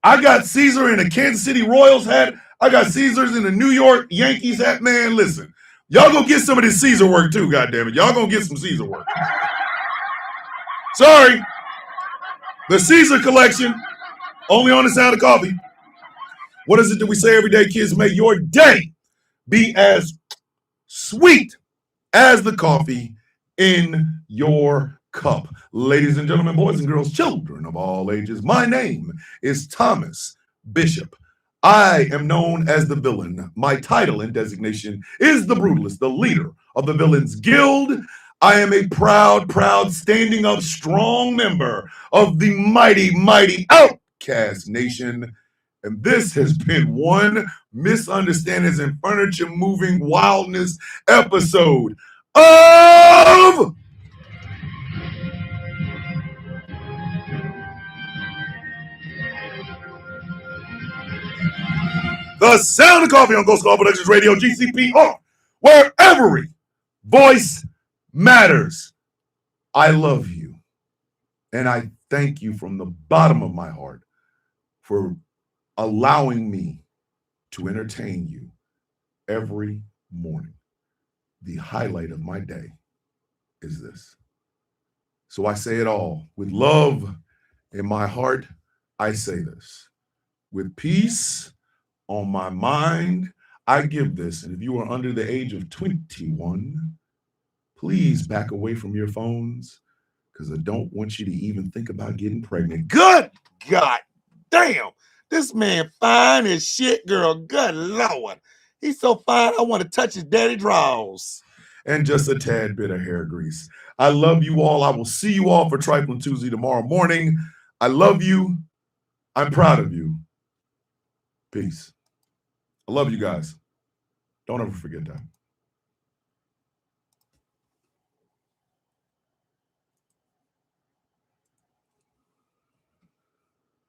I got Caesar in a Kansas City Royals hat. I got Caesars in a New York Yankees hat. Man, listen. Y'all go get some of this Caesar work too, goddammit. Y'all gonna get some Caesar work. Sorry. The Caesar collection, only on The Sound of Coffee. What is it that we say every day, kids? May your day be as sweet as the coffee in your cup. Ladies and gentlemen, boys and girls, children of all ages, my name is Thomas Bishop. I am known as the villain. My title and designation is the Brutalist, the leader of the Villains Guild. I am a proud, standing up, strong member of the mighty, mighty Outcast Nation. And this has been one Misunderstandings and Furniture Moving Wildness episode of The Sound of Coffee on Ghost Call Productions Radio, GCPR, where every voice matters. I love you. And I thank you from the bottom of my heart for allowing me to entertain you every morning. The highlight of my day is this. So I say it all. With love in my heart, I say this. With peace on my mind, I give this. And if you are under the age of 21, please back away from your phones, because I don't want you to even think about getting pregnant. Good God damn. This man fine as shit, girl. Good Lord. He's so fine, I want to touch his daddy drawers. And just a tad bit of hair grease. I love you all. I will see you all for Trifling Tuesday tomorrow morning. I love you. I'm proud of you. Peace. I love you guys. Don't ever forget that.